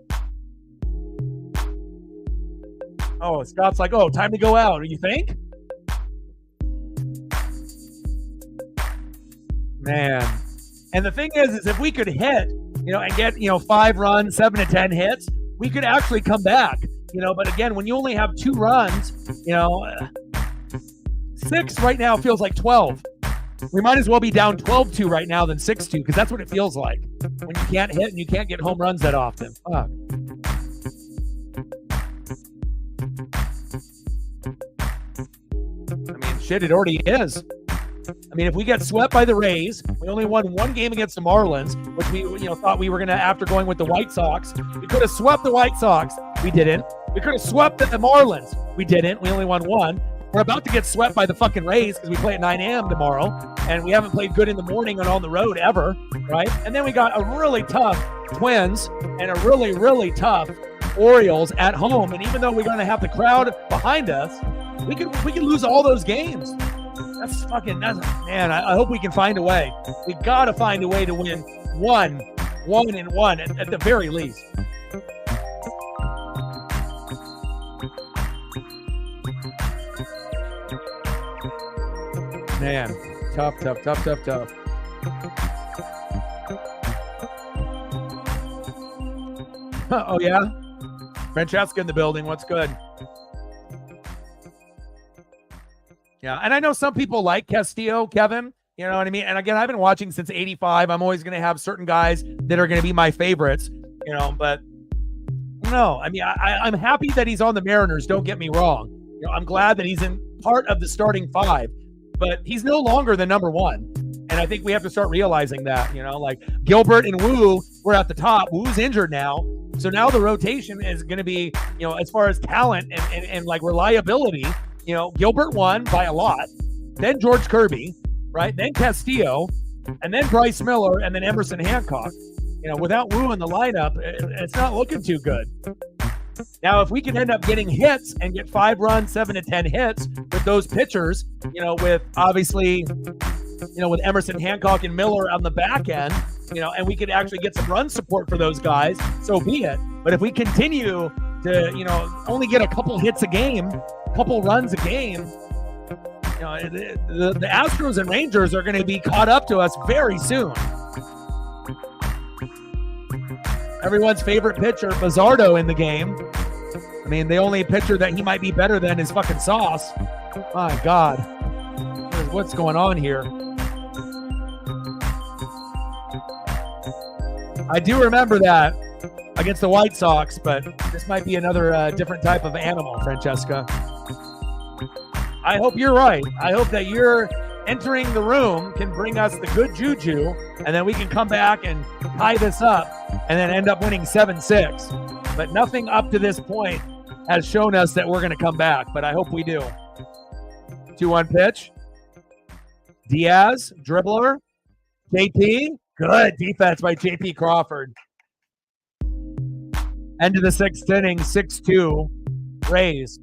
Oh, Scott's like, time to go out. You think? Man. And the thing is if we could hit, and get, 5 runs, 7 to 10 hits, we could actually come back, But again, when you only have 2 runs, 6 right now feels like 12. We might as well be down 12-2 right now than 6-2 because that's what it feels like when you can't hit and you can't get home runs that often. Fuck. I mean, shit, it already is. I mean, if we get swept by the Rays, we only won 1 game against the Marlins, which we thought we were going to, after going with the White Sox. We could have swept the White Sox. We didn't. We could have swept the Marlins. We didn't. We only won 1. We're about to get swept by the fucking Rays because we play at 9 a.m. tomorrow, and we haven't played good in the morning and on the road ever, right? And then we got a really tough Twins and a really, really tough Orioles at home. And even though we're going to have the crowd behind us, we can lose all those games. That's man, I hope we can find a way. We got to find a way to win 1 at the very least. Man, tough. Oh, yeah? Francesca in the building. What's good? Yeah, and I know some people like Castillo, Kevin. You know what I mean? And again, I've been watching since 85. I'm always going to have certain guys that are going to be my favorites, but no. I mean, I'm happy that he's on the Mariners. Don't get me wrong. I'm glad that he's in part of the starting 5. But he's no longer the number 1. And I think we have to start realizing that, like Gilbert and Wu were at the top. Wu's injured now. So now the rotation is going to be, as far as talent and like reliability, Gilbert won by a lot. Then George Kirby, right? Then Castillo, and then Bryce Miller, and then Emerson Hancock. Without Wu in the lineup, it's not looking too good. Now, if we can end up getting hits and get 5 runs, 7 to 10 hits with those pitchers, with obviously, with Emerson, Hancock, and Miller on the back end, and we could actually get some run support for those guys, so be it. But if we continue to, only get a couple hits a game, a couple runs a game, the Astros and Rangers are going to be caught up to us very soon. Everyone's favorite pitcher, Bizzardo, in the game. I mean, the only pitcher that he might be better than is fucking Sauce. My God. What's going on here? I do remember that against the White Sox, but this might be another different type of animal, Francesca. I hope you're right. I hope that you're entering the room can bring us the good juju, and then we can come back and tie this up and then end up winning 7-6. But nothing up to this point has shown us that we're going to come back, but I hope we do. 2-1 pitch. Diaz, dribbler. JP, good defense by JP Crawford. End of the 6th inning, 6-2, Rays.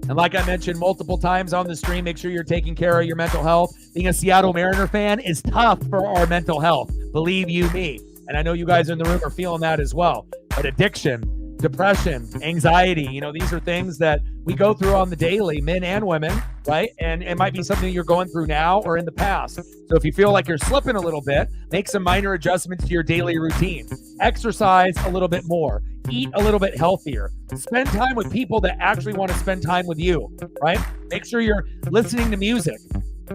And like I mentioned multiple times on the stream, make sure you're taking care of your mental health. Being a Seattle Mariner fan is tough for our mental health. Believe you me. And I know you guys in the room are feeling that as well. But addiction, depression, anxiety, these are things that we go through on the daily, men and women, right? And it might be something you're going through now or in the past. So if you feel like you're slipping a little bit, make some minor adjustments to your daily routine. Exercise a little bit more. eat a little bit healthier. Spend time with people that actually want to spend time with you, right? Make sure you're listening to music,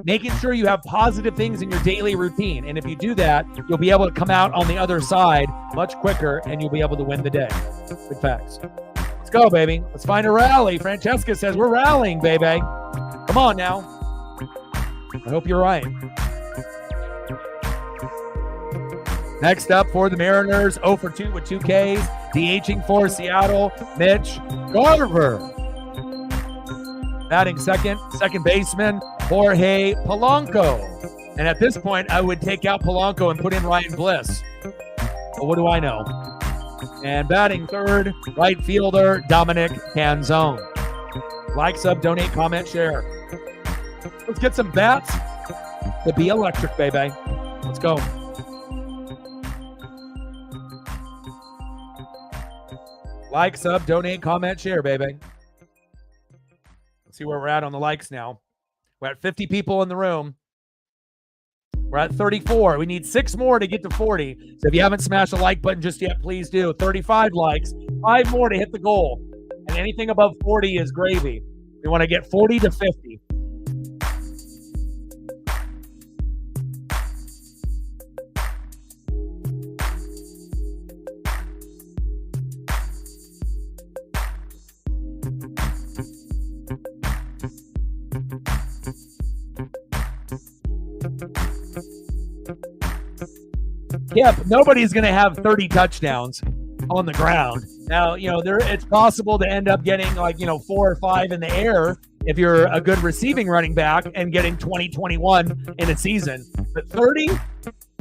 making sure you have positive things in your daily routine. And if you do that, you'll be able to come out on the other side much quicker and you'll be able to win the day. Good facts. Let's go, baby. Let's find a rally. Francesca says we're rallying, baby. Come on now. I hope you're right. Next up for the Mariners, 0 for 2 with 2 Ks. DHing for Seattle, Mitch Garver. Batting second baseman, Jorge Polanco. And at this point, I would take out Polanco and put in Ryan Bliss. But what do I know? And batting third, right fielder, Dominic Canzone. Like, sub, donate, comment, share. Let's get some bats to be electric, baby. Let's go. Like, sub, donate, comment, share, baby. Let's see where we're at on the likes now. We're at 50 people in the room. We're at 34. We need 6 more to get to 40. So if you haven't smashed the like button just yet, please do. 35 likes, 5 more to hit the goal. And anything above 40 is gravy. We want to get 40 to 50. Yep, nobody's going to have 30 touchdowns on the ground. Now, it's possible to end up getting 4 or 5 in the air if you're a good receiving running back and getting 20, 21 in a season. But 30,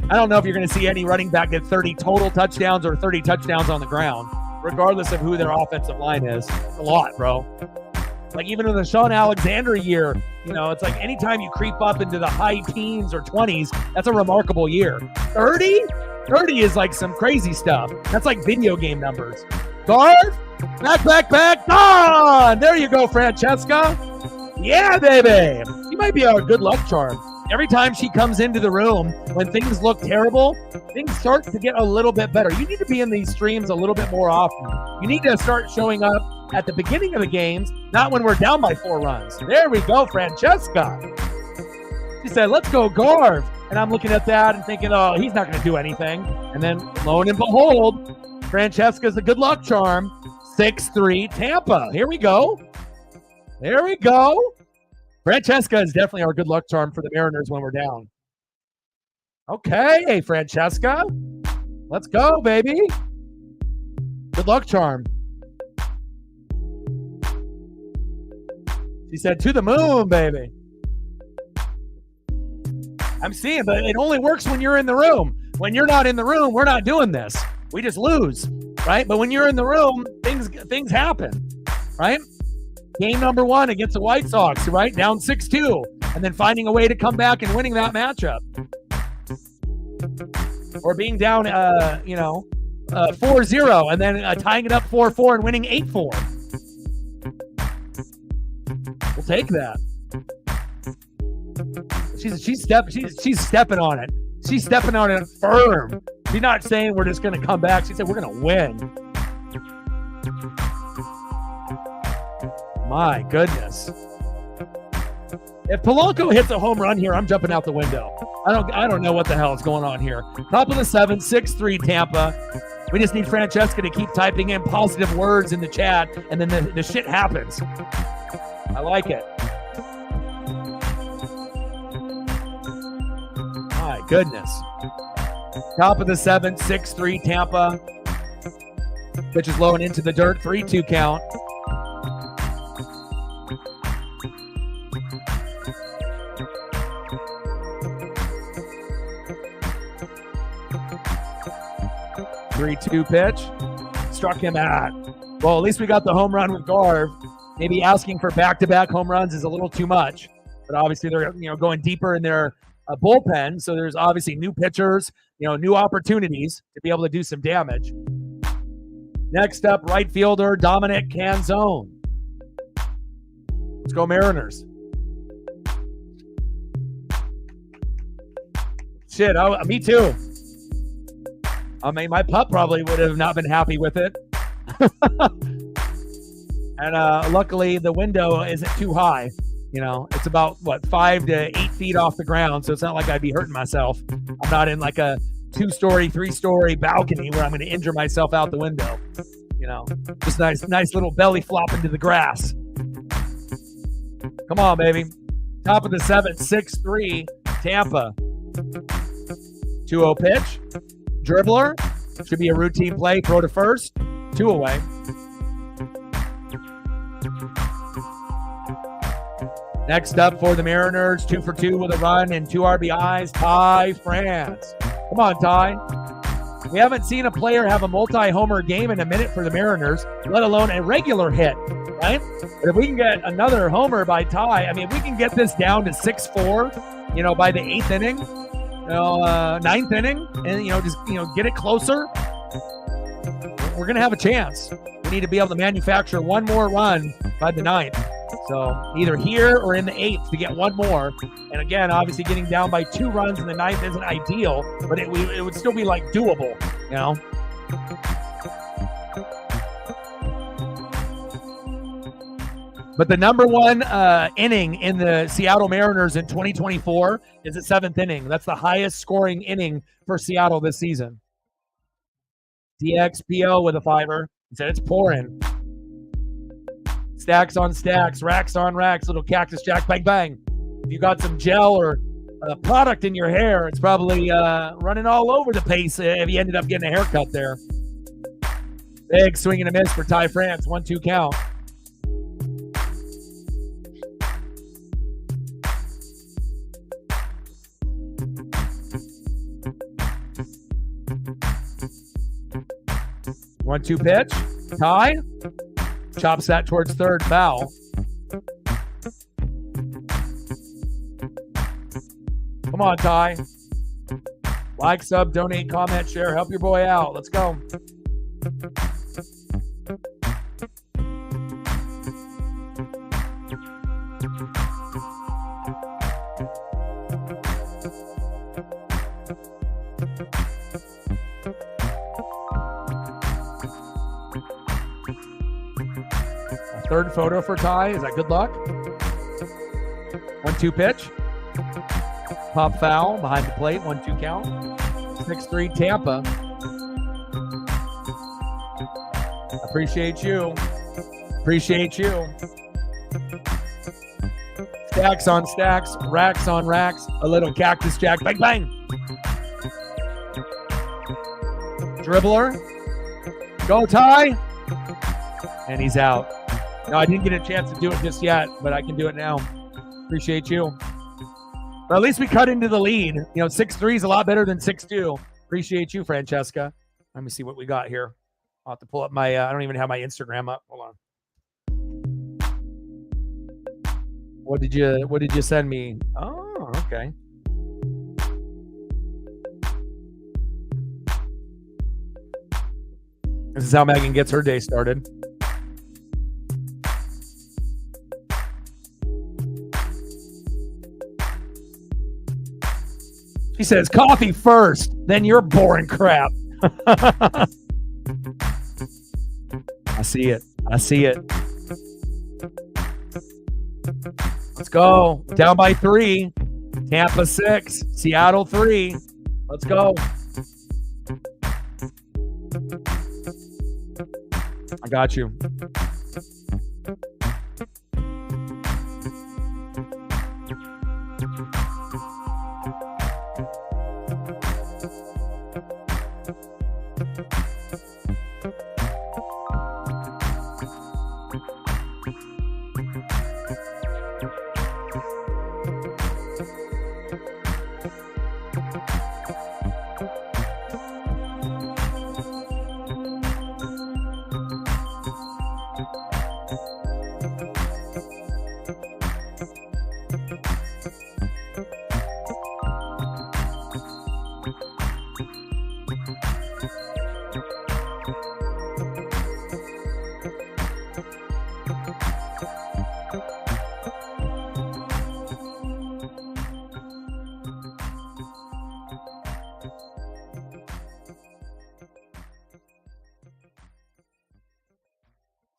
I don't know if you're going to see any running back get 30 total touchdowns or 30 touchdowns on the ground, regardless of who their offensive line is. It's a lot, bro. Like even in the Sean Alexander year, it's like anytime you creep up into the high teens or 20s, that's a remarkable year. 30? 30 is like some crazy stuff. That's like video game numbers. Garv, back, gone! There you go, Francesca. Yeah, baby. You might be our good luck charm. Every time she comes into the room, when things look terrible, things start to get a little bit better. You need to be in these streams a little bit more often. You need to start showing up at the beginning of the games, not when we're down by 4 runs. There we go, Francesca. She said, let's go, Garv. And I'm looking at that and thinking, oh, he's not going to do anything. And then, lo and behold, Francesca's the good luck charm. 6-3 Tampa. Here we go. There we go. Francesca is definitely our good luck charm for the Mariners when we're down. Okay, Francesca. Let's go, baby. Good luck charm. She said, to the moon, baby. I'm seeing, but it only works when you're in the room. When you're not in the room, we're not doing this. We just lose, right? But when you're in the room, things happen, right? Game number 1 against the White Sox, right? Down 6-2, and then finding a way to come back and winning that matchup. Or being down, 4-0, and then tying it up 4-4 and winning 8-4. We'll take that. She's stepping on it. She's stepping on it firm. She's not saying we're just going to come back. She said we're going to win. My goodness. If Polanco hits a home run here, I'm jumping out the window. I don't know what the hell is going on here. Top of the 7th, 6-3 Tampa. We just need Francesca to keep typing in positive words in the chat, and then the shit happens. I like it. My goodness. Top of the 7th, 6-3 Tampa. Pitch is low and into the dirt. 3-2 count. Three-two pitch. Struck him out. Well, at least we got the home run with Garv. Maybe asking for back-to-back home runs is a little too much. But obviously they're going deeper in their bullpen. So there's obviously new pitchers, new opportunities to be able to do some damage. Next up, right fielder Dominic Canzone. Let's go Mariners. Shit, me too. I mean, my pup probably would have not been happy with it. And luckily, the window isn't too high. You know, it's about, 5 to 8 feet off the ground, so it's not like I'd be hurting myself. I'm not in like a 2-story, 3-story balcony where I'm going to injure myself out the window. You know, just nice little belly flop into the grass. Come on, baby. Top of the 7th, 6-3, Tampa. 2-0 pitch. Dribbler. Should be a routine play. Throw to first. 2 away. Next up for the Mariners, 2 for 2 with a run and 2 RBIs, Ty France. Come on, Ty. We haven't seen a player have a multi-homer game in a minute for the Mariners, let alone a regular hit, right? But if we can get another homer by Ty, I mean, if we can get this down to 6-4, by the 8th inning, 9th inning, and, just, get it closer, we're going to have a chance. We need to be able to manufacture one more run by the 9th. So either here or in the 8th to get one more. And again, obviously getting down by 2 runs in the 9th isn't ideal, but it would still be like doable, But the number one inning in the Seattle Mariners in 2024 is the 7th inning. That's the highest scoring inning for Seattle this season. DXPO with a 5-er. He said it's pouring. Stacks on stacks, racks on racks, little cactus jack, bang, bang. If you got some gel or product in your hair, it's probably running all over the place if you ended up getting a haircut there. Big swing and a miss for Ty France, 1-2 count. One-two pitch. Ty chops that towards third, foul. Come on, Ty. Like, sub, donate, comment, share. Help your boy out. Let's go. Third photo for Ty. Is that good luck? 1-2 pitch. Pop foul behind the plate. 1-2 count. 6-3 Tampa. Appreciate you. Appreciate you. Stacks on stacks. Racks on racks. A little cactus jack. Bang, bang. Dribbler. Go, Ty. And he's out. No, I didn't get a chance to do it just yet, but I can do it now. Appreciate you. But at least we cut into the lead. 6-3 is a lot better than 6-2. Appreciate you, Francesca. Let me see what we got here. I'll have to pull up my, I don't even have my Instagram up. Hold on. What did you send me? Oh, okay. This is how Megan gets her day started. She says, coffee first, then you're boring crap. I see it. I see it. Let's go. Down by 3. Tampa 6. Seattle 3. Let's go. I got you.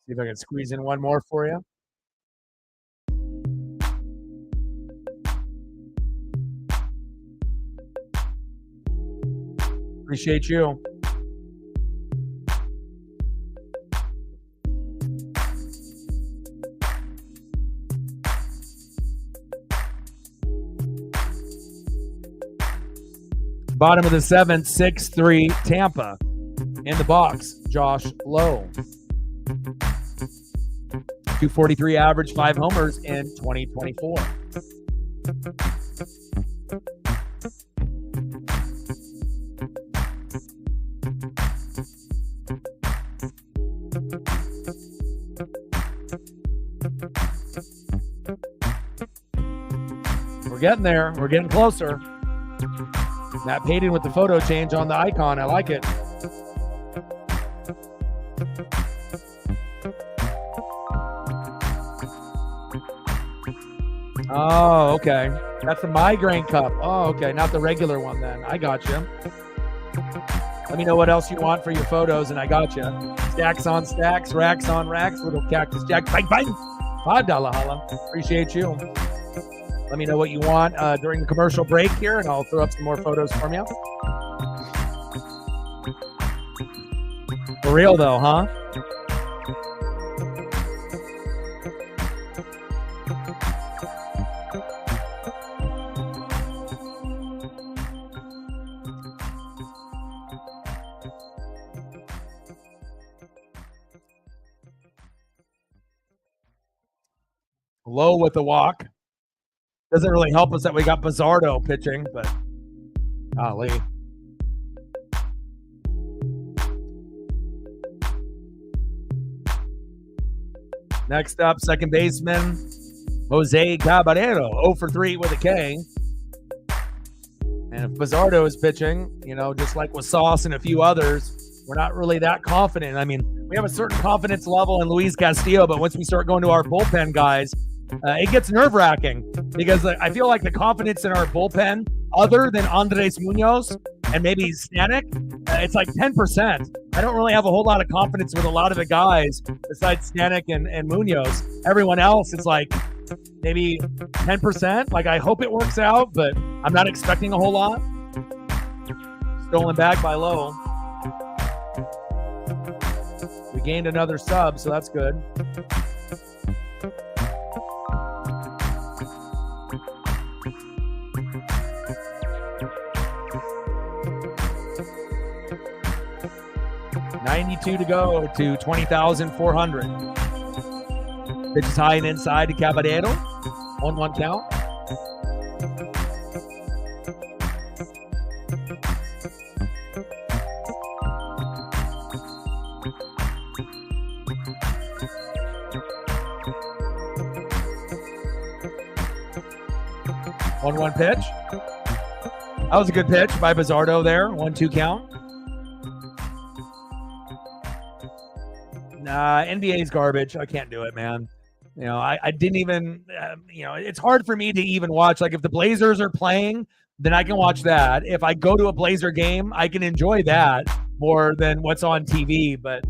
See if I can squeeze in one more for you. Appreciate you. Bottom of the 7th, 6-3 Tampa. In the box, Josh Lowe. 243 average, 5 homers in 2024. We're getting there. We're getting closer. Matt Payton with the photo change on the icon. I like it. Oh, okay. That's the migraine cup. Oh, okay. Not the regular one then. I got you. Let me know what else you want for your photos, and I got you. Stacks on stacks, racks on racks, little cactus jack. Bang, bang. $5 holla. Appreciate you. Let me know what you want during the commercial break here, and I'll throw up some more photos from you. For real, though, huh? Low with the walk. Doesn't really help us that we got Bizzardo pitching, but golly. Next up, second baseman, Jose Caballero, 0 for 3 with a K. And if Bizzardo is pitching, you know, just like with Sauce and a few others, we're not really that confident. I mean, we have a certain confidence level in Luis Castillo, but once we start going to our bullpen guys, it gets nerve-wracking because I feel like the confidence in our bullpen, other than Andres Munoz and maybe Stanek, it's like 10%. I don't really have a whole lot of confidence with a lot of the guys besides Stanek and Munoz. Everyone else, it's like maybe 10%. Like, I hope it works out, but I'm not expecting a whole lot. Stolen back by Lowe. We gained another sub, so that's good. $92 to go to 20,400. Pitch is high and inside to Caballero. 1-1 count. One pitch. That was a good pitch by Bizzardo there. 1-2 count. Nah, NBA's garbage. I can't do it, man. You know, I didn't even, you know, it's hard for me to even watch. Like, if the Blazers are playing, then I can watch that. If I go to a Blazer game, I can enjoy that more than what's on TV. But,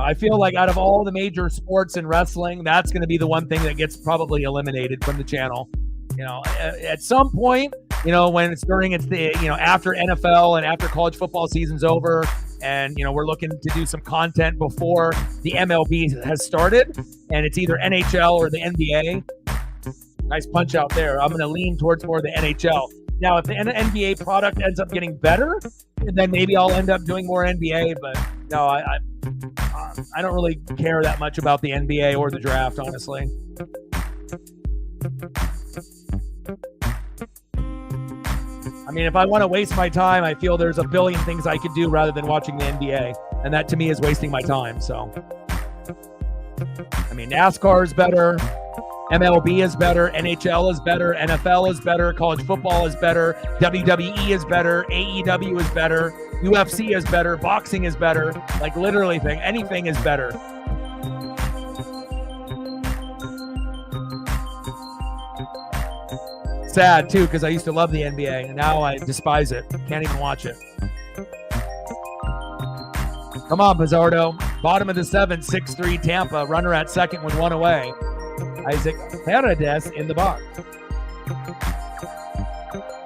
I feel like out of all the major sports and wrestling, that's going to be the one thing that gets probably eliminated from the channel. You know, at some point, when it's after NFL and after college football season's over, and, we're looking to do some content before the MLB has started, and it's either NHL or the NBA. Nice punch out there. I'm going to lean towards more the NHL. Now, if the NBA product ends up getting better, then maybe I'll end up doing more NBA. But no, I don't really care that much about the NBA or the draft, honestly. I mean, if I want to waste my time, I feel there's a billion things I could do rather than watching the NBA. And that, to me, is wasting my time. So, I mean, NASCAR is better. MLB is better. NHL is better. NFL is better. College football is better. WWE is better. AEW is better. UFC is better. Boxing is better. Like, literally, anything is better. Sad, too, because I used to love the NBA, and now I despise it. Can't even watch it. Come on, Bizzardo. Bottom of the 7th, 6-3 Tampa. Runner at second with one away. Isaac Paredes in the box.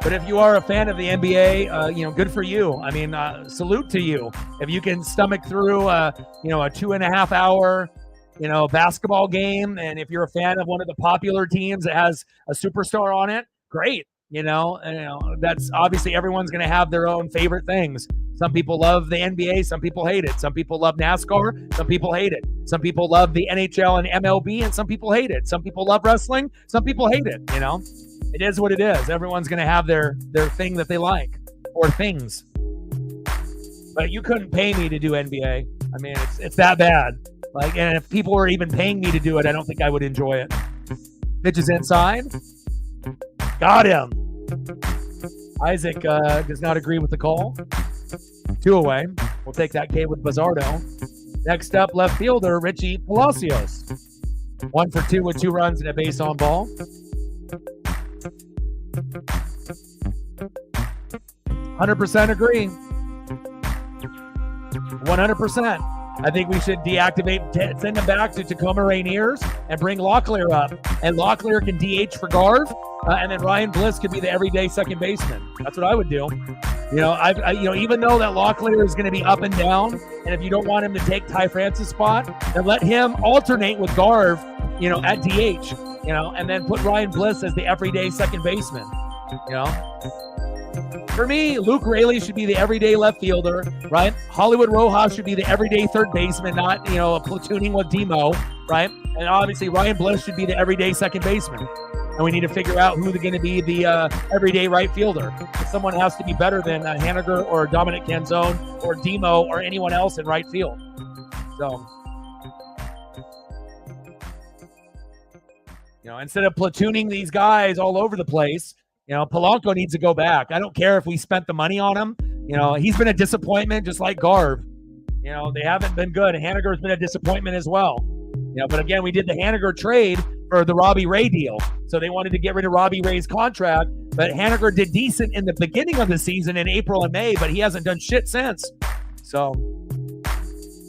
But if you are a fan of the NBA, good for you. I mean, salute to you. If you can stomach through, a 2.5 hour, basketball game, and if you're a fan of one of the popular teams that has a superstar on it, great. That's obviously everyone's going to have their own favorite things. Some people love the NBA. Some people hate it. Some people love NASCAR. Some people hate it. Some people love the NHL and MLB, and some people hate it. Some people love wrestling. Some people hate it. It is what it is. Everyone's going to have their thing that they like, or things. But you couldn't pay me to do NBA. I mean, it's that bad. And if people were even paying me to do it, I don't think I would enjoy it. Pitch is inside. Got him. Isaac does not agree with the call. 2 away. We'll take that K with Bizzardo. Next up, left fielder Richie Palacios. 1 for 2 with 2 runs and a base on ball. 100% agree. 100%. I think we should deactivate, send him back to Tacoma Rainiers and bring Locklear up. And Locklear can DH for Garv, and then Ryan Bliss could be the everyday second baseman. That's what I would do. Even though that Locklear is going to be up and down, and if you don't want him to take Ty Francis' spot, then let him alternate with Garv, at DH, and then put Ryan Bliss as the everyday second baseman, For me, Luke Raley should be the everyday left fielder, right? Hollywood Rojas should be the everyday third baseman, not, platooning with Demo, right? And obviously Ryan Bliss should be the everyday second baseman. And we need to figure out who's going to be the everyday right fielder. Someone has to be better than Haniger or Dominic Canzone or Demo or anyone else in right field. So, instead of platooning these guys all over the place, Polanco needs to go back. I don't care if we spent the money on him. He's been a disappointment just like Garv. They haven't been good. Haniger's been a disappointment as well. But again, we did the Haniger trade for the Robbie Ray deal. So they wanted to get rid of Robbie Ray's contract, but Haniger did decent in the beginning of the season in April and May, but he hasn't done shit since. So,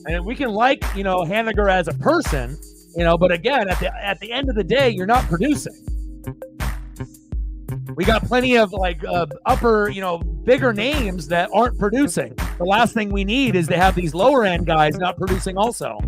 and we can like, Haniger as a person, but again, at the end of the day, you're not producing. We got plenty of upper, bigger names that aren't producing. The last thing we need is to have these lower end guys not producing also.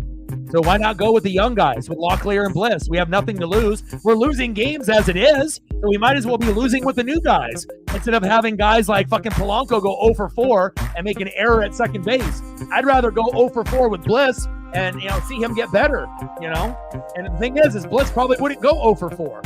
So why not go with the young guys, with Locklear and Bliss? We have nothing to lose. We're losing games as it is, so we might as well be losing with the new guys instead of having guys like fucking Polanco go 0 for 4 and make an error at second base. I'd rather go 0 for 4 with Bliss and, see him get better, And the thing is Bliss probably wouldn't go 0 for 4,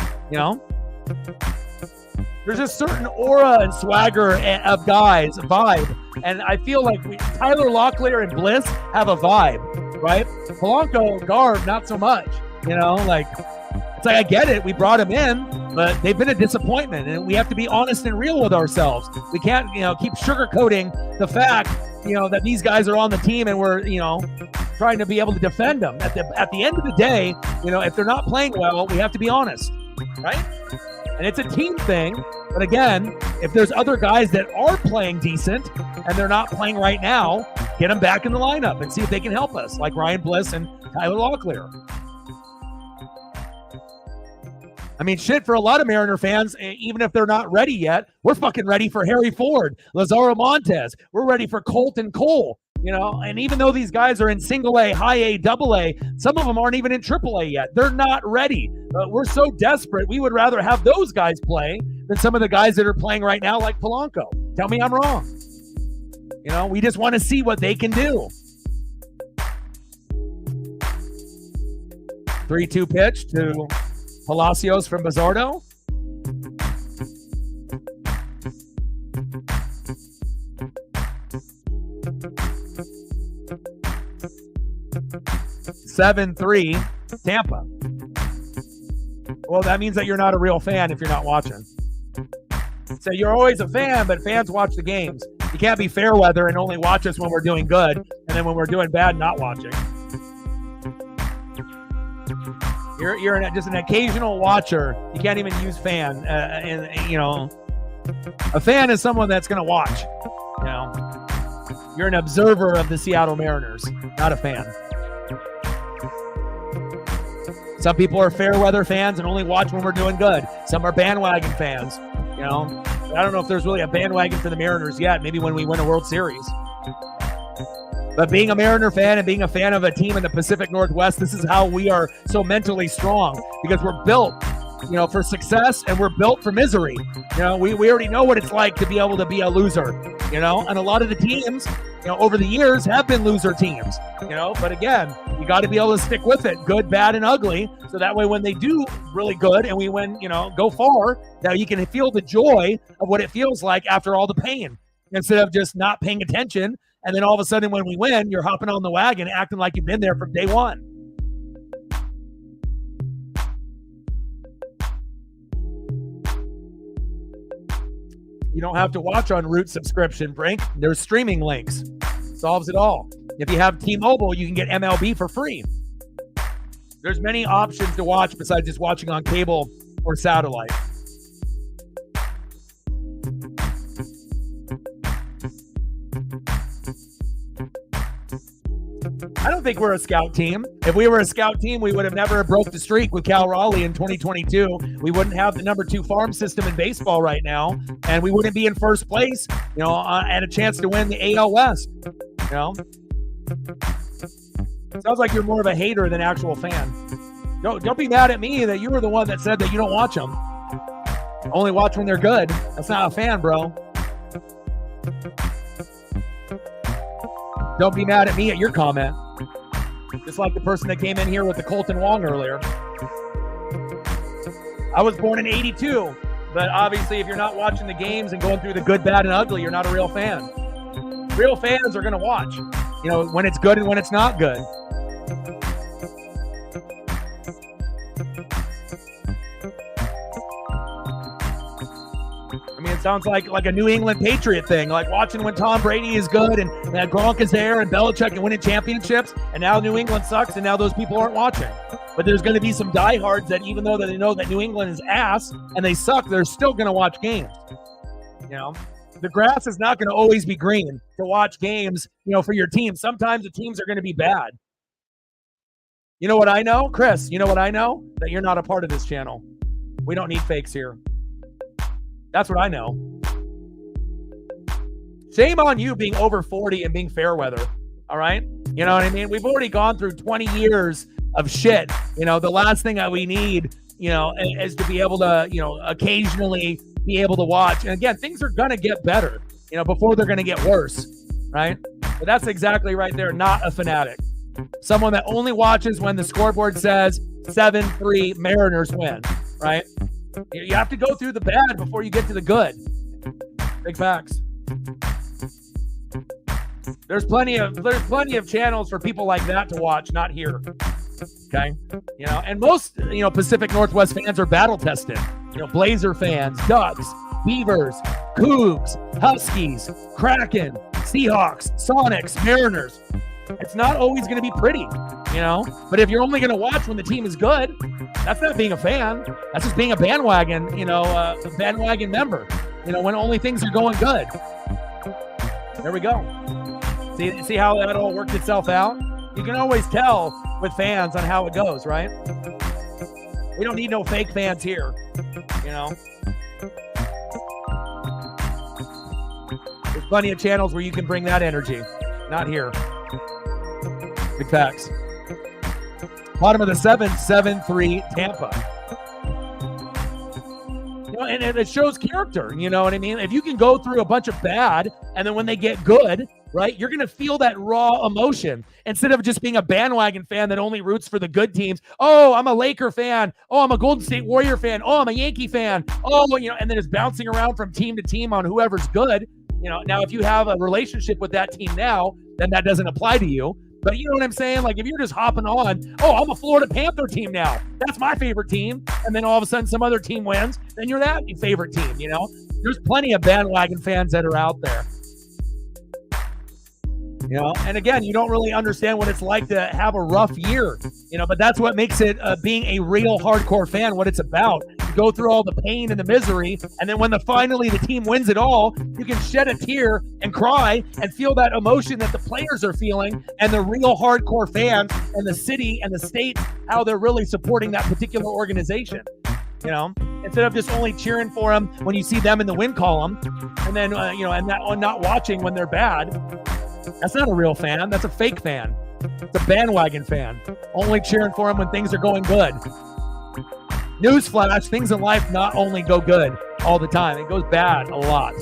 There's a certain aura and swagger of guys, a vibe. And I feel like Tyler Locklear and Bliss have a vibe, right? Polanco, Garv, not so much. It's like, I get it. We brought him in, but they've been a disappointment. And we have to be honest and real with ourselves. We can't, keep sugarcoating the fact, that these guys are on the team and we're, trying to be able to defend them. At the end of the day, if they're not playing well, we have to be honest, right? And it's a team thing. But again, if there's other guys that are playing decent and they're not playing right now, get them back in the lineup and see if they can help us, like Ryan Bliss and Tyler Locklear. I mean, shit, for a lot of Mariner fans, even if they're not ready yet, we're fucking ready for Harry Ford, Lazaro Montes. We're ready for Colton Cole. And even though these guys are in single A, high A, double A, some of them aren't even in triple A yet. They're not ready. We're so desperate. We would rather have those guys play than some of the guys that are playing right now, like Polanco. Tell me I'm wrong. We just want to see what they can do. 3-2 pitch to Palacios from Bizzardo. Seven, 3, Tampa. Well, that means that you're not a real fan if you're not watching. So you're always a fan, but fans watch the games. You can't be fair weather and only watch us when we're doing good, and then when we're doing bad, not watching. You're just an occasional watcher. You can't even use fan. A fan is someone that's going to watch. You're an observer of the Seattle Mariners, not a fan. Some people are fair weather fans and only watch when we're doing good. Some are bandwagon fans. You know, I don't know if there's really a bandwagon for the Mariners yet. Maybe when we win a World Series. But being a Mariner fan and being a fan of a team in the Pacific Northwest, this is how we are so mentally strong, because we're built, you know, for success, and we're built for misery. You know, we already know what it's like to be able to be a loser, you know, and a lot of the teams, you know, over the years have been loser teams, you know, but again, you got to be able to stick with it, good, bad, and ugly. So that way, when they do really good and we win, you know, go far, now you can feel the joy of what it feels like after all the pain, instead of just not paying attention. And then all of a sudden when we win, you're hopping on the wagon, acting like you've been there from day one. You don't have to watch on Root subscription, Frank. There's streaming links. Solves it all. If you have T-Mobile, you can get MLB for free. There's many options to watch besides just watching on cable or satellite. I don't think we're a scout team. If we were a scout team, we would have never broke the streak with Cal Raleigh in 2022. We wouldn't have the number 2 farm system in baseball right now, and we wouldn't be in first place, you know, and a chance to win the AL West. You know, sounds like you're more of a hater than actual fan. Don't be mad at me that you were the one that said that you don't watch them. Only watch when they're good. That's not a fan, bro. Don't be mad at me at your comment. Just like the person that came in here with the Colton Wong earlier. I was born in 82, but obviously if you're not watching the games and going through the good, bad, and ugly, you're not a real fan. Real fans are going to watch, you know, when it's good and when it's not good. I mean, it sounds like a New England Patriot thing, like watching when Tom Brady is good and Gronk is there and Belichick and winning championships, and now New England sucks and now those people aren't watching. But there's going to be some diehards that even though they know that New England is ass and they suck, they're still going to watch games. You know, the grass is not going to always be green to watch games, you know, for your team. Sometimes the teams are going to be bad. You know what I know, Chris? You know what I know? That you're not a part of this channel. We don't need fakes here. That's what I know. Shame on you being over 40 and being fair weather. All right? You know what I mean? We've already gone through 20 years of shit. You know, the last thing that we need, you know, is to be able to, you know, occasionally be able to watch. And again, things are going to get better, you know, before they're going to get worse. Right? But that's exactly right there. Not a fanatic. Someone that only watches when the scoreboard says 7-3 Mariners win. Right? You have to go through the bad before you get to the good. Big facts. There's plenty of channels for people like that to watch, not here. Okay? You know, and most, you know, Pacific Northwest fans are battle tested. You know, Blazer fans, Ducks, Beavers, Cougs, Huskies, Kraken, Seahawks, Sonics, Mariners. It's not always going to be pretty, you know? But if you're only going to watch when the team is good, that's not being a fan. That's just being a bandwagon, you know, a bandwagon member, you know, when only things are going good. There we go. See how that all worked itself out? You can always tell with fans on how it goes, right? We don't need no fake fans here, you know? There's plenty of channels where you can bring that energy. Not here. Big facts. Bottom of the 7-3 Tampa. You know, and it shows character, you know what I mean? If you can go through a bunch of bad, and then when they get good, right, you're going to feel that raw emotion instead of just being a bandwagon fan that only roots for the good teams. Oh, I'm a Laker fan. Oh, I'm a Golden State Warrior fan. Oh, I'm a Yankee fan. Oh, you know, and then it's bouncing around from team to team on whoever's good. You know, now if you have a relationship with that team now, then that doesn't apply to you. But you know what I'm saying? Like if you're just hopping on, oh, I'm a Florida Panther team now. That's my favorite team. And then all of a sudden some other team wins, then you're that favorite team, you know? There's plenty of bandwagon fans that are out there. You know, and again, you don't really understand what it's like to have a rough year, you know, but that's what makes it being a real hardcore fan, what it's about. to go through all the pain and the misery, and then when finally the team wins it all, you can shed a tear and cry and feel that emotion that the players are feeling, and the real hardcore fans and the city and the state, how they're really supporting that particular organization. Instead of just only cheering for them when you see them in the win column, and then and not watching when they're bad. That's not a real fan. That's a fake fan. It's a bandwagon fan. Only cheering for them when things are going good. Newsflash: things in life not only go good all the time; it goes bad a lot.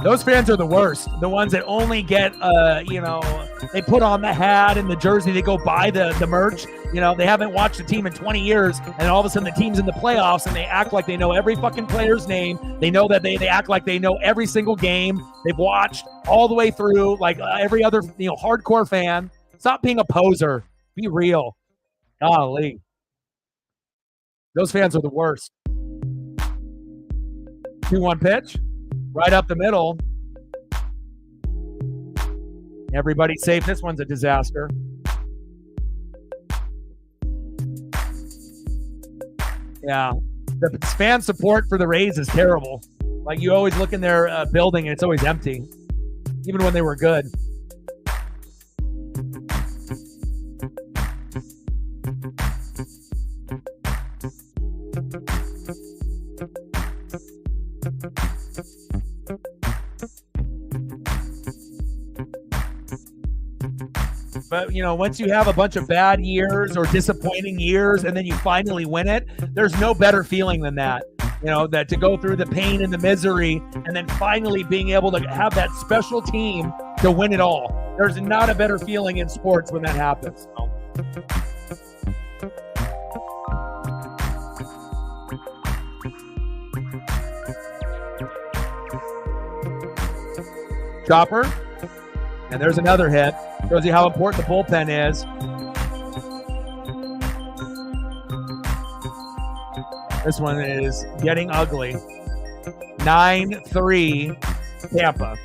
Those fans are the worst. The ones that only get, they put on the hat and the jersey. They go buy the merch. They haven't watched the team in 20 years, and all of a sudden the team's in the playoffs, and they act like they know every fucking player's name. They know that they act like they know every single game. They've watched all the way through, like every other, hardcore fan. Stop being a poser. Be real. Golly. Those fans are the worst. 2-1 pitch. Right up the middle. Everybody's safe. This one's a disaster. Yeah. The fan support for the Rays is terrible. Like, you always look in their building and it's always empty, even when they were good. But, once you have a bunch of bad years or disappointing years and then you finally win it, there's no better feeling than that. That to go through the pain and the misery and then finally being able to have that special team to win it all. There's not a better feeling in sports when that happens. So. Chopper. And there's another hit. Shows you how important the bullpen is. This one is getting ugly. 9-3 Tampa.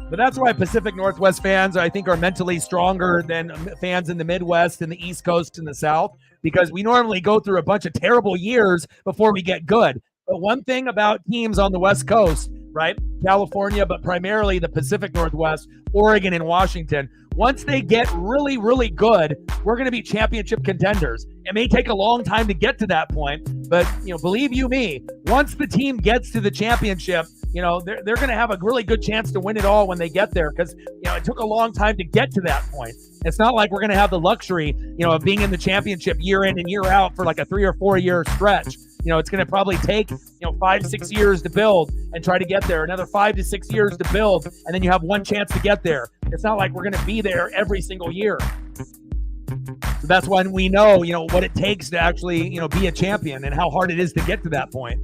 But that's why Pacific Northwest fans, I think, are mentally stronger than fans in the Midwest and the East Coast and the South, because we normally go through a bunch of terrible years before we get good. But one thing about teams on the West Coast, right, California, but primarily the Pacific Northwest, Oregon and Washington, once they get really, really good, we're going to be championship contenders. It may take a long time to get to that point, but, believe you me, once the team gets to the championship, they're going to have a really good chance to win it all when they get there, because, it took a long time to get to that point. It's not like we're going to have the luxury, of being in the championship year in and year out for like a 3 or 4 year stretch. It's going to probably take, 5-6 years to build and try to get there, another 5 to 6 years to build, and then you have one chance to get there. It's not like we're going to be there every single year. So that's when we know, what it takes to actually, be a champion and how hard it is to get to that point.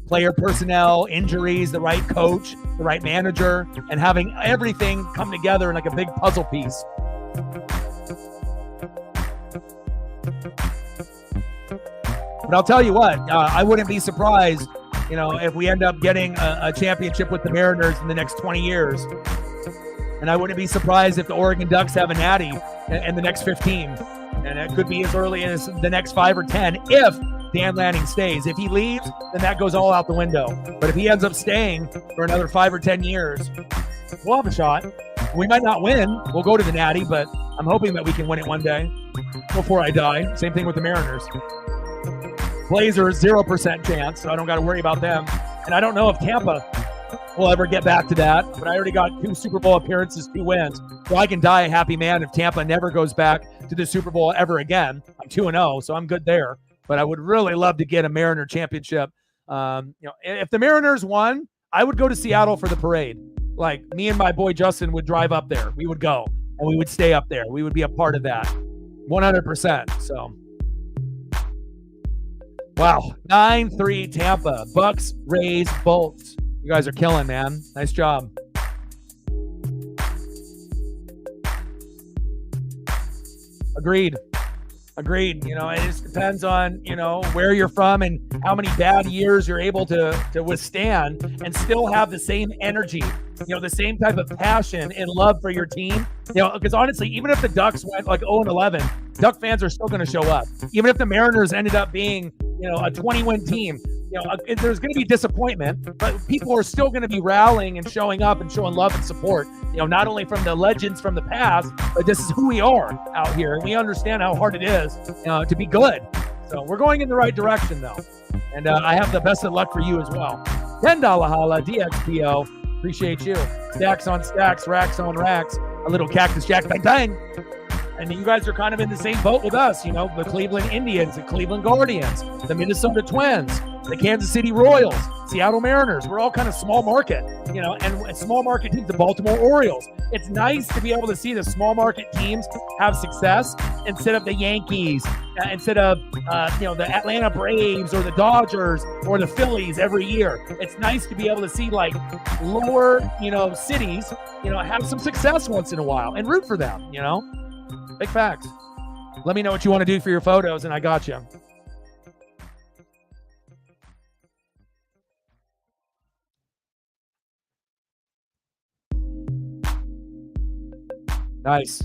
Player personnel, injuries, the right coach, the right manager, and having everything come together in like a big puzzle piece. But I'll tell you what, I wouldn't be surprised, if we end up getting a championship with the Mariners in the next 20 years. And I wouldn't be surprised if the Oregon Ducks have a natty in the next 15. And it could be as early as the next 5 or 10 if Dan Lanning stays. If he leaves, then that goes all out the window. But if he ends up staying for another 5 or 10 years, we'll have a shot. We might not win. We'll go to the natty, but I'm hoping that we can win it one day before I die. Same thing with the Mariners. Blazers, 0% chance, so I don't got to worry about them. And I don't know if Tampa will ever get back to that, but I already got 2 Super Bowl appearances, 2 wins. So I can die a happy man if Tampa never goes back to the Super Bowl ever again. I'm 2-0, so I'm good there. But I would really love to get a Mariner championship. If the Mariners won, I would go to Seattle for the parade. Like, me and my boy Justin would drive up there. We would go, and we would stay up there. We would be a part of that, 100%. So Wow. 9-3 Tampa. Bucks, Rays, Bolts. You guys are killing, man. Nice job. Agreed. You know, it just depends on, you know, where you're from and how many bad years you're able to withstand and still have the same energy, you know, the same type of passion and love for your team. You know, because honestly, even if the Ducks went like 0-11, Duck fans are still going to show up. Even if the Mariners ended up being, you know, a 20-win team, you know, there's going to be disappointment, but people are still going to be rallying and showing up and showing love and support, you know, not only from the legends from the past, but this is who we are out here. And we understand how hard it is to be good. So we're going in the right direction, though. And I have the best of luck for you as well. $10 holla, DXPO. Appreciate you. Stacks on stacks, racks on racks. A little Cactus Jack, bang, bang. And you guys are kind of in the same boat with us, you know, the Cleveland Indians, the Cleveland Guardians, the Minnesota Twins, the Kansas City Royals, Seattle Mariners. We're all kind of small market, you know, and small market teams, the Baltimore Orioles. It's nice to be able to see the small market teams have success instead of the Yankees, instead of, you know, the Atlanta Braves or the Dodgers or the Phillies every year. It's nice to be able to see like lower, you know, cities, you know, have some success once in a while and root for them, you know. Big facts. Let me know what you want to do for your photos, and I got you. Nice.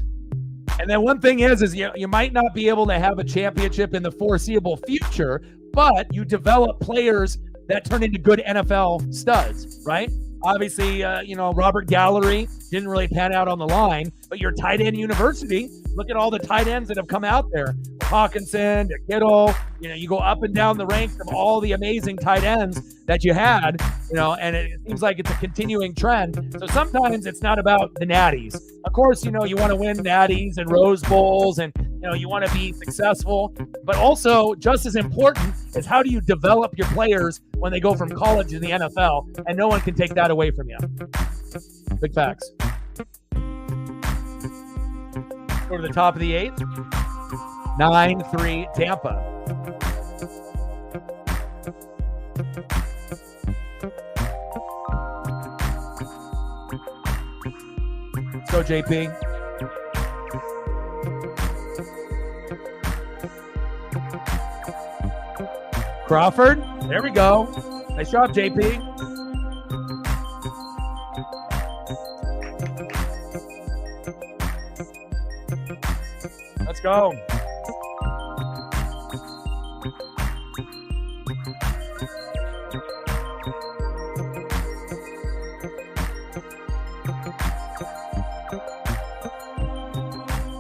And then one thing is you might not be able to have a championship in the foreseeable future, but you develop players that turn into good NFL studs, right? Obviously, you know, Robert Gallery didn't really pan out on the line, but your tight end university, look at all the tight ends that have come out there. Hawkinson, to Kittle, you know, you go up and down the ranks of all the amazing tight ends that you had, you know, and it seems like it's a continuing trend. So sometimes it's not about the natties. Of course, you know, you want to win natties and Rose Bowls and, you know, you want to be successful, but also just as important is how do you develop your players when they go from college to the NFL, and no one can take that away from you. Big facts. Go to the top of the eighth. 9-3 Tampa. Let's go, JP. Crawford. There we go. Nice job, JP. Let's go.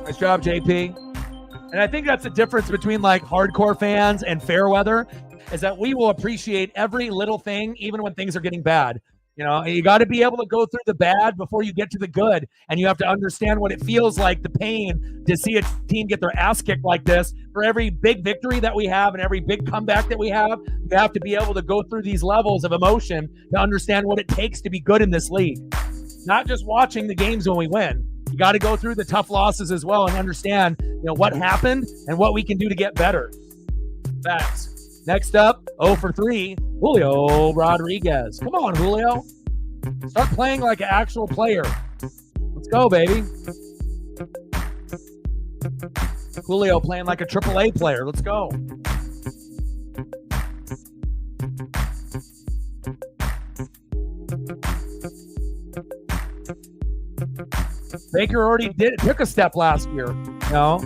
Nice job, JP. And I think that's the difference between like hardcore fans and fair weather, is that we will appreciate every little thing, even when things are getting bad. You know, you got to be able to go through the bad before you get to the good. And you have to understand what it feels like, the pain, to see a team get their ass kicked like this. For every big victory that we have and every big comeback that we have, you have to be able to go through these levels of emotion to understand what it takes to be good in this league. Not just watching the games when we win. You got to go through the tough losses as well and understand, you know, what happened and what we can do to get better. Facts. Next up, 0 for 3, Julio Rodriguez. Come on, Julio. Start playing like an actual player. Let's go, baby. Julio playing like a AAA player. Let's go. Baker already took a step last year, you know?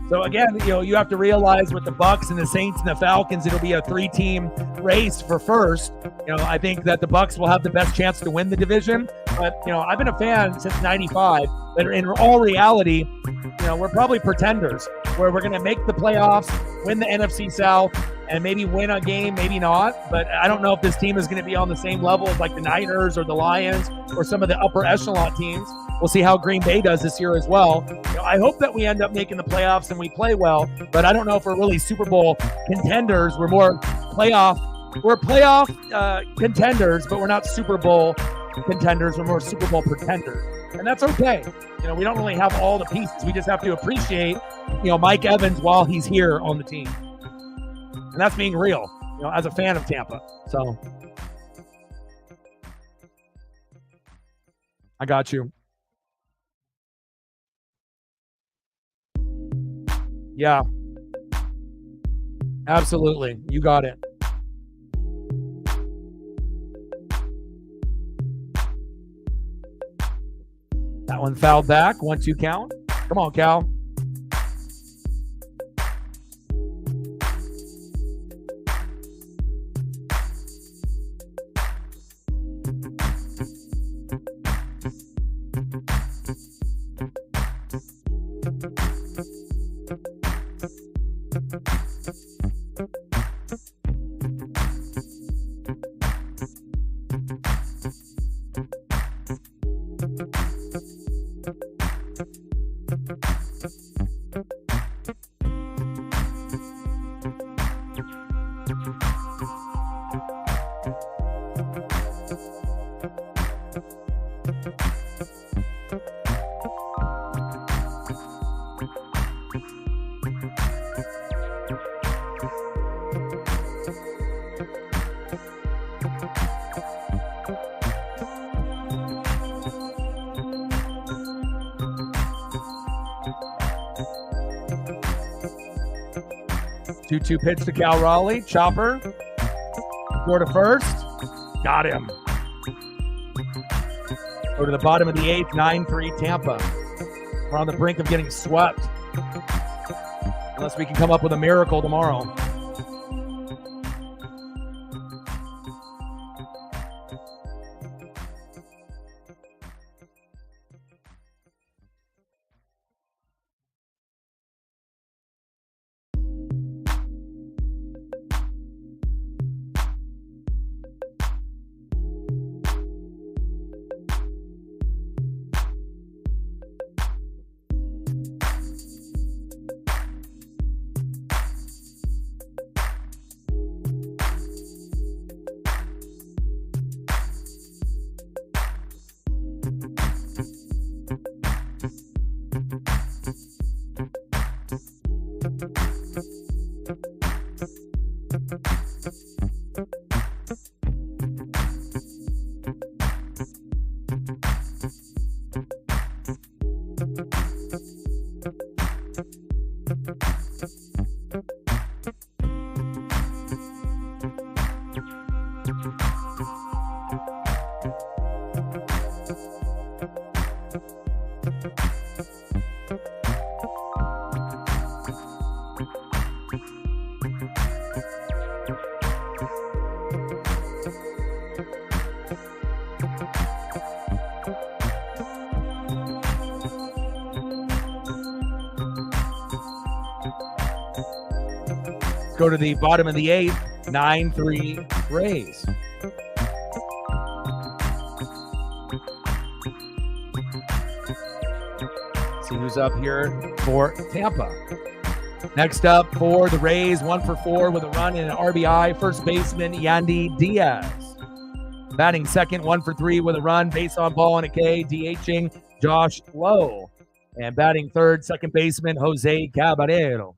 So again, you know, you have to realize with the Bucks and the Saints and the Falcons, it'll be a 3-team race for first. You know, I think that the Bucks will have the best chance to win the division. But, you know, I've been a fan since 95. But in all reality, you know, we're probably pretenders where we're going to make the playoffs, win the NFC South, and maybe win a game, maybe not. But I don't know if this team is going to be on the same level as like the Niners or the Lions or some of the upper echelon teams. We'll see how Green Bay does this year as well. You know, I hope that we end up making the playoffs and we play well, but I don't know if we're really Super Bowl contenders. We're more playoff. We're playoff contenders, but we're not Super Bowl contenders. We're more Super Bowl pretenders, and that's okay. You know, we don't really have all the pieces. We just have to appreciate, you know, Mike Evans while he's here on the team, and that's being real. as a fan of Tampa. So I got you. Yeah. Absolutely. You got it. That one fouled back. 1-2 count. Come on, Cal. Two pitch to Cal Raleigh. Chopper. Go to first. Got him. Go to the bottom of the eighth. 9-3 Tampa. We're on the brink of getting swept. Unless we can come up with a miracle tomorrow. Go to the bottom of the eighth. 9-3 Rays. See who's up here for Tampa. Next up for the Rays, 1 for 4 with a run and an RBI. First baseman Yandy Diaz. Batting second, 1 for 3 with a run, base on ball and a K. DHing Josh Lowe. And batting third, second baseman Jose Caballero.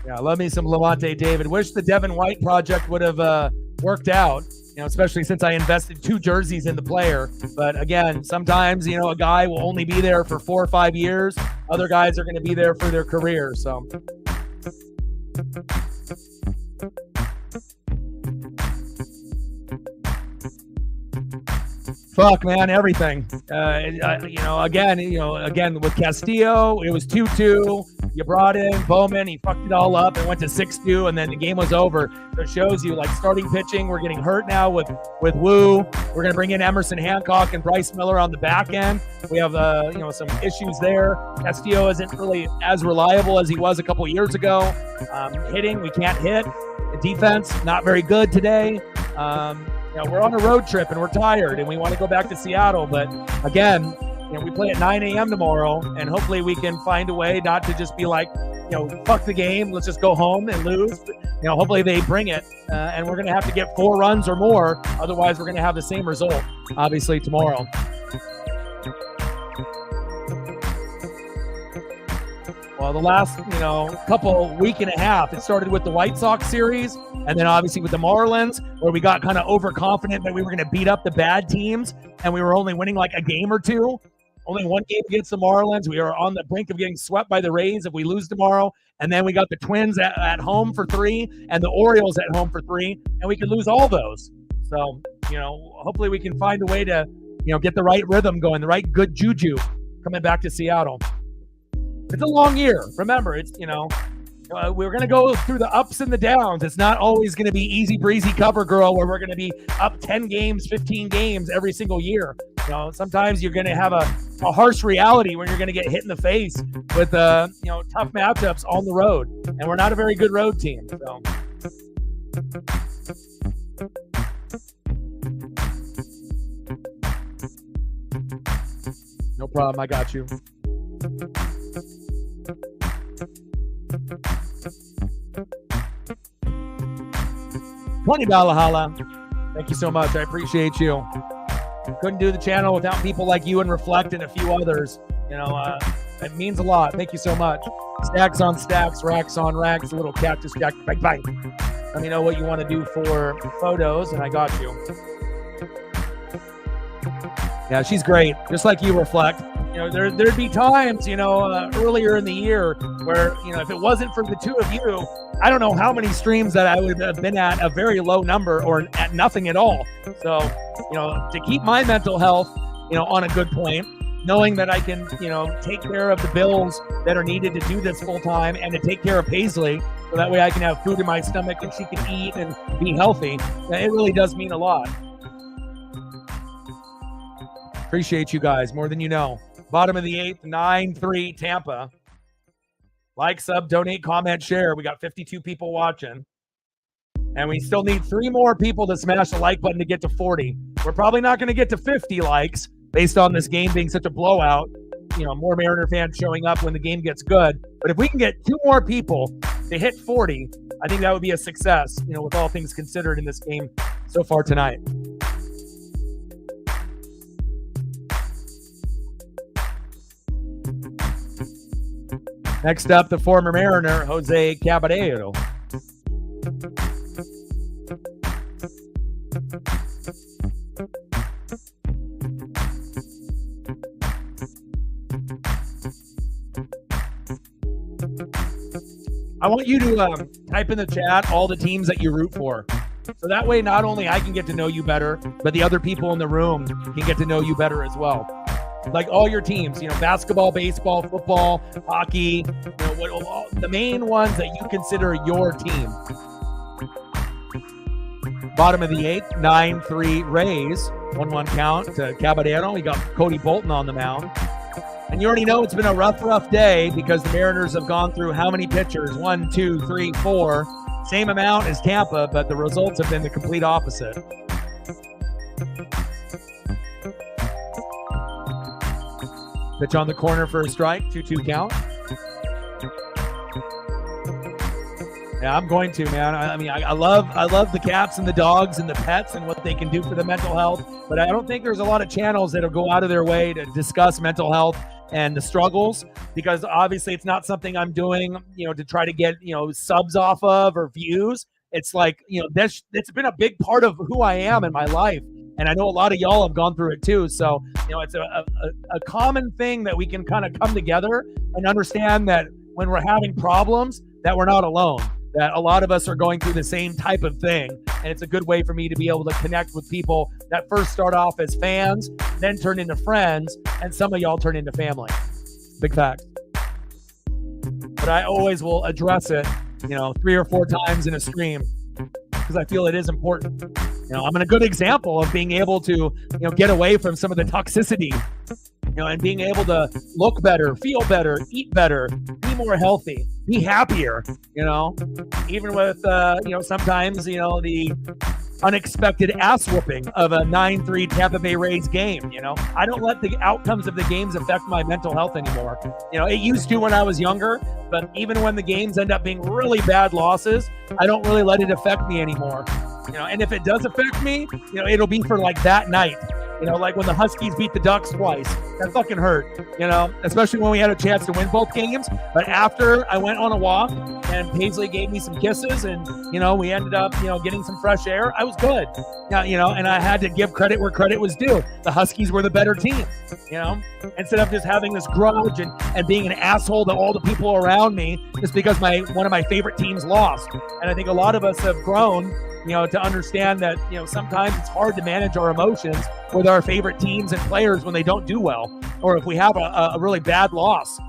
Yeah, love me some Levante David. Wish the Devin White project would have worked out, especially since I invested 2 jerseys in the player. But again, sometimes, a guy will only be there for 4 or 5 years. Other guys are going to be there for their career. So. Fuck, man, everything. Again, with Castillo, it was 2-2. You brought in Bowman. He fucked it all up. It went to 6-2, and then the game was over. So it shows you, starting pitching, we're getting hurt now with Wu. We're going to bring in Emerson Hancock and Bryce Miller on the back end. We have, some issues there. Castillo isn't really as reliable as he was a couple years ago. Hitting, we can't hit. The defense, not very good today. We're on a road trip and we're tired and we want to go back to Seattle. But again, we play at 9 a.m. tomorrow, and hopefully we can find a way not to just be fuck the game. Let's just go home and lose. Hopefully they bring it, and we're going to have to get 4 runs or more. Otherwise, we're going to have the same result, obviously, tomorrow. Well, the last, couple week and a half, it started with the White Sox series, and then obviously with the Marlins, where we got kind of overconfident that we were going to beat up the bad teams, and we were only winning like a game or two. Only 1 game against the Marlins. We are on the brink of getting swept by the Rays if we lose tomorrow. And then we got the Twins at home for 3 and the Orioles at home for 3, and we could lose all those. So, hopefully we can find a way to, get the right rhythm going, the right good juju coming back to Seattle. It's a long year. Remember, it's, we're going to go through the ups and the downs. It's not always going to be easy breezy cover girl where we're going to be up 10 games, 15 games every single year. Sometimes you're going to have a harsh reality when you're going to get hit in the face with, tough matchups on the road. And we're not a very good road team. So. No problem. I got you. $20 holla. Thank you so much. I appreciate you. Couldn't do the channel without people like you and Reflect and a few others. It means a lot. Thank you so much. Stacks on stacks, racks on racks, a little cactus jack. Bye. Let me know what you want to do for photos, and I got you. Yeah, she's great. Just like you, Reflect. There'd be times, earlier in the year where, if it wasn't for the two of you, I don't know how many streams that I would have been at a very low number or at nothing at all. So, to keep my mental health, on a good point, knowing that I can, take care of the bills that are needed to do this full time and to take care of Paisley so that way I can have food in my stomach and she can eat and be healthy. It really does mean a lot. Appreciate you guys more than you know. Bottom of the 8th, 9-3 Tampa. Like, sub, donate, comment, share. We got 52 people watching. And we still need 3 more people to smash the like button to get to 40. We're probably not going to get to 50 likes based on this game being such a blowout. More Mariner fans showing up when the game gets good. But if we can get 2 more people to hit 40, I think that would be a success, with all things considered in this game so far tonight. Next up, the former Mariner, Jose Caballero. I want you to type in the chat all the teams that you root for. So that way, not only I can get to know you better, but the other people in the room can get to know you better as well. Like all your teams, basketball, baseball, football, hockey, the main ones that you consider your team. Bottom of the 8th, 9-3 Rays. 1-1 count to Caballero. We got Cody Bolton on the mound. And you already know it's been a rough day because the Mariners have gone through how many pitchers? 1, 2, 3, 4. Same amount as Tampa, but the results have been the complete opposite. Pitch on the corner for a strike, 2-2 count. Yeah, I'm going to, man. I love the cats and the dogs and the pets and what they can do for the mental health, but I don't think there's a lot of channels that'll go out of their way to discuss mental health and the struggles, because obviously it's not something I'm doing, to try to get, subs off of or views. It's like, it's been a big part of who I am in my life. And I know a lot of y'all have gone through it too. So, it's a common thing that we can kind of come together and understand that when we're having problems, that we're not alone, that a lot of us are going through the same type of thing. And it's a good way for me to be able to connect with people that first start off as fans, then turn into friends, and some of y'all turn into family. Big fact. But I always will address it, 3 or 4 times in a stream because I feel it is important. I'm a good example of being able to, get away from some of the toxicity, and being able to look better, feel better, eat better, be more healthy, be happier, even with, sometimes, the unexpected ass whooping of a 9-3 Tampa Bay Rays game. I don't let the outcomes of the games affect my mental health anymore. It used to when I was younger, but even when the games end up being really bad losses, I don't really let it affect me anymore. And if it does affect me, it'll be for like that night. Like when the Huskies beat the Ducks twice. That fucking hurt, especially when we had a chance to win both games. But after I went on a walk and Paisley gave me some kisses and, we ended up, getting some fresh air, I was good. And I had to give credit where credit was due. The Huskies were the better team, instead of just having this grudge and being an asshole to all the people around me just because one of my favorite teams lost. And I think a lot of us have grown to understand that, sometimes it's hard to manage our emotions with our favorite teams and players when they don't do well, or if we have a really bad loss.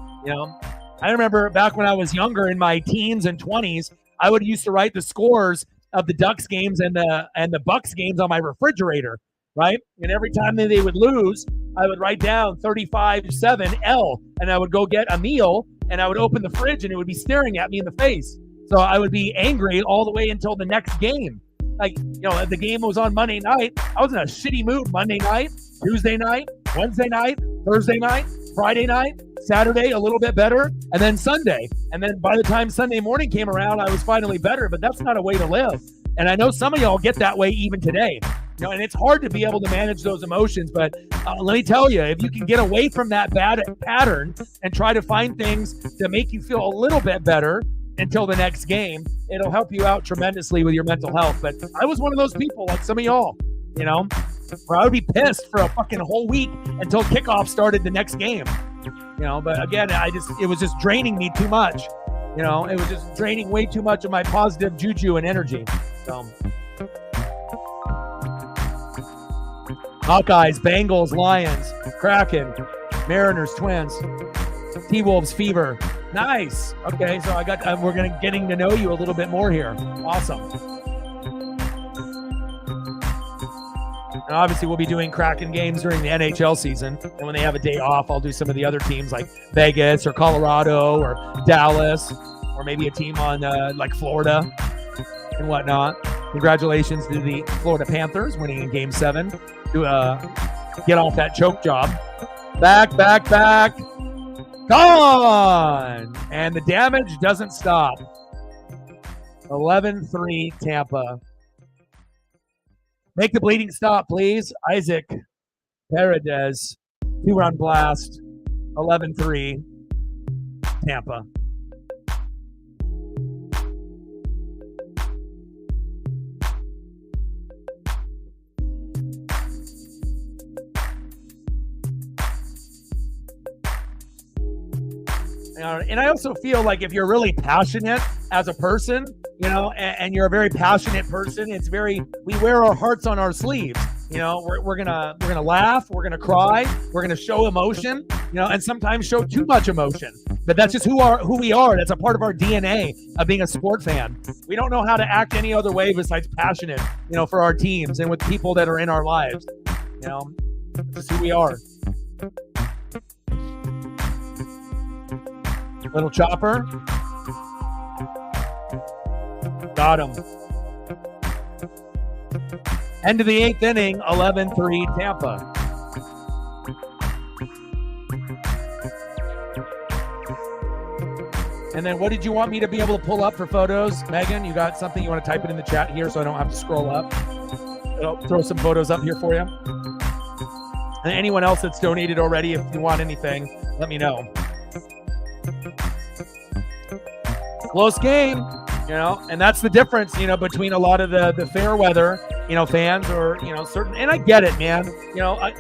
I remember back when I was younger in my teens and 20s, I would used to write the scores of the Ducks games and the Bucks games on my refrigerator, right? And every time that they would lose, I would write down 35-7 L, and I would go get a meal, and I would open the fridge, and it would be staring at me in the face. So I would be angry all the way until the next game. Like, if the game was on Monday night, I was in a shitty mood Monday night, Tuesday night, Wednesday night, Thursday night, Friday night, Saturday, a little bit better, and then Sunday. And then by the time Sunday morning came around, I was finally better, but that's not a way to live. And I know some of y'all get that way even today. And it's hard to be able to manage those emotions, but let me tell you, if you can get away from that bad pattern and try to find things to make you feel a little bit better until the next game, it'll help you out tremendously with your mental health. But I was one of those people, like some of y'all, where I would be pissed for a fucking whole week until kickoff started the next game. But again, it was just draining me too much. It was just draining way too much of my positive juju and energy. So Hawkeyes, Bengals, Lions, Kraken, Mariners, Twins, T-Wolves, Fever. Nice. Okay, so we're getting to know you a little bit more here. Awesome. And obviously, we'll be doing Kraken games during the NHL season, and when they have a day off, I'll do some of the other teams like Vegas or Colorado or Dallas, or maybe a team on like Florida and whatnot. Congratulations to the Florida Panthers winning in Game 7 to get off that choke job. Back. Gone! And the damage doesn't stop. 11-3 Tampa. Make the bleeding stop, please. Isaac Paredes, 2-run blast. 11-3 Tampa. And I also feel like if you're really passionate as a person, and you're a very passionate person, we wear our hearts on our sleeves. We're gonna laugh, we're gonna cry, we're gonna show emotion, and sometimes show too much emotion. But that's just who we are. That's a part of our DNA of being a sport fan. We don't know how to act any other way besides passionate, for our teams and with people that are in our lives. That's who we are. Little chopper. Got him. End of the 8th inning, 11-3 Tampa. And then what did you want me to be able to pull up for photos? Megan, you got something you want to type it in the chat here so I don't have to scroll up? I'll throw some photos up here for you. And anyone else that's donated already, if you want anything, let me know. Close game, and that's the difference, between a lot of the fair weather, fans or, certain, and I get it, man.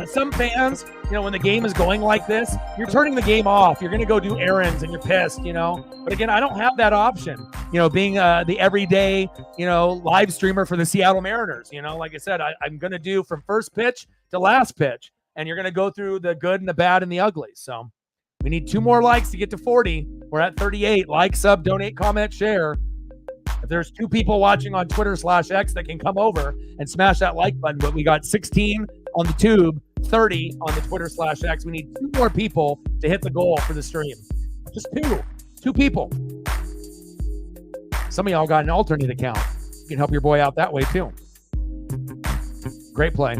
Some fans, when the game is going like this, you're turning the game off. You're going to go do errands and you're pissed, But again, I don't have that option, being the everyday, live streamer for the Seattle Mariners. Like I said, I'm going to do from first pitch to last pitch, and you're going to go through the good and the bad and the ugly. So we need 2 more likes to get to 40. We're at 38. Like, sub, donate, comment, share. If there's 2 people watching on Twitter/X that can come over and smash that like button, but we got 16 on the tube, 30 on the Twitter/X. We need 2 more people to hit the goal for the stream. Just 2 people. Some of y'all got an alternate account. You can help your boy out that way too. Great play.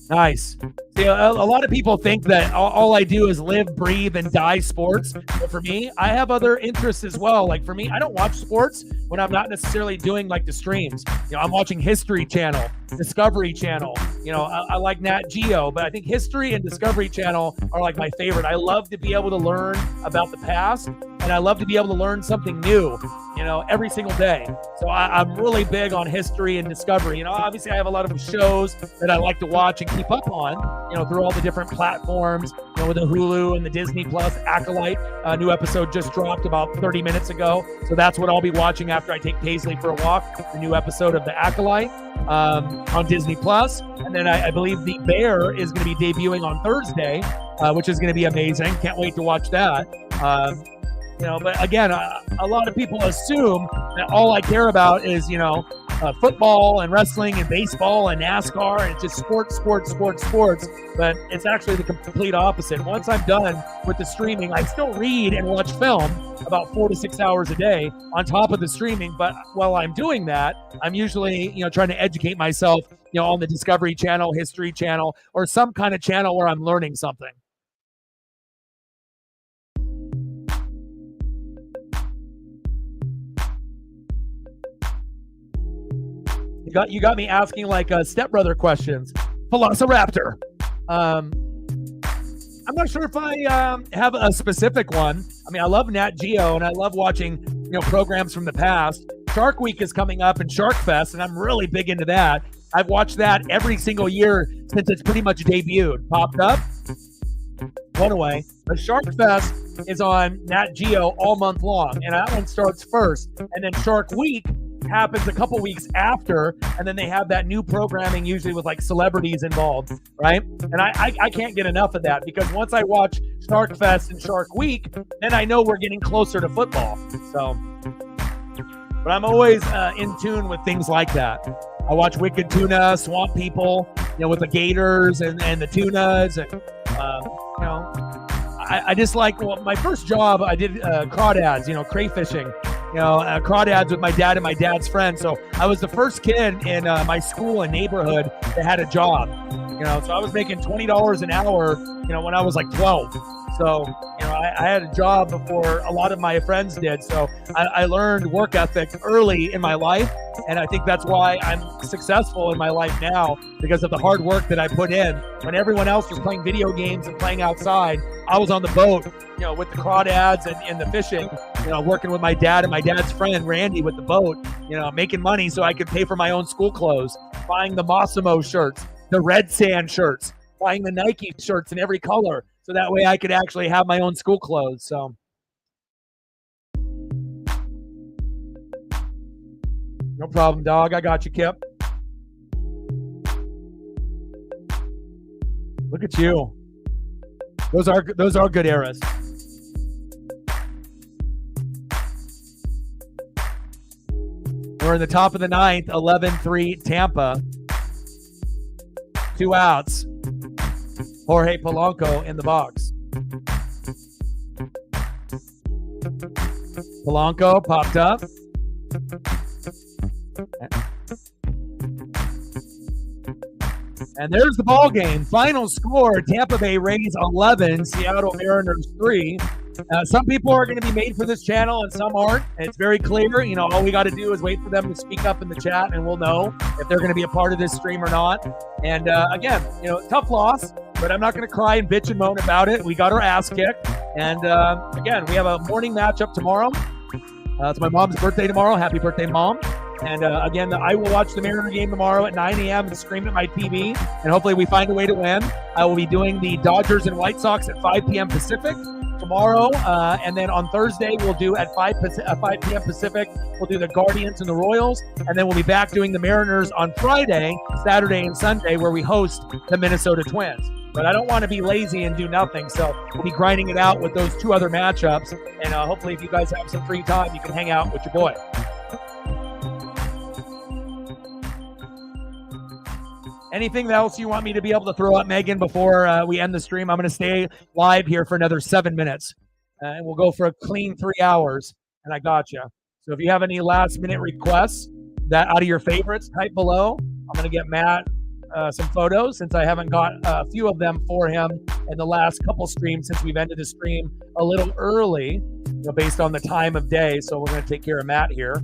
Nice. See, a lot of people think that all I do is live, breathe, and die sports. But for me, I have other interests as well. Like for me, I don't watch sports when I'm not necessarily doing like the streams. I'm watching History Channel, Discovery Channel. I like Nat Geo, but I think History and Discovery Channel are like my favorite. I love to be able to learn about the past, and I love to be able to learn something new, every single day. So I'm really big on History and Discovery. Obviously I have a lot of shows that I like to watch and keep up on, through all the different platforms, with the Hulu and the Disney Plus. Acolyte, a new episode just dropped about 30 minutes ago. So that's what I'll be watching after I take Paisley for a walk, the new episode of the Acolyte on Disney Plus. And then I believe The Bear is going to be debuting on Thursday, which is going to be amazing. Can't wait to watch that. But again, a lot of people assume that all I care about is, football and wrestling and baseball and NASCAR, and it's just sports. But it's actually the complete opposite. Once I'm done with the streaming, I still read and watch film about 4 to 6 hours a day on top of the streaming. But while I'm doing that, I'm usually, trying to educate myself, on the Discovery Channel, History Channel, or some kind of channel where I'm learning something. You got me asking like stepbrother questions. Velociraptor. I'm not sure if I have a specific one. I mean, I love Nat Geo and I love watching programs from the past. Shark Week is coming up and Shark Fest, and I'm really big into that. I've watched that every single year since it's pretty much debuted. Popped up, went away. The Shark Fest is on Nat Geo all month long, and that one starts first. And then Shark Week happens a couple weeks after, and then they have that new programming usually with like celebrities involved, right? And I can't get enough of that, because once I watch Shark Fest and Shark Week, then I know we're getting closer to football. So, but I'm always in tune with things like that. I watch Wicked Tuna, Swamp People, with the gators and the tunas, and I just like, my first job, I did crawdads, crayfishing, crawdads with my dad and my dad's friends. So I was the first kid in my school and neighborhood that had a job, so I was making $20 an hour, when I was like 12. So, I had a job before a lot of my friends did. So I learned work ethic early in my life. And I think that's why I'm successful in my life now, because of the hard work that I put in. When everyone else was playing video games and playing outside, I was on the boat, with the crawdads and the fishing, working with my dad and my dad's friend, Randy, with the boat, making money so I could pay for my own school clothes, buying the Mossimo shirts, the Red Sand shirts, buying the Nike shirts in every color. So that way I could actually have my own school clothes. So. No problem, dog. I got you, Kip. Look at you. Those are good eras. We're in the top of the ninth, 11-3 Tampa. 2 outs. Jorge Polanco in the box. Polanco popped up. And there's the ball game. Final score: Tampa Bay Rays 11, Seattle Mariners 3. Some people are going to be made for this channel and some aren't. It's very clear. All we got to do is wait for them to speak up in the chat, and we'll know if they're going to be a part of this stream or not. And again, tough loss, but I'm not going to cry and bitch and moan about it. We got our ass kicked. And again, we have a morning matchup tomorrow. It's my mom's birthday tomorrow. Happy birthday, Mom. And again, I will watch the Mariner game tomorrow at 9 a.m. and scream at my TV, and hopefully we find a way to win. I will be doing the Dodgers and White Sox at 5 p.m. Pacific tomorrow, and then on Thursday we'll do at 5 p.m. Pacific, we'll do the Guardians and the Royals, and then we'll be back doing the Mariners on Friday, Saturday, and Sunday, where we host the Minnesota Twins. But I don't want to be lazy and do nothing, so we'll be grinding it out with those 2 other matchups, and hopefully if you guys have some free time, you can hang out with your boy. Anything else you want me to be able to throw up, Megan, before we end the stream? I'm going to stay live here for another 7 minutes, and we'll go for a clean 3 hours, and I got you. So if you have any last-minute requests that out of your favorites, type below. I'm going to get Matt some photos since I haven't got a few of them for him in the last couple streams since we've ended the stream a little early, based on the time of day. So we're going to take care of Matt here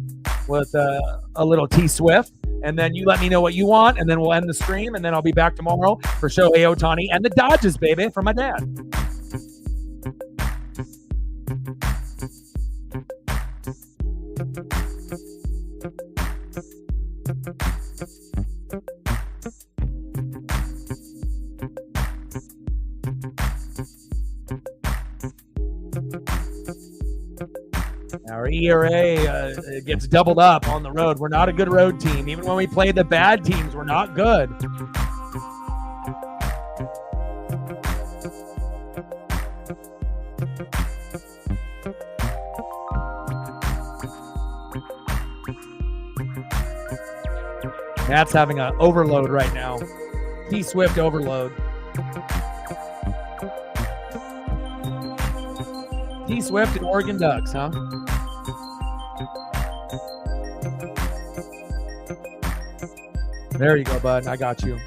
with a little T-Swift. And then you let me know what you want, and then we'll end the stream, and then I'll be back tomorrow for Shohei Ohtani and the Dodgers, baby, for my dad. Our ERA gets doubled up on the road. We're not a good road team. Even when we play the bad teams, we're not good. Matt's having an overload right now. T-Swift overload. T-Swift and Oregon Ducks, huh? There you go, bud. I got you.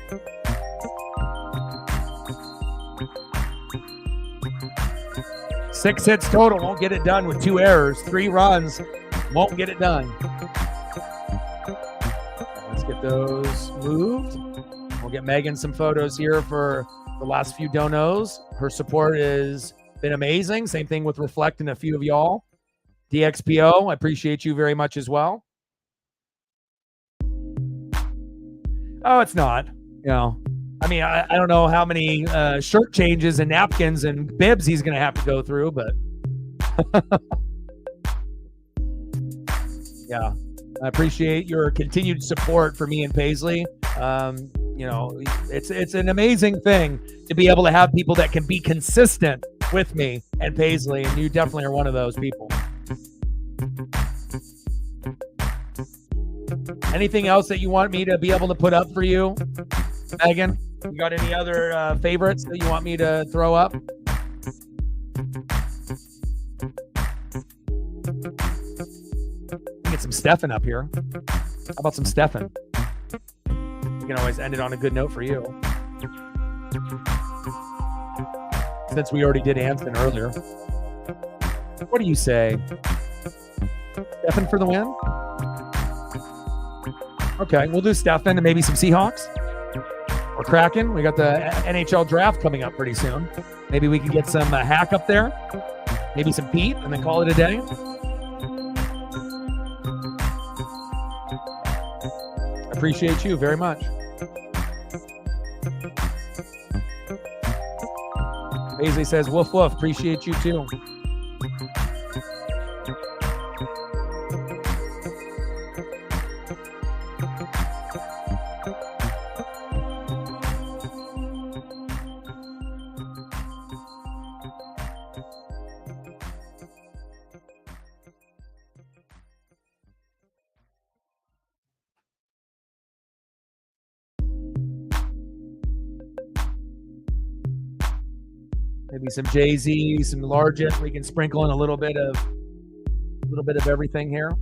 Six hits total. Won't get it done with 2 errors. 3 runs. Won't get it done. Let's get those moved. We'll get Megan some photos here for the last few donos. Her support has been amazing. Same thing with Reflect and a few of y'all. DXPO, I appreciate you very much as well. Oh, it's not. I mean, I don't know how many shirt changes and napkins and bibs he's going to have to go through, but yeah, I appreciate your continued support for me and Paisley. It's an amazing thing to be able to have people that can be consistent with me and Paisley, and you definitely are one of those people. Anything else that you want me to be able to put up for you, Megan? You got any other favorites that you want me to throw up? Get some Stefan up here. How about some Stefan? You can always end it on a good note for you. Since we already did Anston earlier. What do you say? Stefan for the win? Okay, we'll do Stefan and maybe some Seahawks. Or Kraken. We got the NHL draft coming up pretty soon. Maybe we can get some Hack up there. Maybe some Pete and then call it a day. Appreciate you very much. Paisley says, woof woof. Appreciate you too. Maybe some Jay-Z, some Largent. We can sprinkle in a little bit of everything here.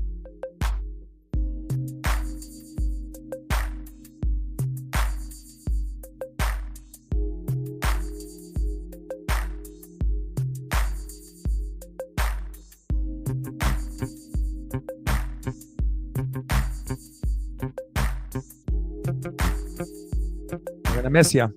We're gonna miss you.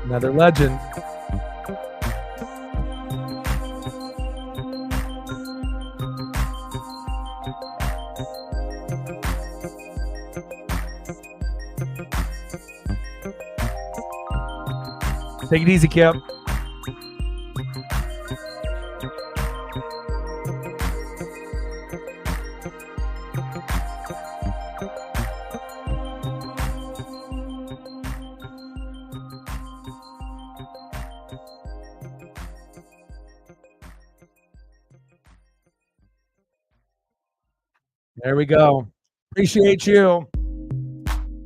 Another legend. Take it easy, Kip. There we go. Appreciate you.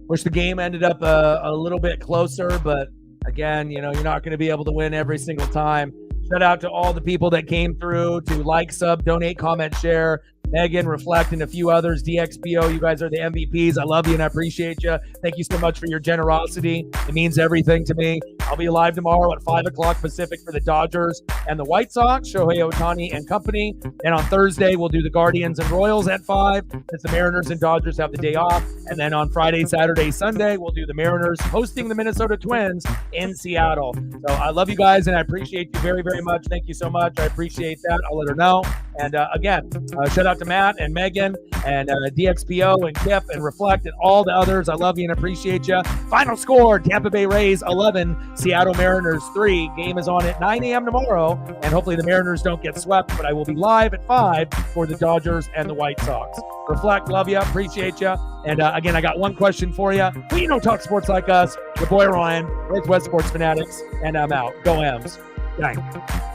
Wish the game ended up a little bit closer, but again, you know, you're not going to be able to win every single time. Shout out to all the people that came through to like, sub, donate, comment, share. Megan, Reflect, and a few others. DXPO, you guys are the MVPs. I love you and I appreciate you. Thank you so much for your generosity. It means everything to me. I'll be live tomorrow at 5 o'clock Pacific for the Dodgers and the White Sox, Shohei Ohtani and company. And on Thursday, we'll do the Guardians and Royals at 5, since the Mariners and Dodgers have the day off. And then on Friday, Saturday, Sunday, we'll do the Mariners hosting the Minnesota Twins in Seattle. So I love you guys and I appreciate you very, very much. Thank you so much. I appreciate that. I'll let her know. And again, shout out to Matt and Megan and DXPO and Kip and Reflect and all the others. I love you and appreciate you. Final score, Tampa Bay Rays 11, Seattle Mariners 3. Game is on at 9 a.m. tomorrow, and hopefully the Mariners don't get swept, but I will be live at 5 for the Dodgers and the White Sox. Reflect, love you, appreciate you. And again, I got one question for you. We don't talk sports like us. Your boy Ryan, Northwest Sports Fanatics, and I'm out. Go M's. Dang.